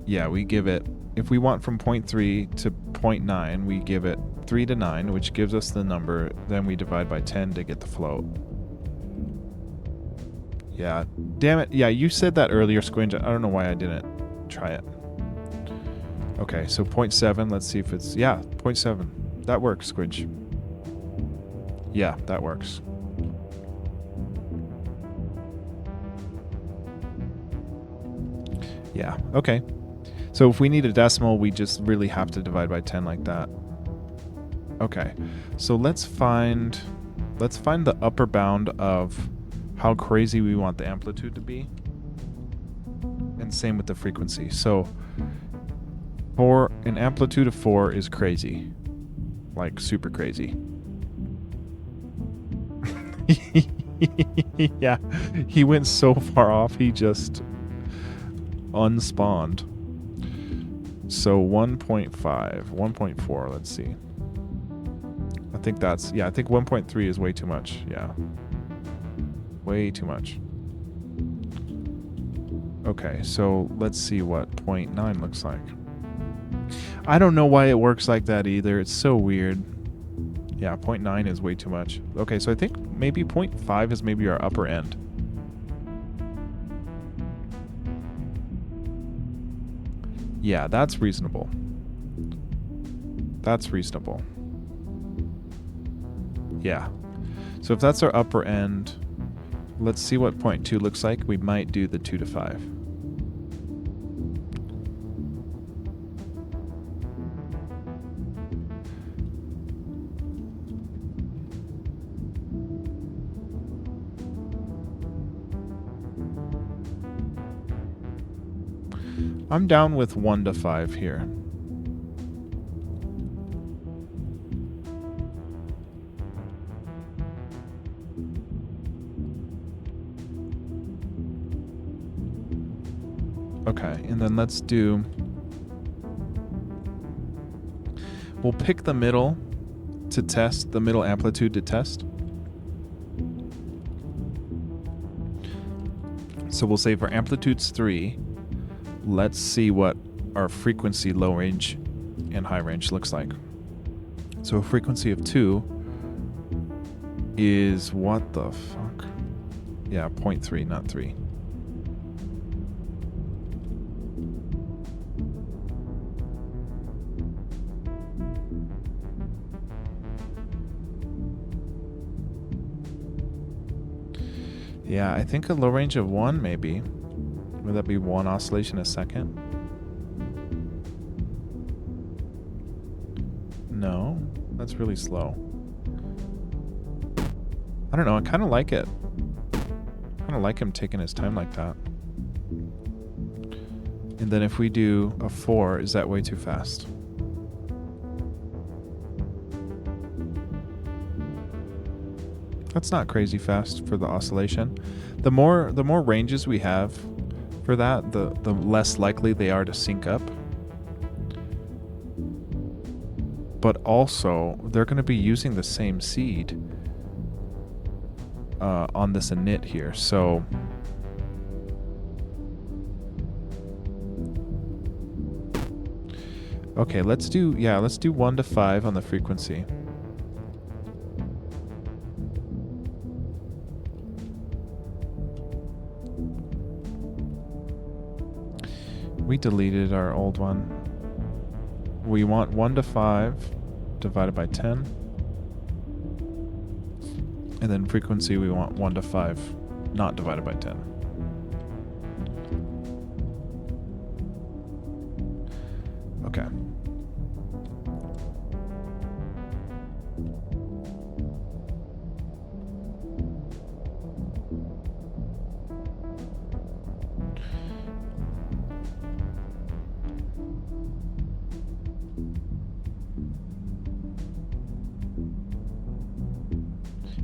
A: yeah, we give it, if we want from 0.3 to 0.9, we give it 3 to 9, which gives us the number, then we divide by 10 to get the float. Yeah, damn it. Yeah, you said that earlier, Squinch. I don't know why I didn't try it. Okay, so 0.7. Let's see if it's... Yeah, 0.7. That works, Squinch. Yeah, that works. Yeah, okay. So if we need a decimal, we just really have to divide by 10 like that. Okay, so let's find the upper bound of how crazy we want the amplitude to be. And same with the frequency. So for an amplitude of 4 is crazy. Like super crazy. Yeah, he went so far off, he just unspawned. So 1.5, 1.4, let's see. I think that's, yeah, I think 1.3 is way too much. Yeah. Way too much. Okay, so let's see what 0.9 looks like. I don't know why it works like that either. It's so weird. Yeah, 0.9 is way too much. Okay, so I think maybe 0.5 is maybe our upper end. Yeah, that's reasonable. That's reasonable. Yeah. So if that's our upper end, let's see what 0.2 looks like. We might do the 2 to 5. I'm down with 1 to 5 here. Okay, and then let's do... We'll pick the middle to test, the middle amplitude to test. So we'll say for amplitudes 3, let's see what our frequency low range and high range looks like. So a frequency of 2 is what the fuck? Yeah, 0.3, not 3. Yeah, I think a low range of 1 maybe. Would that be 1 oscillation a second? No, that's really slow. I don't know, I kind of like it. I kind of like him taking his time like that. And then if we do a 4, is that way too fast? That's not crazy fast for the oscillation. The more ranges we have for that, the less likely they are to sync up. But also, they're going to be using the same seed on this init here. So okay, let's do 1 to 5 on the frequency. We deleted our old one. We want 1 to 5 divided by 10. And then frequency, we want 1 to 5 not divided by 10. Okay.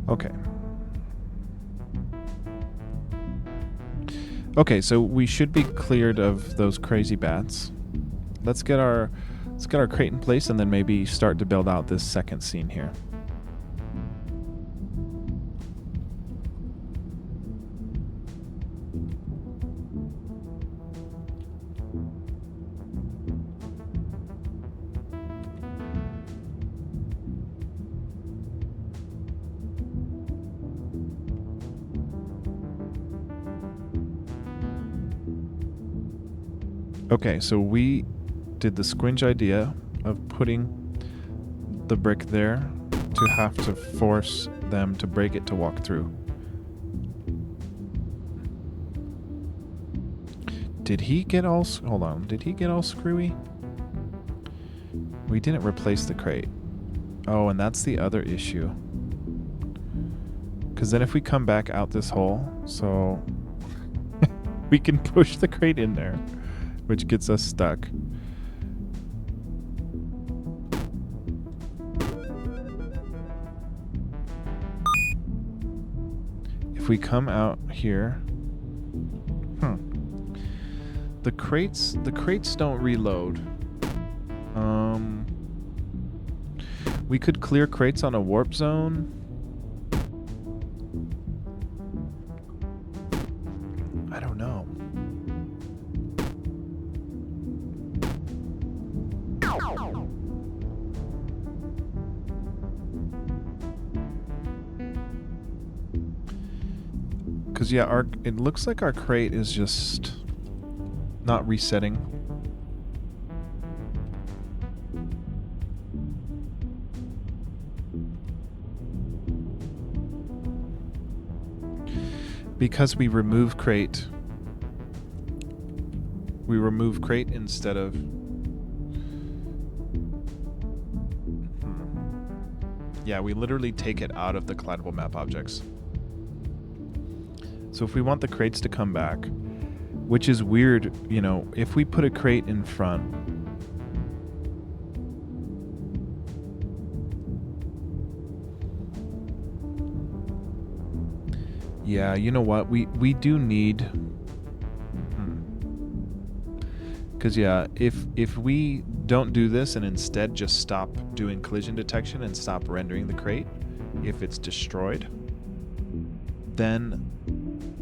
A: Okay. Okay, so we should be cleared of those crazy bats. Let's get our crate in place and then maybe start to build out this second scene here. Okay, so we did the squinge idea of putting the brick there to have to force them to break it to walk through. Did he get all... Hold on. Did he get all screwy? We didn't replace the crate. Oh, and that's the other issue. Because then if we come back out this hole, so we can push the crate in there, which gets us stuck. If we come out here, the crates don't reload. We could clear crates on a warp zone. I don't know. Because yeah, it looks like our crate is just not resetting. Because we remove crate instead of... Yeah, we literally take it out of the collidable map objects. So if we want the crates to come back, which is weird, you know, if we put a crate in front, yeah, you know what, we do need, because yeah, if we don't do this and instead just stop doing collision detection and stop rendering the crate, if it's destroyed, then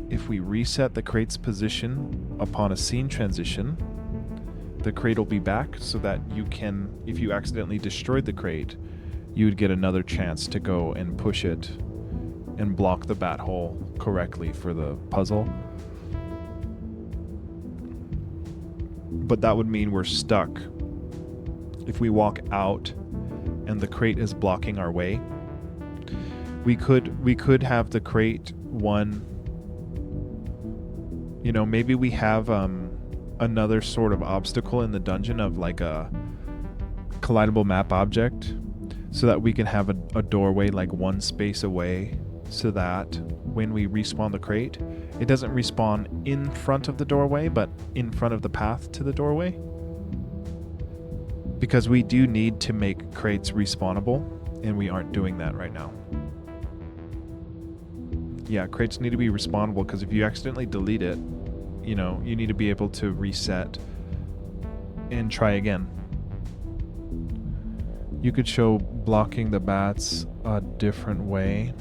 A: if we reset the crate's position upon a scene transition, the crate will be back so that you can, if you accidentally destroyed the crate, you would get another chance to go and push it and block the bat hole correctly for the puzzle. But that would mean we're stuck if we walk out and the crate is blocking our way. We could have the crate one. You know, maybe we have another sort of obstacle in the dungeon of like a collidable map object so that we can have a doorway like one space away so that when we respawn the crate, it doesn't respawn in front of the doorway, but in front of the path to the doorway. Because we do need to make crates respawnable, and we aren't doing that right now. Yeah, crates need to be respawnable, because if you accidentally delete it, you know, you need to be able to reset and try again. You could show blocking the bats a different way.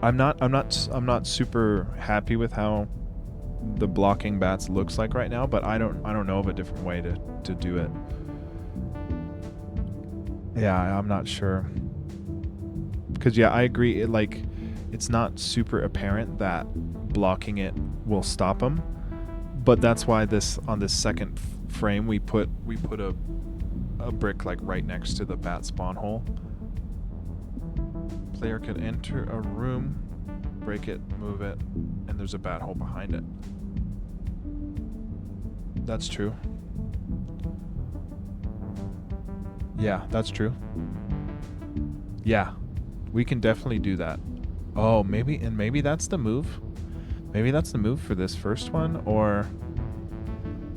A: I'm not super happy with how the blocking bats looks like right now, but I don't know of a different way to do it. Yeah, I'm not sure. Because yeah, I agree. It's not super apparent that blocking it will stop them, but that's why on this second frame we put a brick like right next to the bat spawn hole. Player could enter a room, break it, move it, and there's a bat hole behind it. That's true. Yeah, that's true. Yeah, we can definitely do that. Oh, maybe that's the move. Maybe that's the move for this first one, or...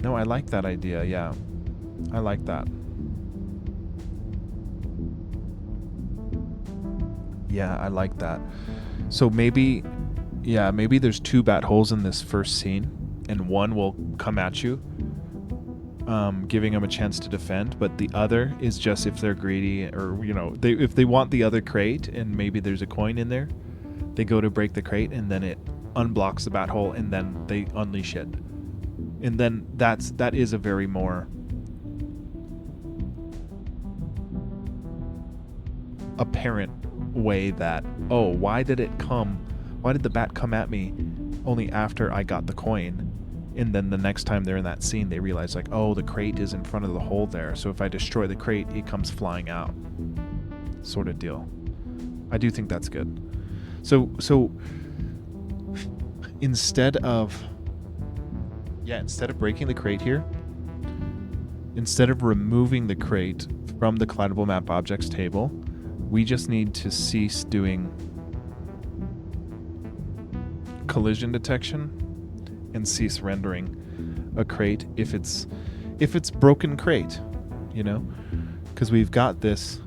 A: No, I like that idea, yeah. I like that. Yeah, I like that. So maybe there's 2 bat holes in this first scene, and one will come at you, giving them a chance to defend, but the other is just if they're greedy, or, you know, if they want the other crate and maybe there's a coin in there, they go to break the crate and then it unblocks the bat hole and then they unleash it. And then that is a very more apparent way that, oh, why did the bat come at me only after I got the coin? And then the next time they're in that scene, they realize, like, oh, the crate is in front of the hole there, so if I destroy the crate, it comes flying out, sort of deal. I do think that's good. So instead of breaking the crate here, instead of removing the crate from the collidable map objects table, we just need to cease doing collision detection and cease rendering a crate if it's broken crate, you know, because we've got this.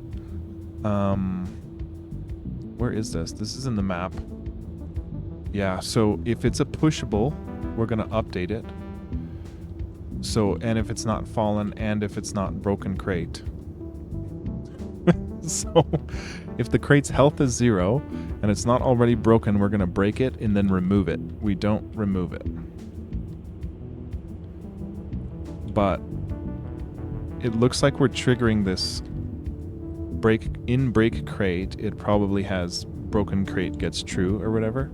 A: Where is this? This is in the map. Yeah, so if it's a pushable, we're gonna update it. So, and if it's not fallen, and if it's not broken crate. So, if the crate's health is 0 and it's not already broken, we're gonna break it and then remove it. We don't remove it. But it looks like we're triggering this break crate. It probably has broken crate gets true or whatever.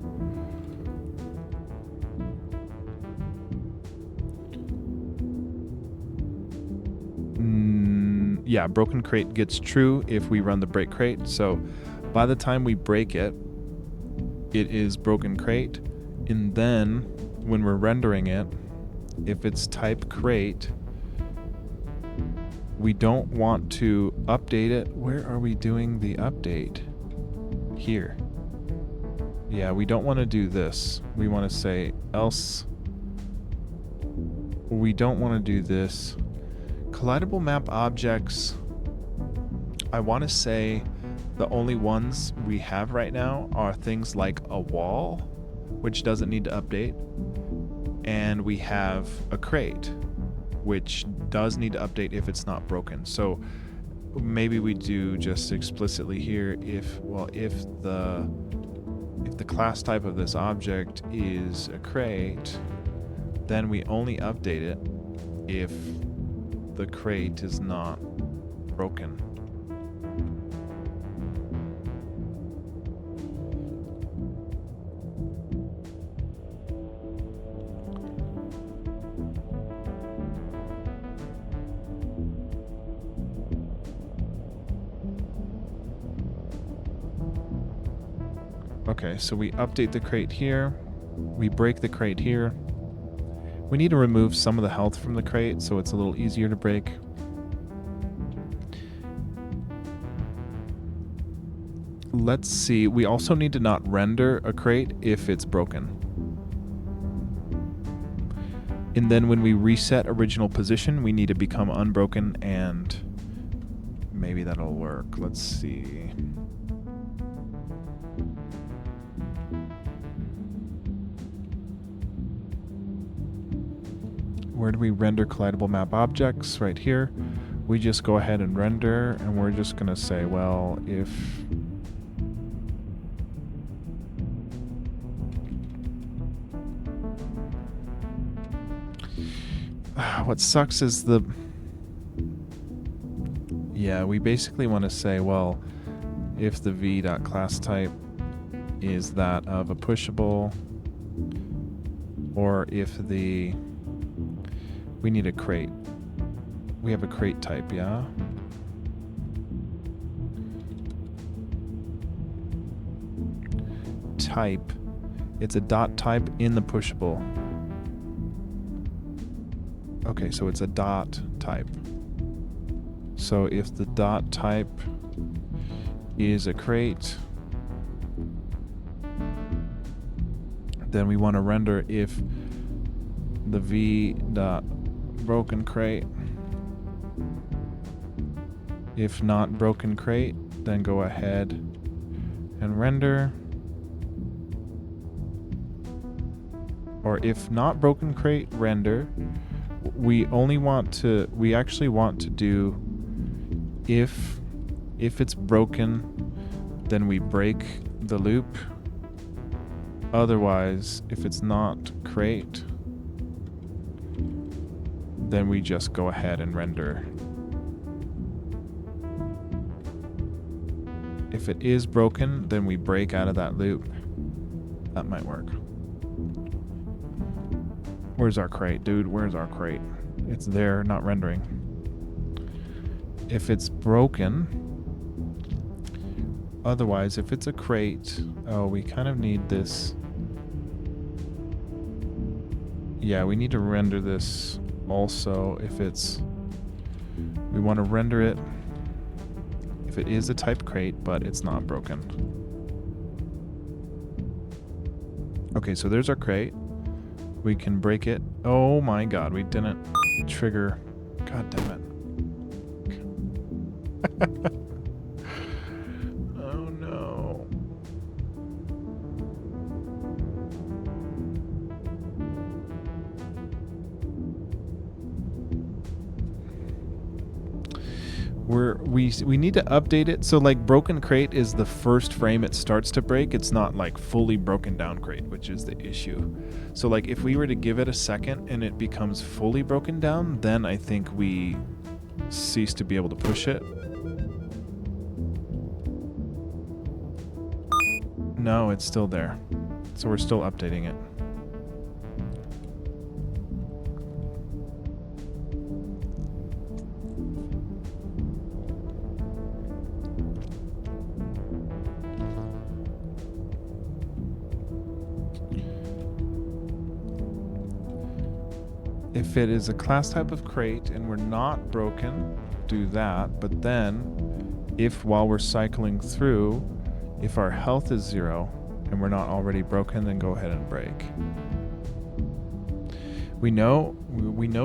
A: Yeah, broken crate gets true if we run the break crate. So by the time we break it, it is broken crate. And then when we're rendering it, if it's type crate, we don't want to update it. Where are we doing the update? Here. Yeah, we don't want to do this. We want to say else. We don't want to do this. Collidable map objects, I want to say the only ones we have right now are things like a wall, which doesn't need to update, and we have a crate, which does need to update if it's not broken. So maybe we do just explicitly here if the class type of this object is a crate, then we only update it if the crate is not broken. Okay, so we update the crate here, we break the crate here. We need to remove some of the health from the crate so it's a little easier to break. Let's see, we also need to not render a crate if it's broken. And then when we reset original position, we need to become unbroken, and maybe that'll work. Let's see. Where do we render collidable map objects? Right here. We just go ahead and render, and we're just going to say, well, if what sucks is we basically want to say, well, if the v.class type is that of a pushable, or if we need a crate. We have a crate type, yeah? Type. It's a dot type in the pushable. Okay, so it's a dot type. So if the dot type is a crate, then we want to render if the v dot broken crate. If not broken crate, then go ahead and render. Or if not broken crate, render. We actually want to do if it's broken, then we break the loop. Otherwise, if it's not crate, then we just go ahead and render. If it is broken, then we break out of that loop. That might work. Where's our crate, dude? Where's our crate? It's there, not rendering. If it's broken, otherwise, if it's a crate, we kind of need this. Yeah, we need to render this also. We want to render it if it is a type crate, but it's not broken. Okay, so there's our crate. We can break it. Oh my god, we didn't trigger. God damn it. Oh no. We need to update it. So like broken crate is the first frame it starts to break. It's not like fully broken down crate, which is the issue. So like if we were to give it a second and it becomes fully broken down, then I think we cease to be able to push it. No, it's still there. So we're still updating it. If it is a class type of crate and we're not broken, do that. But then, if while we're cycling through, if our health is 0 and we're not already broken, then go ahead and break. We know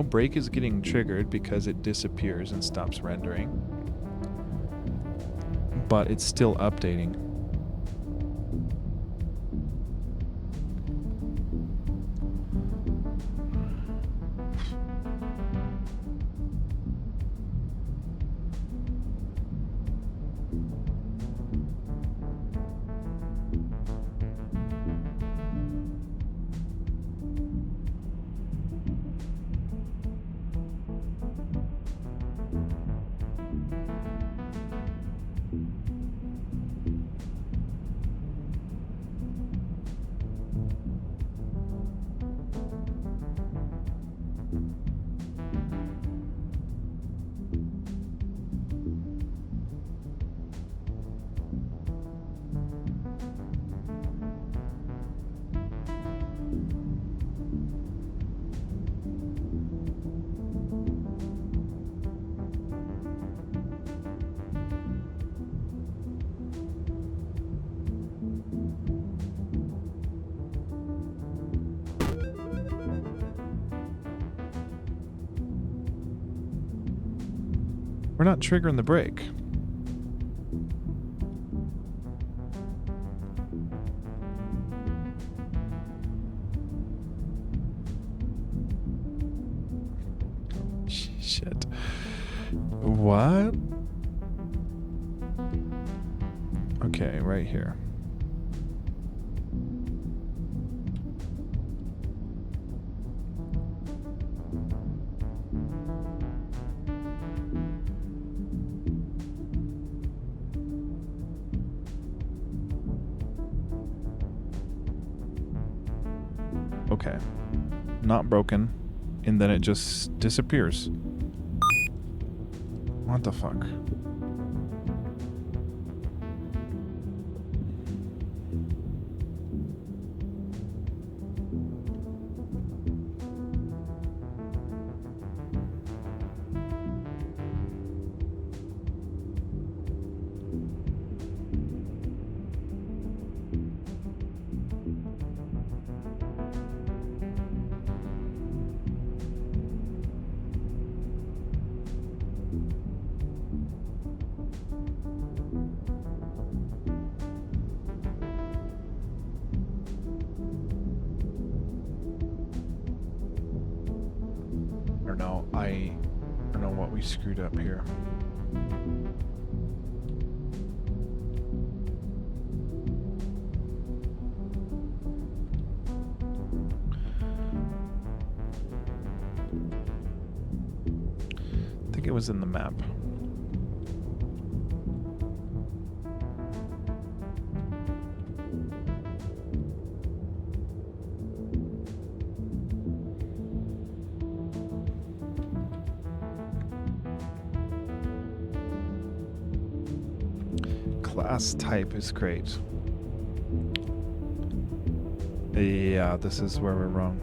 A: break is getting triggered because it disappears and stops rendering, but it's still updating. We're not triggering the break. Shit. What? Okay, right here. Okay. Not broken. And then it just disappears. What the fuck? I don't know what we screwed up here. I think it was in the map. Class type is great. Yeah, this is where we're wrong.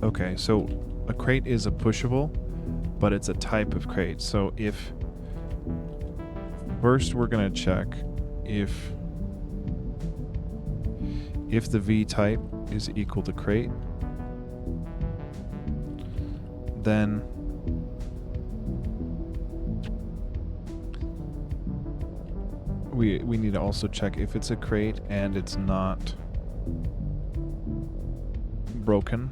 A: Okay, so a crate is a pushable, but it's a type of crate. So if first we're gonna check if the V type is equal to crate, then we need to also check if it's a crate and it's not broken,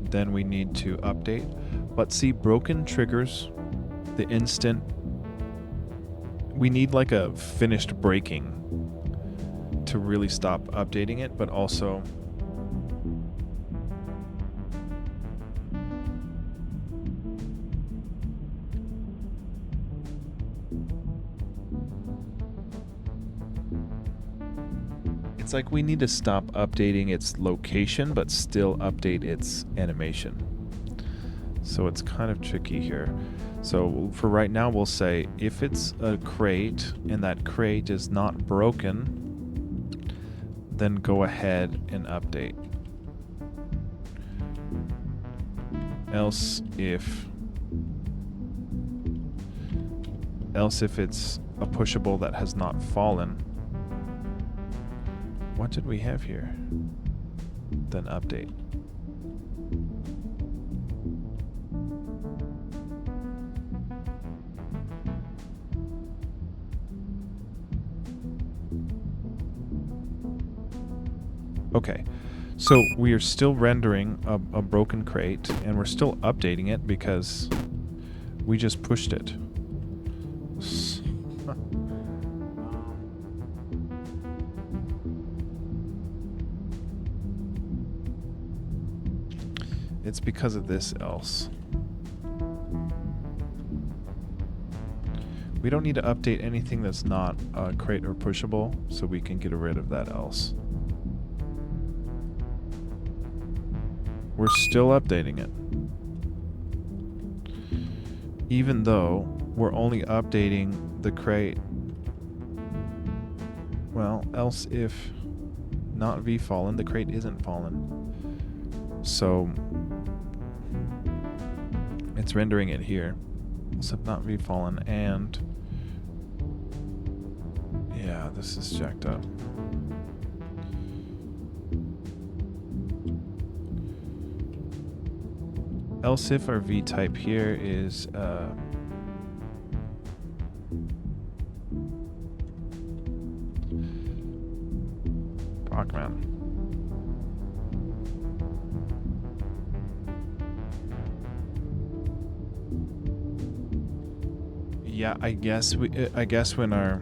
A: then we need to update. But see, broken triggers the instant we need like a finished breaking to really stop updating it, but also it's like we need to stop updating its location but still update its animation. So it's kind of tricky here. So for right now we'll say if it's a crate and that crate is not broken, then go ahead and update. Else if it's a pushable that has not fallen, what did we have here? Then update. Okay, so we are still rendering a broken crate, and we're still updating it because we just pushed it. It's because of this else. We don't need to update anything that's not a crate or pushable, so we can get rid of that else. We're still updating it. Even though we're only updating the crate. Well, else if not V fallen, the crate isn't fallen. So it's rendering it here. Else if not V fallen, and this is jacked up. Else if our V type here is Brockman. Yeah, I guess when our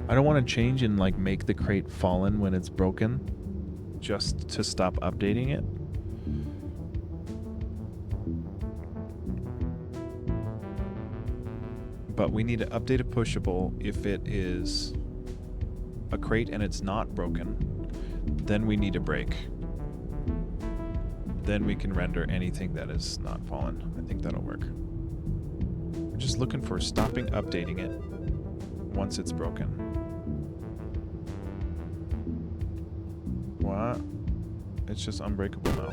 A: I don't want to change and like make the crate fallen when it's broken just to stop updating it. But we need to update a pushable if it is a crate and it's not broken. Then we need a break. Then we can render anything that is not fallen. I think that'll work. We're just looking for stopping updating it once it's broken. What? It's just unbreakable now.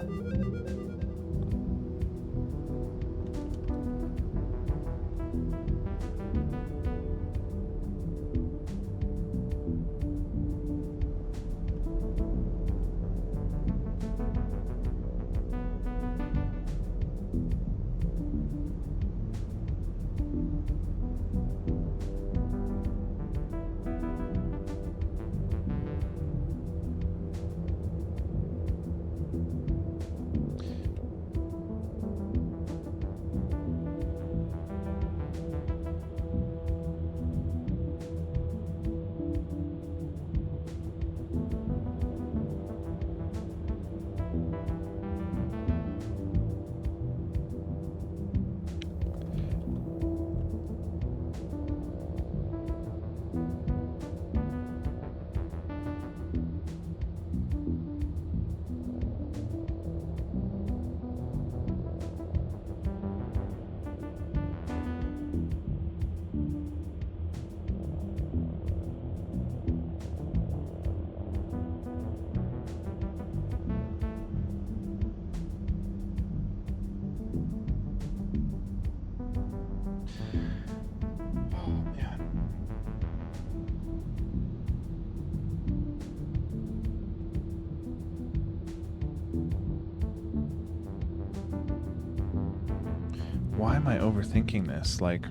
A: Why am I overthinking this? Like,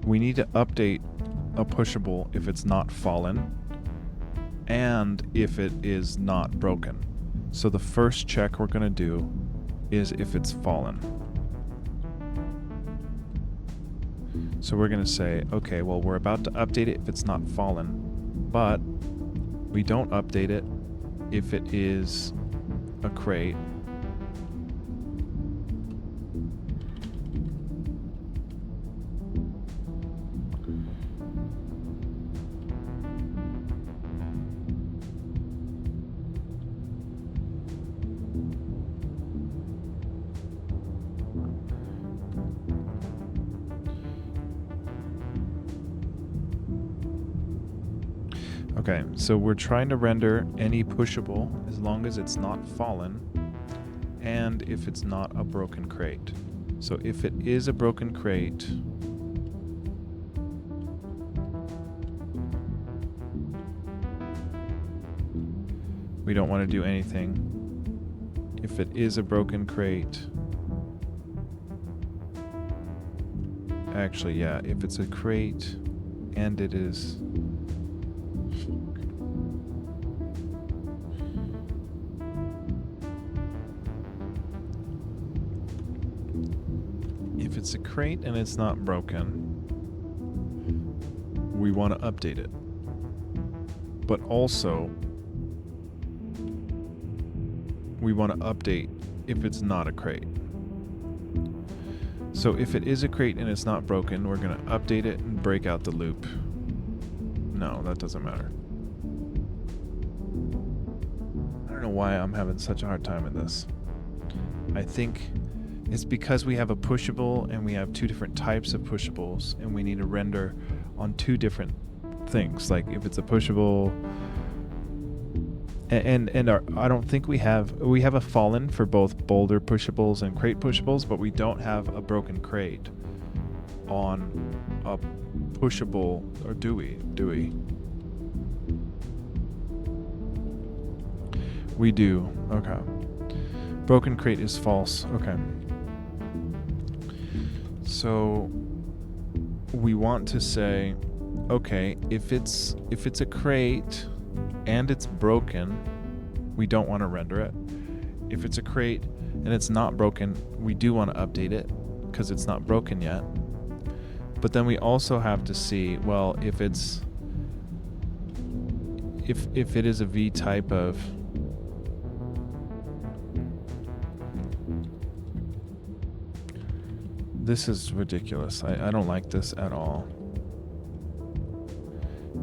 A: we need to update a pushable if it's not fallen and if it is not broken. So the first check we're going to do is if it's fallen. So we're going to say, okay, well, we're about to update it if it's not fallen, but we don't update it if it is a crate. Okay, so we're trying to render any pushable as long as it's not fallen and if it's not a broken crate. So if it is a broken crate, we don't want to do anything. If it is a broken crate, actually, yeah, if it's a crate and it is if it's a crate and it's not broken, we want to update it. But also, we want to update if it's not a crate. So if it is a crate and it's not broken, we're going to update it and break out the loop. No, that doesn't matter. I don't know why I'm having such a hard time with this. I think it's because we have a pushable and we have two different types of pushables and we need to render on two different things. Like if it's a pushable and I don't think we have a fallen for both boulder pushables and crate pushables, but we don't have a broken crate. on a pushable, or do we? We do. Okay. Broken crate is false. Okay. So we want to say, okay, if it's a crate and it's broken, we don't want to render it. If it's a crate and it's not broken, we do want to update it because it's not broken yet. But then we also have to see, well, if it is a V type of this is ridiculous. I don't like this at all.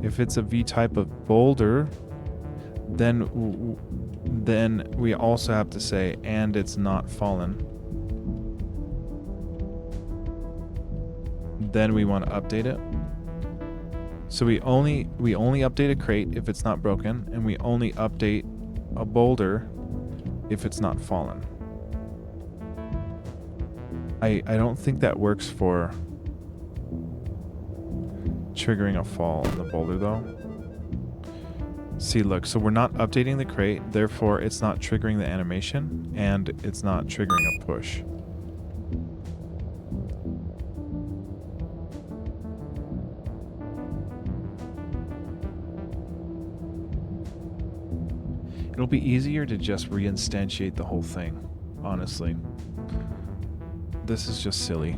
A: If it's a V type of boulder, then we also have to say, and it's not fallen. Then we want to update it. So we only update a crate if it's not broken, and we only update a boulder if it's not fallen. I don't think that works for triggering a fall on the boulder though. See, look, so we're not updating the crate, therefore it's not triggering the animation, and it's not triggering a push. It'll be easier to just reinstantiate the whole thing, honestly. This is just silly.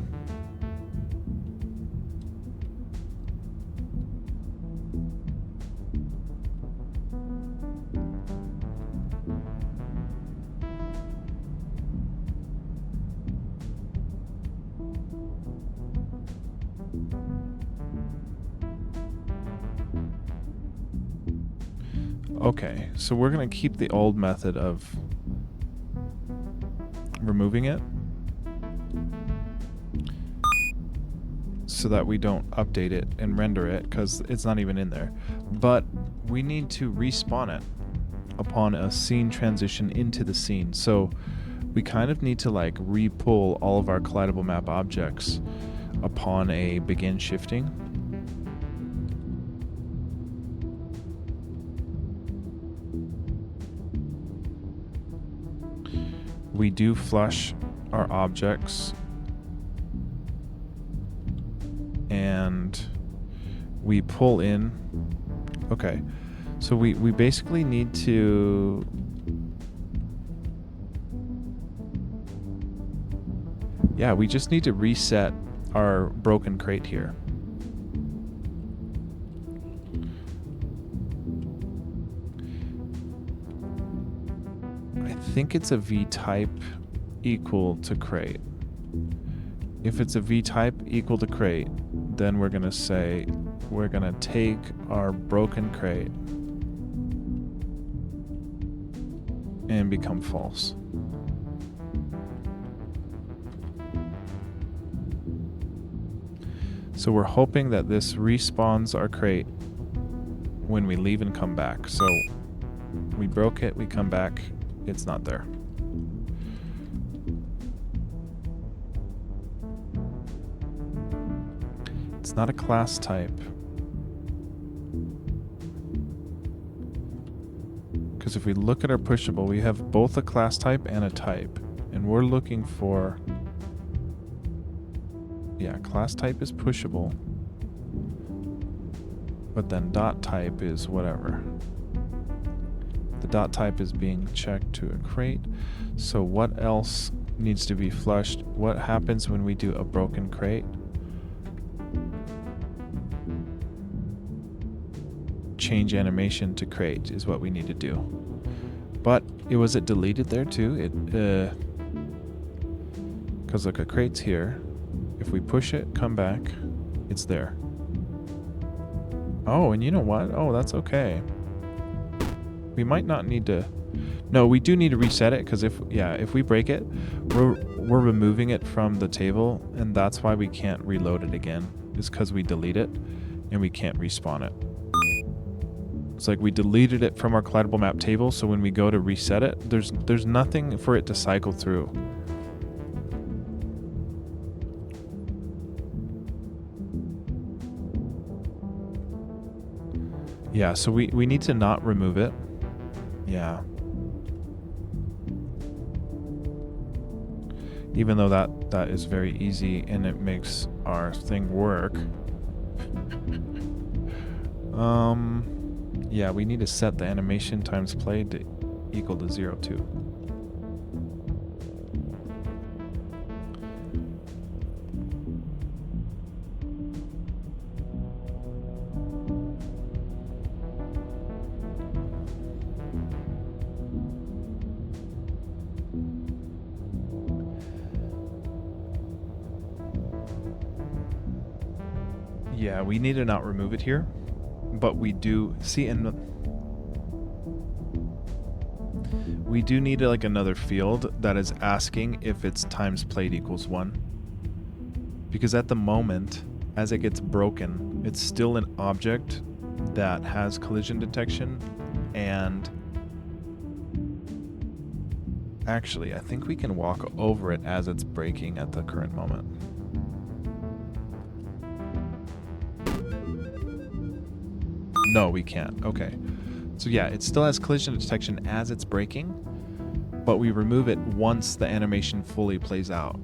A: Okay, so we're going to keep the old method of removing it so that we don't update it and render it because it's not even in there. But we need to respawn it upon a scene transition into the scene. So we kind of need to like re-pull all of our collidable map objects upon a begin shifting. We do flush our objects and we pull in. Okay, so we basically need to we just need to reset our broken crate here. I think it's a V type equal to crate. If it's a V type equal to crate, then we're going to say we're going to take our broken crate and become false. So we're hoping that this respawns our crate when we leave and come back. So we broke it, we come back, it's not there. It's not a class type. Because if we look at our pushable, we have both a class type and a type. And we're looking for... yeah, class type is pushable. But then dot type is whatever. The dot type is being checked to a crate. So what else needs to be flushed? What happens when we do a broken crate? Change animation to crate is what we need to do. But was it deleted there too? Because look, a crate's here. If we push it, come back, it's there. Oh, and you know what? Oh, that's okay. We might not need to... no, we do need to reset it, because if we break it, we're removing it from the table, and that's why we can't reload it again. It's because we delete it, and we can't respawn it. It's like we deleted it from our collidable map table, so when we go to reset it, there's nothing for it to cycle through. Yeah, so we need to not remove it. Yeah. Even though that is very easy and it makes our thing work. Yeah, we need to set the animation times play to equal to 0 too. Yeah, we need to not remove it here, but we do see we do need like another field that is asking if its times played equals 1. Because at the moment, as it gets broken, it's still an object that has collision detection, and actually, I think we can walk over it as it's breaking at the current moment. No, we can't. Okay. So yeah, it still has collision detection as it's breaking, but we remove it once the animation fully plays out.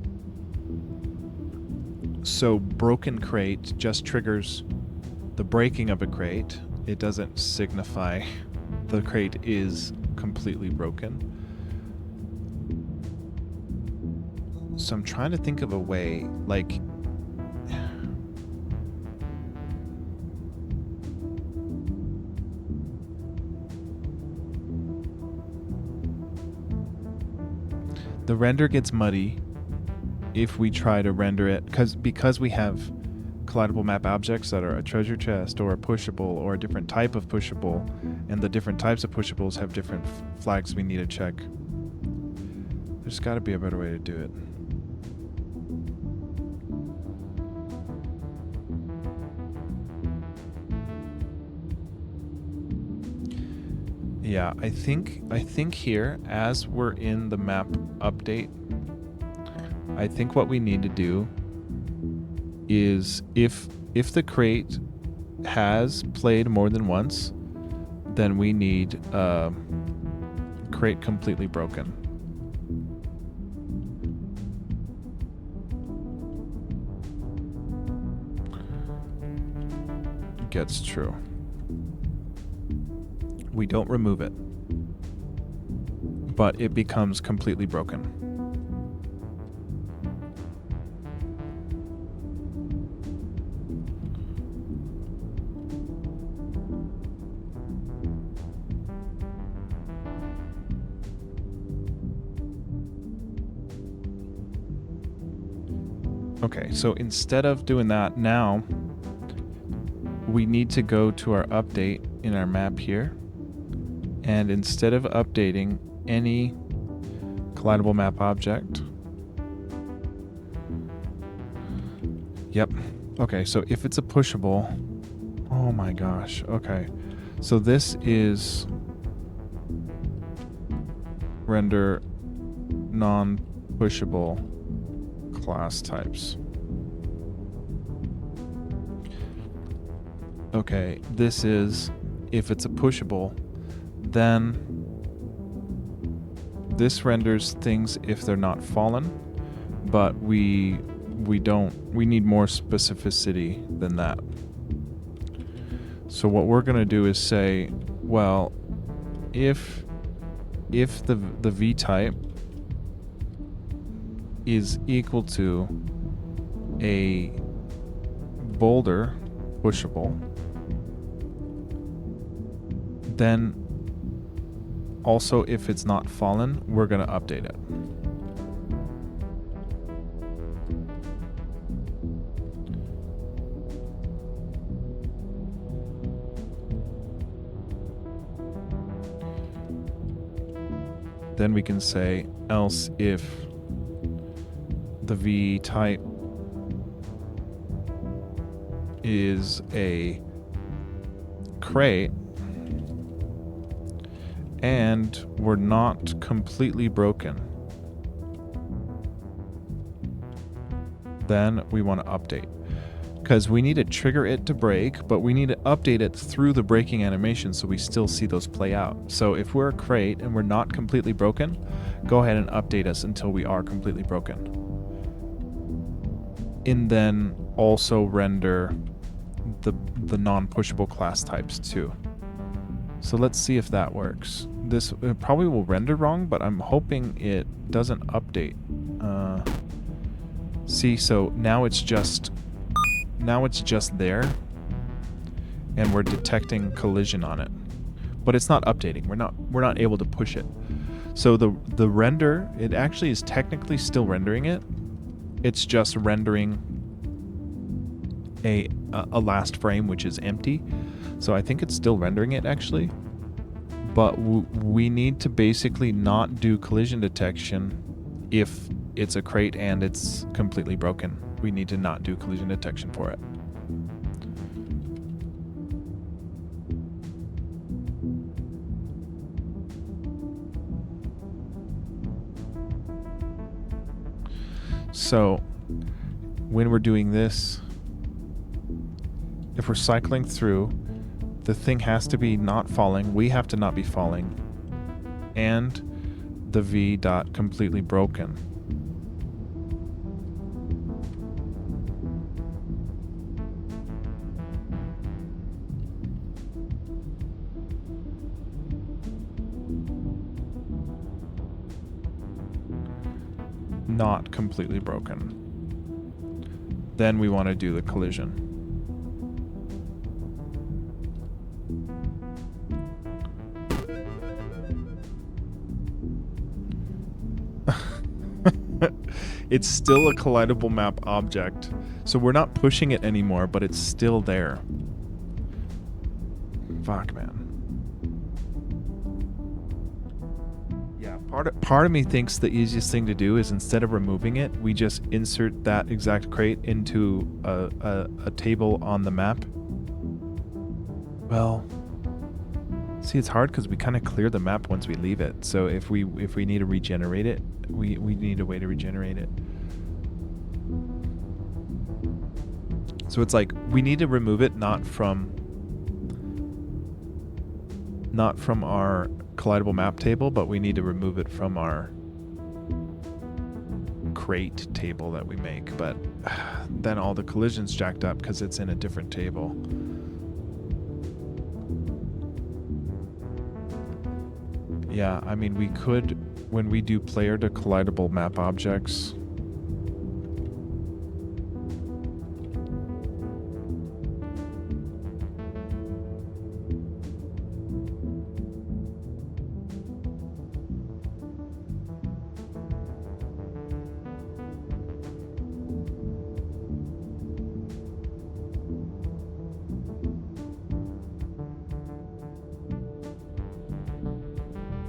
A: So broken crate just triggers the breaking of a crate. It doesn't signify the crate is completely broken. So I'm trying to think of a way, like, the render gets muddy if we try to render it, because we have collidable map objects that are a treasure chest or a pushable or a different type of pushable, and the different types of pushables have different flags we need to check. There's got to be a better way to do it. Yeah, I think here, as we're in the map update, I think what we need to do is if the crate has played more than once, then we need crate completely broken. Gets true. We don't remove it, but it becomes completely broken. Okay, so instead of doing that now, we need to go to our update in our map here. And instead of updating any collidable map object, yep. Okay, so if it's a pushable, oh my gosh. Okay, so this is render non-pushable class types. Okay, this is if it's a pushable, then this renders things if they're not fallen, but we need more specificity than that. So what we're gonna do is say, well, if the V type is equal to a boulder pushable, then also if it's not fallen, we're going to update it. Then we can say else if the V type is a crate and we're not completely broken, then we want to update. because we need to trigger it to break, but we need to update it through the breaking animation so we still see those play out. So if we're a crate and we're not completely broken, go ahead and update us until we are completely broken. And then also render the non-pushable class types too. So let's see if that works. This probably will render wrong, but I'm hoping it doesn't update. See, so now it's just there, and we're detecting collision on it, but it's not updating. We're not able to push it. So the render, it actually is technically still rendering it. It's just rendering a last frame which is empty. So I think it's still rendering it actually, but we need to basically not do collision detection if it's a crate and it's completely broken. We need to not do collision detection for it. So when we're doing this, if we're cycling through, the thing has to be not falling, we have to not be falling, and the V dot completely broken. Not completely broken. Then we want to do the collision. It's still a collidable map object, so we're not pushing it anymore, but it's still there. Fuck, man. Yeah, part of me thinks the easiest thing to do is, instead of removing it, we just insert that exact crate into a table on the map. Well, see, it's hard because we kind of clear the map once we leave it. So if we need to regenerate it, we need a way to regenerate it. So it's like we need to remove it not from our collidable map table, but we need to remove it from our crate table that we make. But then all the collisions jacked up because it's in a different table. Yeah, I mean, we could, when we do player to collidable map objects,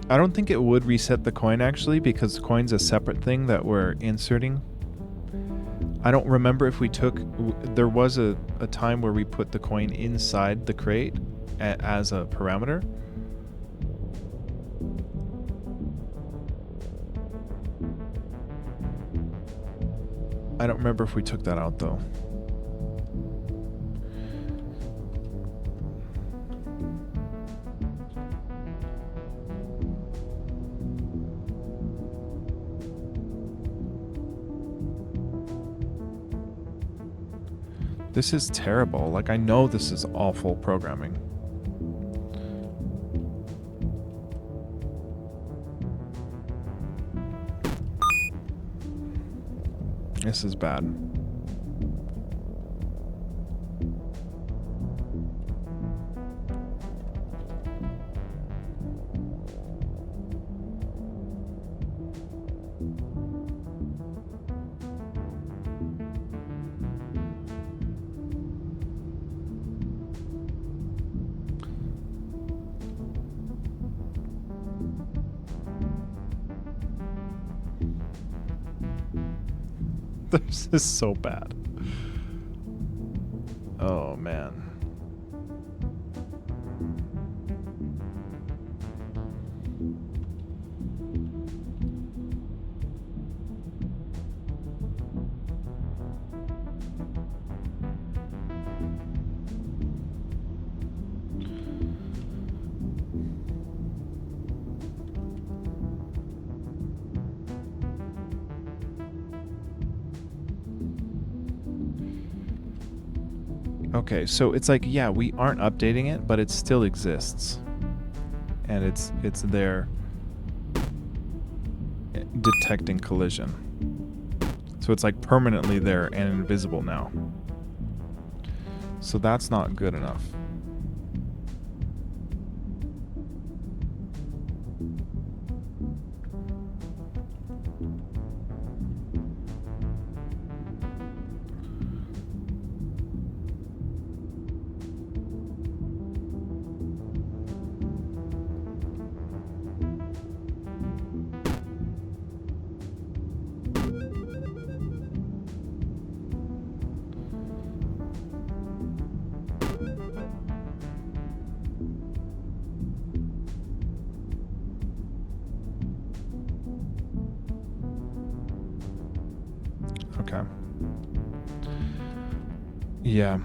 A: I don't think it would reset the coin actually, because the coin's a separate thing that we're inserting. I don't remember if we took, there was a time where we put the coin inside the crate as a parameter. I don't remember if we took that out though. This is terrible. Like, I know this is awful programming. This is bad. This is so bad. Oh, man. Okay, so it's like, yeah, we aren't updating it, but it still exists. And it's there detecting collision. So it's like permanently there and invisible now. So that's not good enough. Okay. Yeah.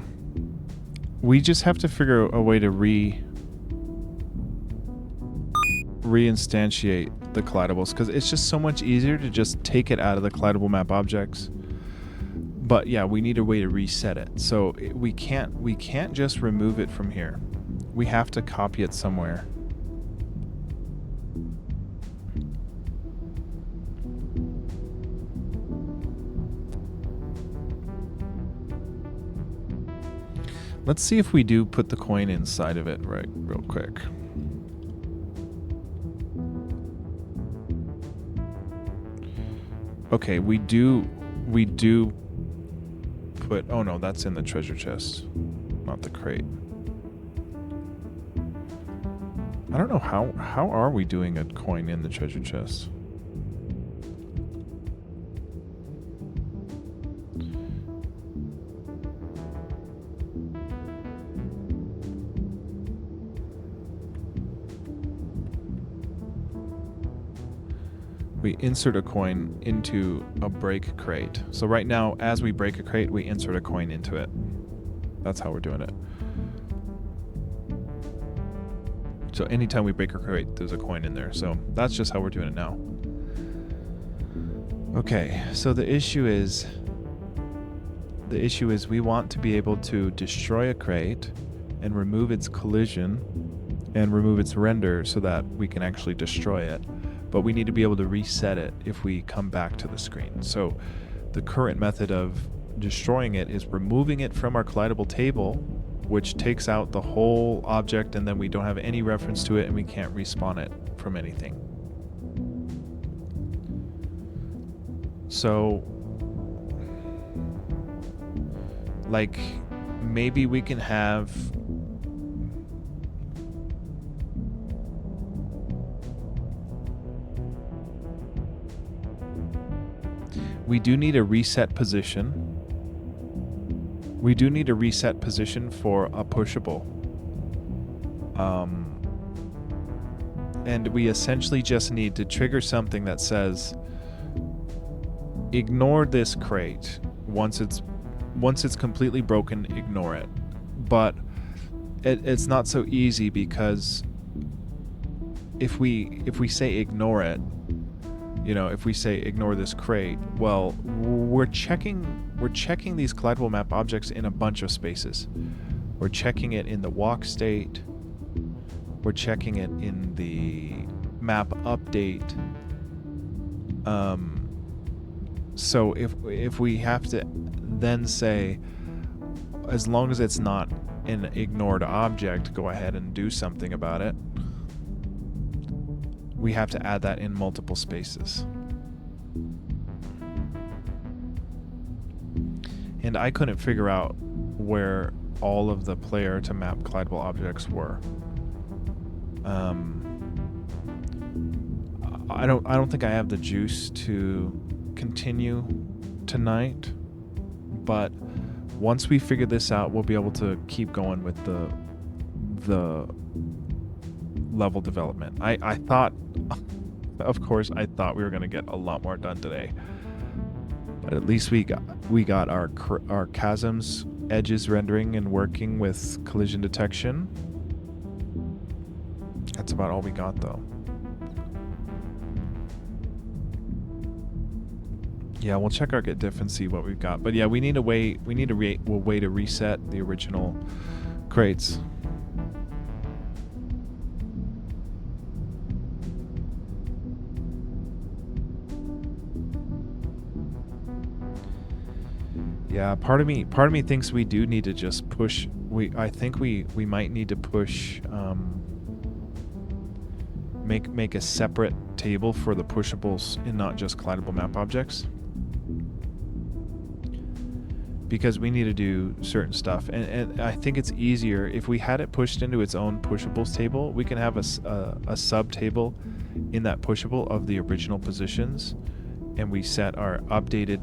A: We just have to figure a way to reinstantiate the collidables, because it's just so much easier to just take it out of the collidable map objects. But yeah, we need a way to reset it. So we can't just remove it from here. We have to copy it somewhere. Let's see if we do put the coin inside of it real quick. Okay, we do put, oh no, that's in the treasure chest, not the crate. I don't know how are we doing a coin in the treasure chest? We insert a coin into a break crate. So right now, as we break a crate, we insert a coin into it. That's how we're doing it. So anytime we break a crate, there's a coin in there. So that's just how we're doing it now. Okay, so the issue is we want to be able to destroy a crate and remove its collision and remove its render so that we can actually destroy it. But we need to be able to reset it if we come back to the screen. So the current method of destroying it is removing it from our collidable table, which takes out the whole object, and then we don't have any reference to it and we can't respawn it from anything. So, like, maybe we can have... We do need a reset position. We do need a reset position for a pushable. And we essentially just need to trigger something that says, ignore this crate. Once it's completely broken, ignore it. But it's not so easy, because if we say ignore it, if we say ignore this crate, well, we're checking these collidable map objects in a bunch of spaces. We're checking it in the walk state. We're checking it in the map update. So if we have to then say, as long as it's not an ignored object, go ahead and do something about it, we have to add that in multiple spaces. And I couldn't figure out where all of the player to map collidable objects were. I don't think I have the juice to continue tonight, but once we figure this out, we'll be able to keep going with the level development. I thought, of course, I thought we were going to get a lot more done today, but at least we got our chasms edges rendering and working with collision detection. That's about all we got, though. Yeah, we'll check our get diff and see what we've got. But yeah, we need a way. We need a way to reset the original crates. Yeah, part of me thinks we do need to just push. I think we might need to push. Make a separate table for the pushables and not just collidable map objects, because we need to do certain stuff, and I think it's easier if we had it pushed into its own pushables table. We can have a sub table in that pushable of the original positions, and we set our updated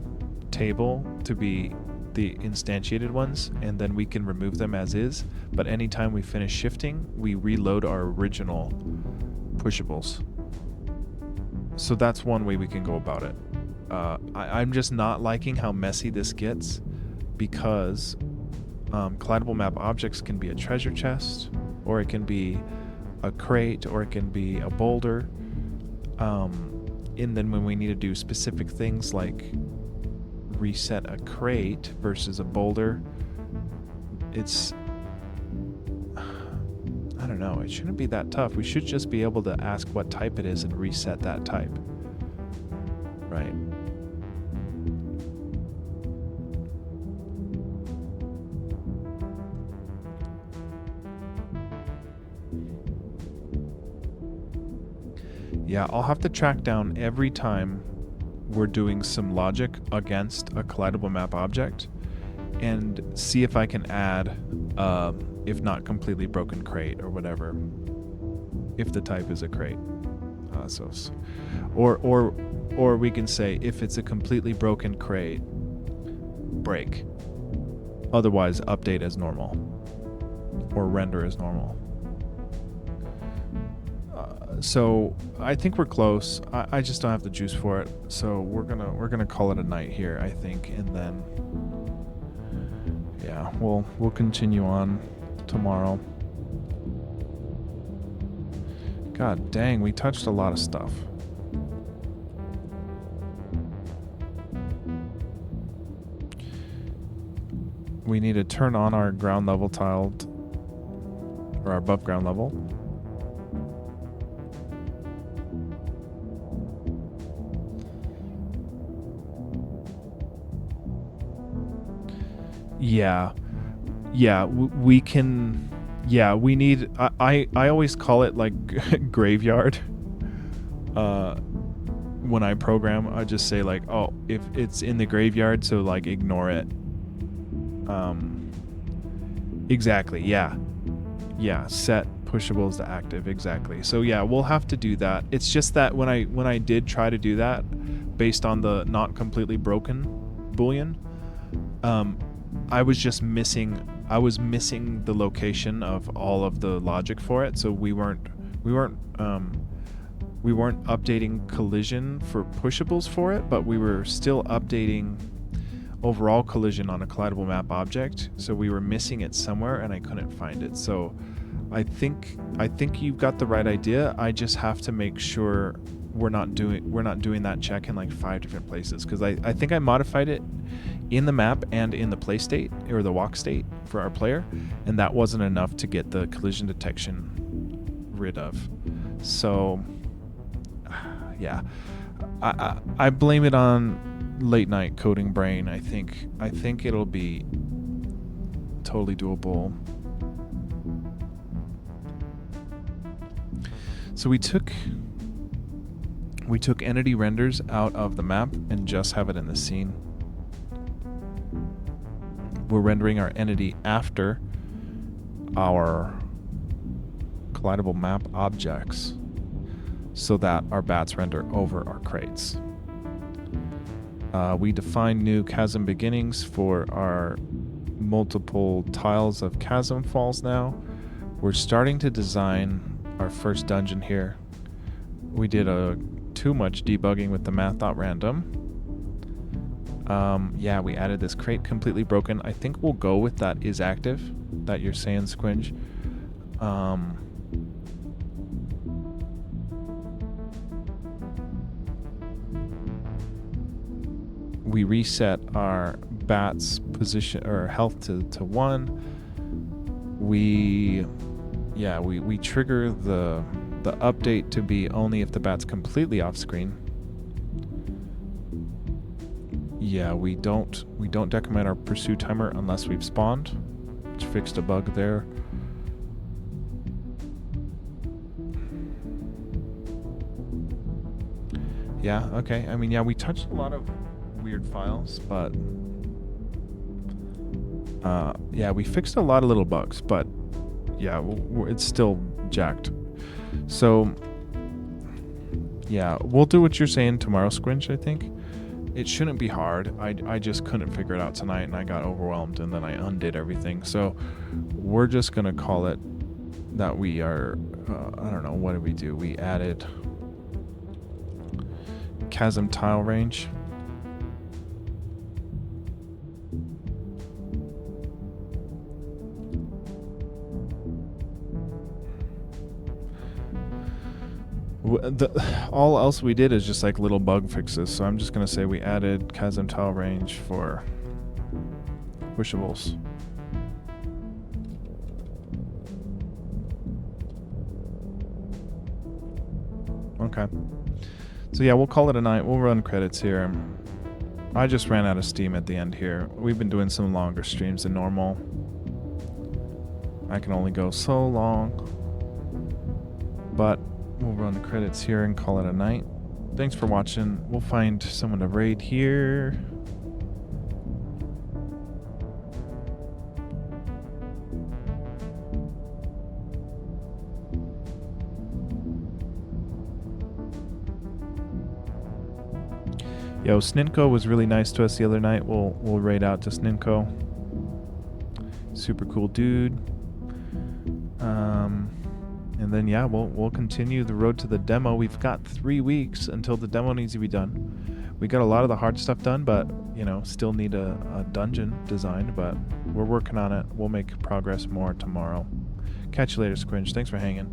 A: table to be the instantiated ones, and then we can remove them as is, but anytime we finish shifting, we reload our original pushables. So that's one way we can go about it. I'm just not liking how messy this gets, because collidable map objects can be a treasure chest, or it can be a crate, or it can be a boulder. And then when we need to do specific things like reset a crate versus a boulder, it's, I don't know, it shouldn't be that tough. We should just be able to ask what type it is and reset that type, right? Yeah, I'll have to track down every time we're doing some logic against a collidable map object and see if I can add, if not completely broken crate or whatever, if the type is a crate. Or we can say if it's a completely broken crate, break. Otherwise, update as normal or render as normal. So I think we're close. I just don't have the juice for it. So we're gonna call it a night here, I think, and then yeah, we'll continue on tomorrow. God dang, we touched a lot of stuff. We need to turn on our ground level tiled, or our above ground level. Yeah, we can. Yeah, we need. I always call it like graveyard. When I program, I just say like, oh, if it's in the graveyard, so like ignore it. Exactly. Yeah. Set pushables to active. Exactly. So yeah, we'll have to do that. It's just that when I did try to do that, based on the not completely broken boolean, I was missing the location of all of the logic for it, so we weren't updating collision for pushables for it, but we were still updating overall collision on a collidable map object, so we were missing it somewhere and I couldn't find it. So I think you've got the right idea. I just have to make sure we're not doing that check in like 5 different places, because I think I modified it in the map and in the play state or the walk state for our player, and that wasn't enough to get the collision detection rid of. So yeah, I blame it on late night coding brain. I think it'll be totally doable. So we took entity renders out of the map and just have it in the scene. We're rendering our entity after our collidable map objects so that our bats render over our crates. We define new chasm beginnings for our multiple tiles of chasm falls now. We're starting to design our first dungeon here. We did too much debugging with the math.random. Yeah, we added this crate completely broken. I think we'll go with that is active that you're saying, Squinge. we reset our bat's position or health to 1. We trigger the update to be only if the bat's completely off screen. Yeah, we don't decrement our pursuit timer unless we've spawned, which fixed a bug there. Yeah, okay. I mean, yeah, we touched a lot of weird files, but yeah, we fixed a lot of little bugs, but yeah, it's still jacked. So yeah, we'll do what you're saying tomorrow, Squinch, I think. It shouldn't be hard. I just couldn't figure it out tonight, and I got overwhelmed, and then I undid everything. So we're just going to call it that we are, I don't know, what did we do? We added chasm tile range. All else we did is just like little bug fixes, so I'm just gonna say we added chasm tile range for pushables. Okay, so yeah, we'll call it a night. We'll run credits here. I just ran out of steam at the end here. We've been doing some longer streams than normal. I can only go so long, but we'll run the credits here and call it a night. Thanks for watching. We'll find someone to raid here. Yo, Sninko was really nice to us the other night. We'll raid out to Sninko. Super cool dude. And then yeah, we'll continue the road to the demo. We've got 3 weeks until the demo needs to be done. We got a lot of the hard stuff done, but you know, still need a dungeon designed, but we're working on it. We'll make progress more tomorrow. Catch you later, Squinch. Thanks for hanging.